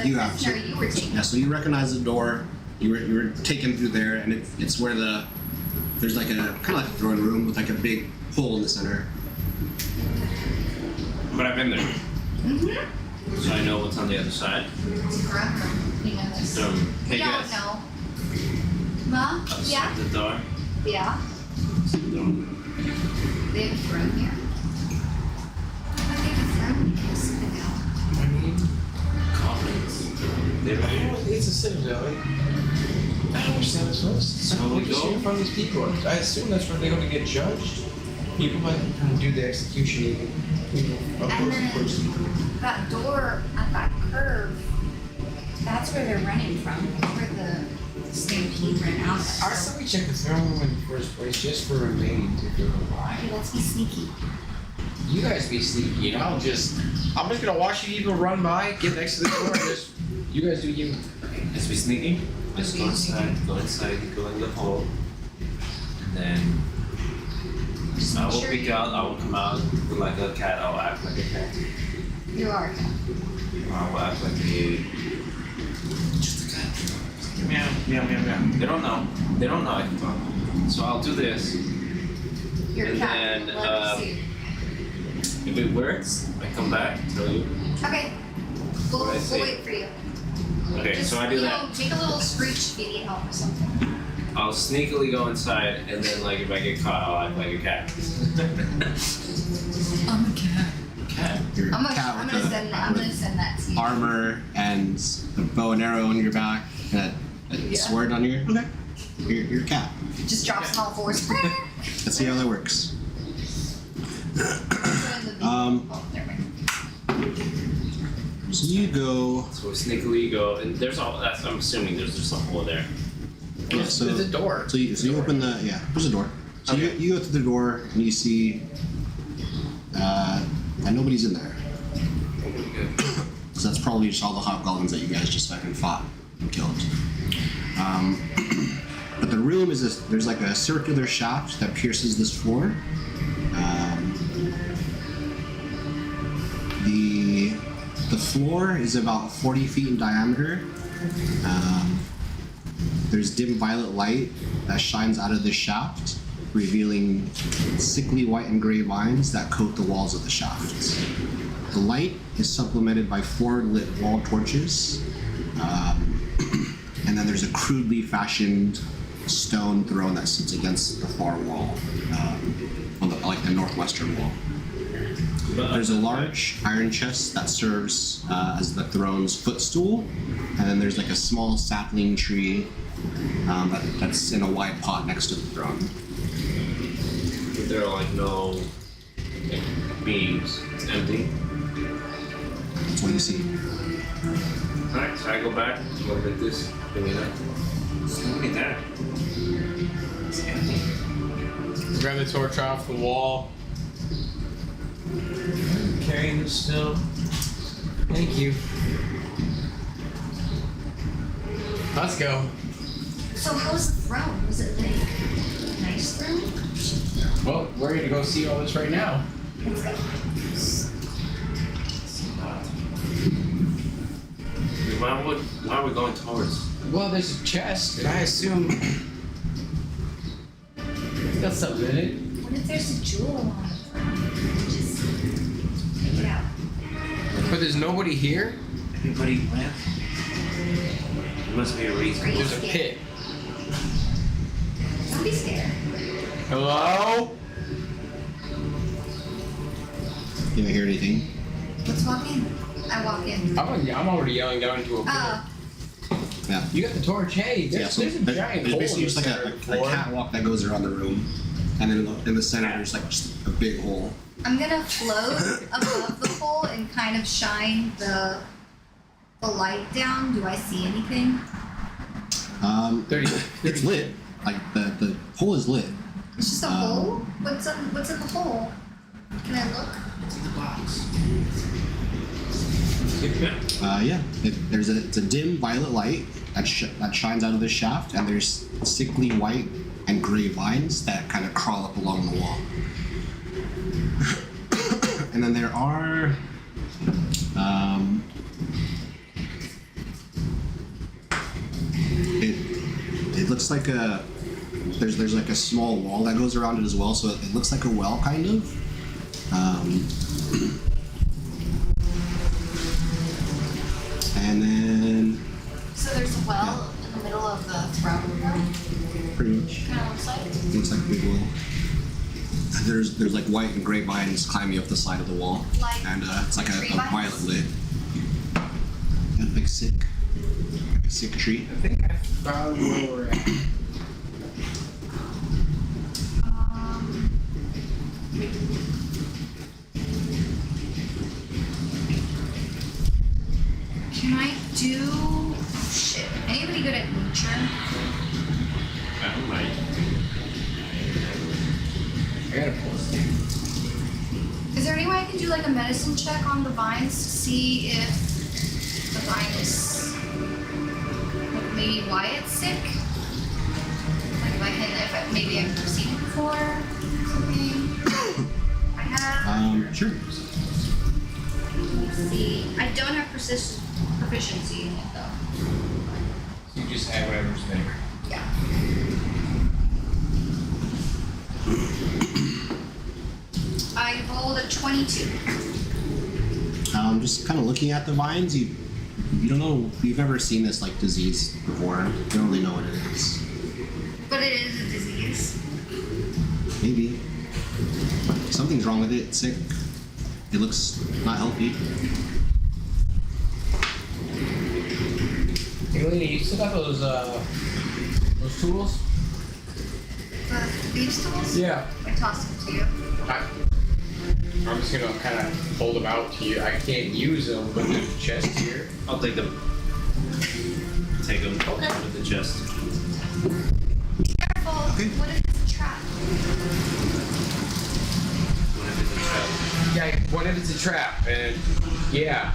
You have prisoner to. you were taking. Yeah, so you recognize the door. You were taken through there, and it's where there's like a kind of like a throne room with like a big hole in the center. But I've been there, Mm-hmm. so I know what's on the other side. Forever. You know this. So, hey We don't guys. know. Mom? Outside Yeah? the door. Yeah. They have a throne here. But they have a throne in Citadel. I mean, They ready? it's a Citadel. I don't understand this. So we go? in front of these people. I assume that's where they're going to get judged. People might do the execution even. And then that door at that curve, that's where they're running from. That's where the stampede ran out of. I said we check the throne room in the first place just for remaining to go. Okay, let's be sneaky. You guys be sneaky, and I'm just gonna watch you people run by, get next to the door, and just you guys do you. Let's be sneaky. Let's go inside, go in the hole. And then I will peek out, I will come out with like a cat, I'll act like a cat. You are a cat. I will act like just a cat. Meow, meow, meow, meow. They don't know I can talk. So I'll do this. You're a And cat. then, Let me see. If it works, I come back, tell you. Okay. We'll What I see. wait for you. Okay, Just, so I do you that. know, take a little screech video or something. I'll sneakily go inside, and then like if I get caught, I'll act like a cat. I'm a cat. Cat. You're I'm a gonna, cat I'm with gonna a- send that. I'm with gonna send that to you. armor and a bow and arrow on your back and a Yeah. sword on your. Okay. You're a cat. Just drops on all fours. Let's see how that works. Oh, there we go. So you go. So we sneakily go, and there's all. That's I'm assuming there's just a hole there. Yeah, so There's a door. So you open the there's a door. So Okay. you go through the door and you see and nobody's in there. So that's probably just all the hobgoblins that you guys just fucking fought and killed. But the room is there's like a circular shaft that pierces this floor. The floor is about 40 feet in diameter. There's dim violet light that shines out of this shaft, revealing sickly white and gray vines that coat the walls of the shaft. The light is supplemented by 4 lit wall torches, and then there's a crudely fashioned stone throne that sits against the far wall, on the northwestern wall. There's a large iron chest that serves as the throne's footstool, and then there's like a small sapling tree that's in a wide pot next to the throne. There are like no beams. It's empty. That's what you see. Alright, so I go back, go like this, bring it up. There's nobody there. It's empty. Grab the torch off the wall. Carrying this still. Thank you. Let's go. So how was the throne? Was it like a nice throne? Well, we're going to go see all this right now. Let's go. Why are we going towards? Well, there's a chest, and I assume it's got something in it. What if there's a jewel on the throne? Just take it out. But there's nobody here. Everybody went. There must be a reason. Right. There's a pit. Don't be scared. Hello? You don't hear anything? Let's walk in. I walk in. I'm already yelling down into a pit. Oh, Yeah. You got the torch. Hey, there's a giant there's hole basically in the just like center a floor. catwalk that goes around the room, and then in the center there's like just a big hole. I'm gonna float above the hole and kind of shine the light down. Do I see anything? 30. It's lit. Like the hole is lit. It's just a hole. What's in the hole? Can I look? It's in the box. It's a dim violet light that shines out of the shaft, and there's sickly white and gray vines that kind of crawl up along the wall. And then there are looks like a there's like a small wall that goes around it as well, so it looks like a well kind of. And then So there's a well in the middle of the throne room. pretty much Kind of looks like. a big well. There's like white and gray vines climbing up the side of the wall, Like and it's like a tree vines? violet lit. And a big sick tree. I think I found where we're at. Can I do? Oh shit! Anybody good at nature? I might. I gotta pull this. Is there any way I can do like a medicine check on the vines to see if the vine is like, maybe why it's sick? Like if maybe I've seen it before or something. I have. Sure. Let's see. I don't have proficiency in it though. You just add whatever's there. Yeah. I rolled a 22. Just kind of looking at the vines, you don't know, you've never seen this like disease before. You don't really know what it is. But it is a disease. Maybe something's wrong with it. It's sick. It looks not healthy. Hey, Lena, you still got those tools? The thieves' tools? Yeah. I tossed them to you. I'm just gonna kind of hold them out to you. I can't use them, but there's a chest here. I'll take them. Take them. Okay. With the chest. Careful. Okay. What if it's a trap? What if it's a trap? Yeah, what if it's a trap? And yeah,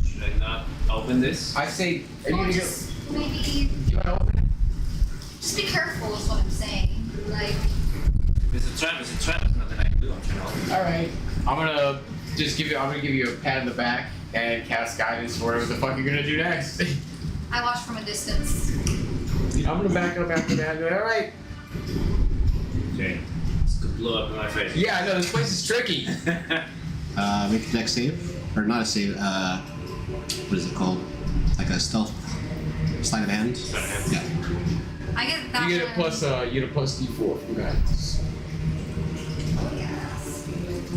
Should I not open this? I say, are you Well, gonna go? just maybe You wanna open it? just be careful is what I'm saying. Like, If it's a trap, it's a trap. There's nothing I can do. I'm trying to open it. All right. I'm gonna give you a pat in the back and cast guidance for whatever the fuck you're gonna do next. I watch from a distance. I'm gonna back up after that. And be like, all right. Okay. This could blow up in my face. Yeah, I know this place is tricky. Make a dex save, or not a save. What is it called? Like a stealth sleight of hand. Sleight of hand. Yeah. I get that. You get a one. plus D4 from guidance. Oh, yes.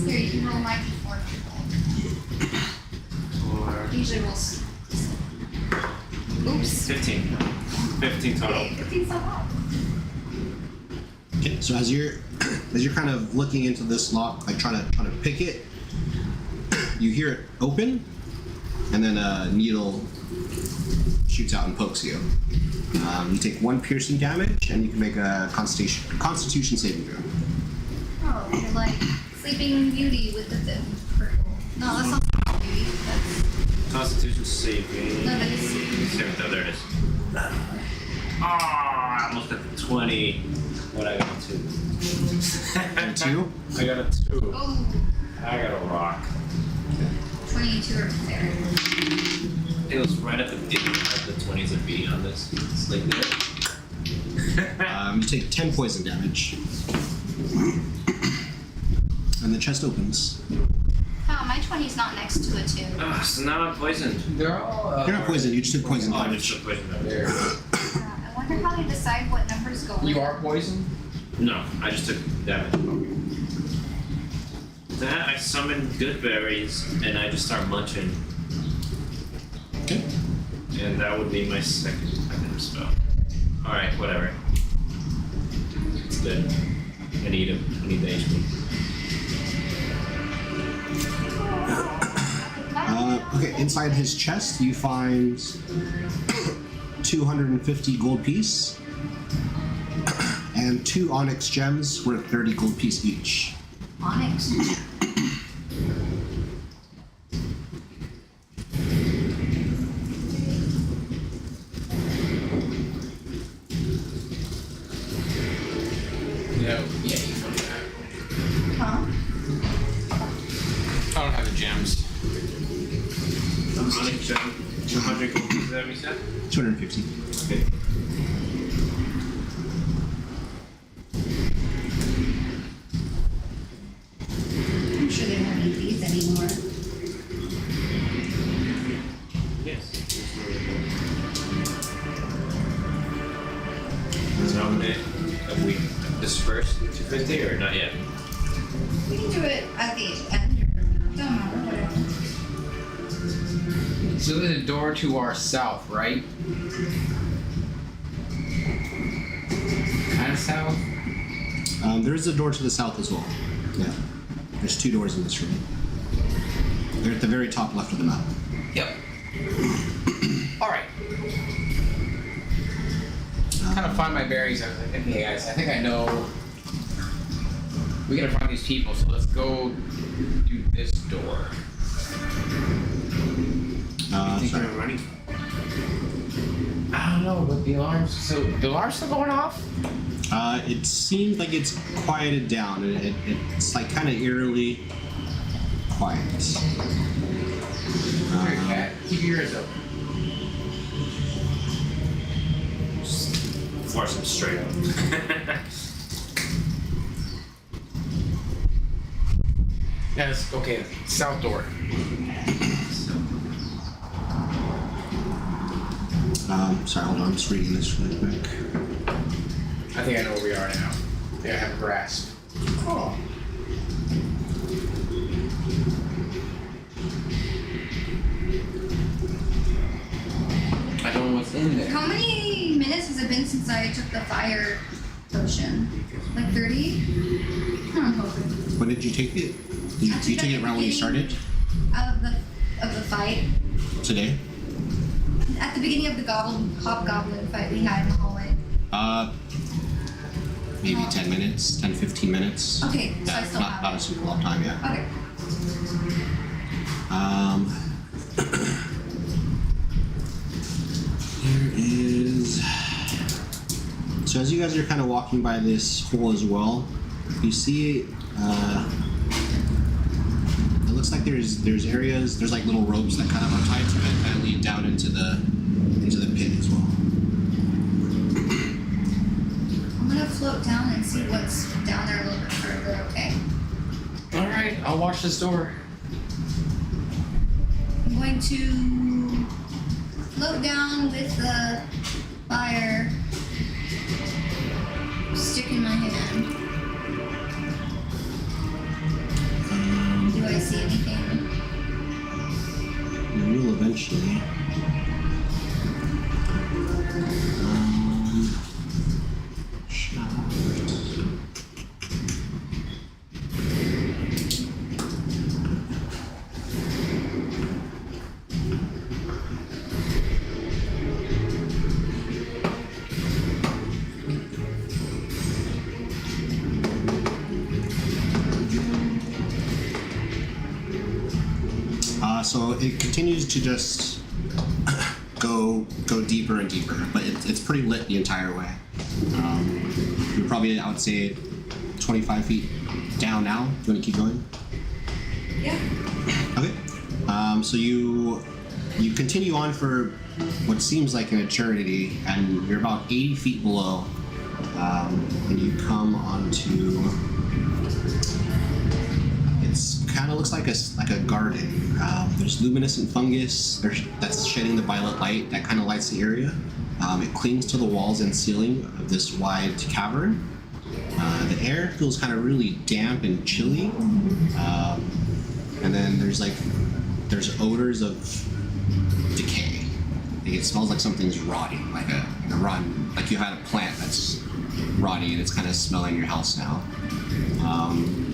Here, you can roll my d4. Or Usually rolls. Oops. 15. 15 total. Hey, 15 so hot. Okay. So as you're kind of looking into this lock, like trying to pick it, you hear it open, and then a needle shoots out and pokes you. You take 1 piercing damage, and you can make a Constitution saving throw. Oh, you're like Sleeping Beauty with the purple. No, that's not Sleeping Beauty. That's Constitution saving. no, that is. Saving throw. There it is. Oh, I almost got the 20. What I got a 2. And 2. I got a 2. Oh, I got a rock. 22 or there. It was right at the beginning of the 20s of being on this. It's like that. You take 10 poison damage, and the chest opens. Oh, my 20's not next to a 2. So now I'm poisoned. They're all. You're not poisoned. You just took poison Oh, I damage. just took poison damage. There. I wonder how they decide what numbers go You in. are poisoned? No, I just took damage. That I summon good berries and I just start munching. Okay. And that would be my second item spell. Alright, whatever. It's good. I need him. I need the HP. Okay, inside his chest, you find 250 gold piece and 2 onyx gems worth 30 gold piece each. Onyx. No. Yeah, you from that. Huh? I don't have the gems. Onyx gem. 200 gold pieces, that we said? 250. Okay. So how many have we dispersed 250 or not yet? We can do it at the end. Don't matter, whatever. So there's a door to our south, right? Kind of south. There is a door to the south as well. Yeah. There's 2 doors in this room. They're at the very top left of the map. Yep. All right. Kind of find my bearings. I was like, okay, guys, I think I know. We gotta find these people, so let's go do this door. Sorry. running? I don't know, but the alarms. So the alarm's still going off? It seems like it's quieted down. It's like kind of eerily quiet. Come here, cat. Keep your ears open. Force him straight up. Yes. Okay. South door. Sorry, hold on. I'm just reading this really quick. I think I know where we are now. Yeah, I have a grasp. Cool. I don't know what's in there. How many minutes has it been since I took the fire potion? Like 30? I'm hoping. When did you take it? Did you take it right when you started? Of the fight. Today? At the beginning of the hobgoblin fight we had in the hallway. Maybe 10 minutes, 10, 15 minutes. Okay, so I Yeah, still have not a it. super long time, yeah. Okay. There is. So as you guys are kind of walking by this hole as well, you see. It looks like there's areas. There's like little ropes that kind of are tied to it and lead down into the pit as well. I'm gonna float down and see what's down there a little bit further, okay? All right. I'll watch this door. I'm going to float down with the fire stick in my hand. Do I see anything? You will eventually. So it continues to just go deeper and deeper, but it's pretty lit the entire way. You're probably, I would say, 25 feet down now. Do you want to keep going? Yeah. Okay. So you continue on for what seems like an eternity, and you're about 80 feet below, and you come onto. It's kind of looks like a garden. There's luminescent fungus that's shedding the violet light that kind of lights the area. It clings to the walls and ceiling of this wide cavern. The air feels kind of really damp and chilly. And then there's odors of decay. Like it smells like something's rotting, like you had a plant that's rotting and it's kind of smelling your house now.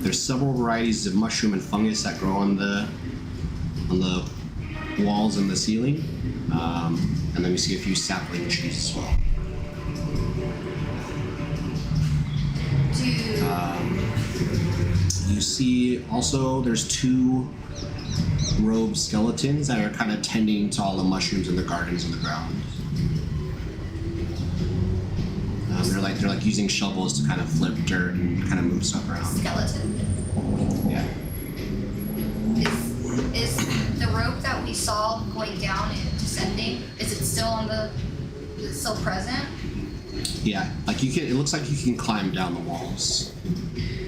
There's several varieties of mushroom and fungus that grow on the walls and the ceiling, and then we see a few sapling trees as well. You see also there's 2 robed skeletons that are kind of tending to all the mushrooms in the gardens on the ground. They're like using shovels to kind of flip dirt and kind of move stuff around. Skeleton. Yeah. Is the rope that we saw going down and descending, is it still present? Yeah, like you can. It looks like you can climb down the walls,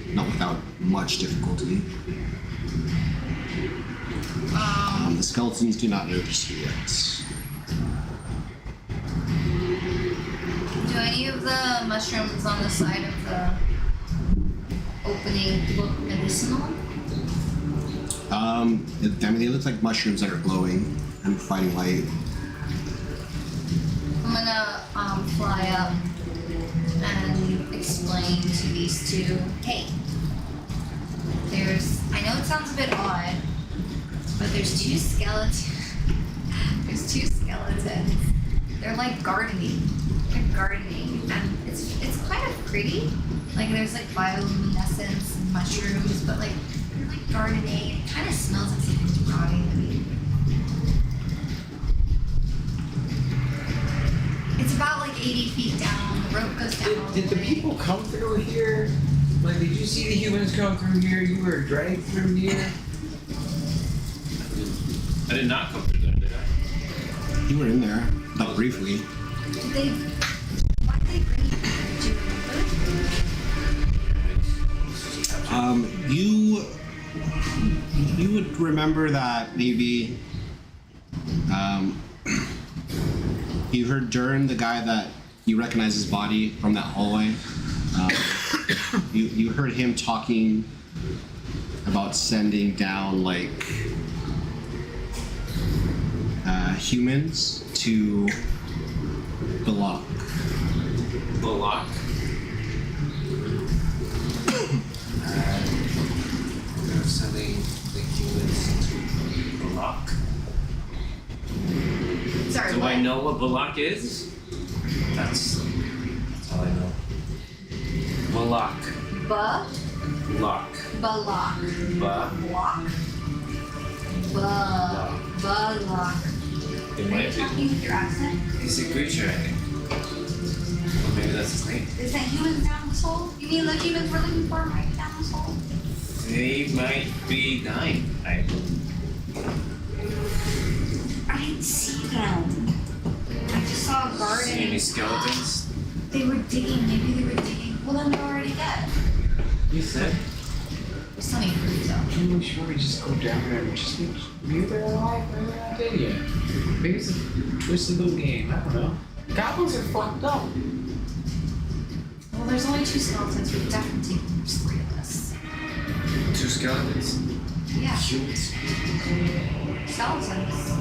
not without much difficulty. The skeletons do not notice you yet. Do any of the mushrooms on the side of the opening look medicinal? I mean, they look like mushrooms that are glowing and providing light. I'm gonna fly up and explain to these two, hey, I know it sounds a bit odd, but there's two skeletons. There's two skeletons. They're like gardening. They're gardening, and it's kind of pretty. Like there's like bioluminescence and mushrooms, but like they're like gardening. It kind of smells like something's rotting. It's about like 80 feet down. The rope goes down. all Did the way. people come through here? Like, did you see the humans come through here? You were dragged through here? I did not come through there, did I? You were in there, like briefly. Did they? Why did they bring you here? Do you remember? You would remember that maybe you heard Durin, the guy that you recognize his body from that hallway. You heard him talking about sending down like humans to Balak. Balak. They're sending the humans to Balak. Sorry, Do what? I know what Balak is? That's all I know. Balak. Balak. Balak. Balak. Balak. It Are you might be. talking with your accent? He's a creature, I think. Or maybe that's his name. Is that humans down this hole? You mean the humans we're looking for right down this hole? They might be dying. I I didn't see them. I just saw a garden. see any skeletons. They were digging. Maybe they were digging. Well, then they're already dead. You said? There's something proof though. Can we sure we just go down there and just maybe they're alive, maybe they're not dead yet. Maybe it's a twisted little game, I don't know. Goblins are fucked up. Well, there's only two skeletons. We definitely take there's three of us. 2 skeletons. Yeah, Humans. skeletons.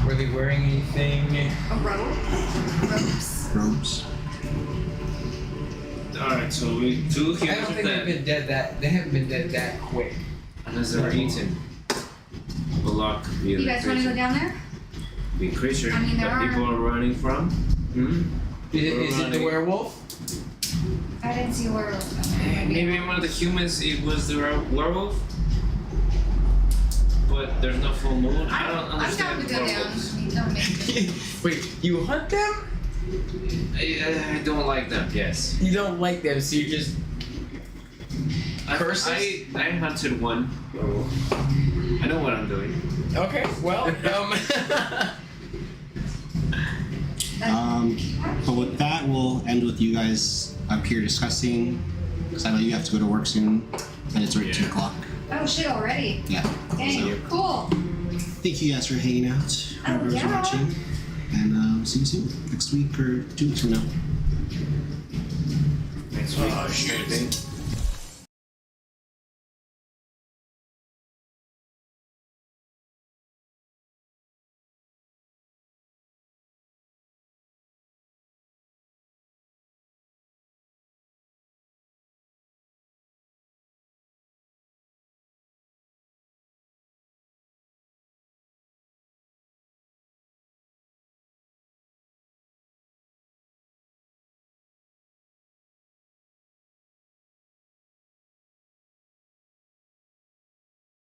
Were they wearing anything? A rope. Ropes. Robes. Alright, so we two I don't humans think are they've dead. been dead that they haven't been dead that quick. Unless they were eaten. Balak be You the guys want to go creature. down there? Be creature I mean, there that are- people are running from. Is it the werewolf? I didn't see a werewolf down there. Maybe one of the humans it was the werewolf. But there's no full moon. I don't I'm down understand to go down. werewolves. I mean, don't make it. Wait, you hunt them? I don't like them, yes. You don't like them, so you just Curses? I hunted one werewolf. I know what I'm doing. okay. Well, But with that, we'll end with you guys up here discussing, because I know you have to go to work soon, and it's already 2 o'clock. Oh shit! Already. Yeah. Dang. So, Cool. thank you guys for hanging out, whoever's yeah. watching, and see you soon, next week or 2 weeks from now. Next week. Oh, shit.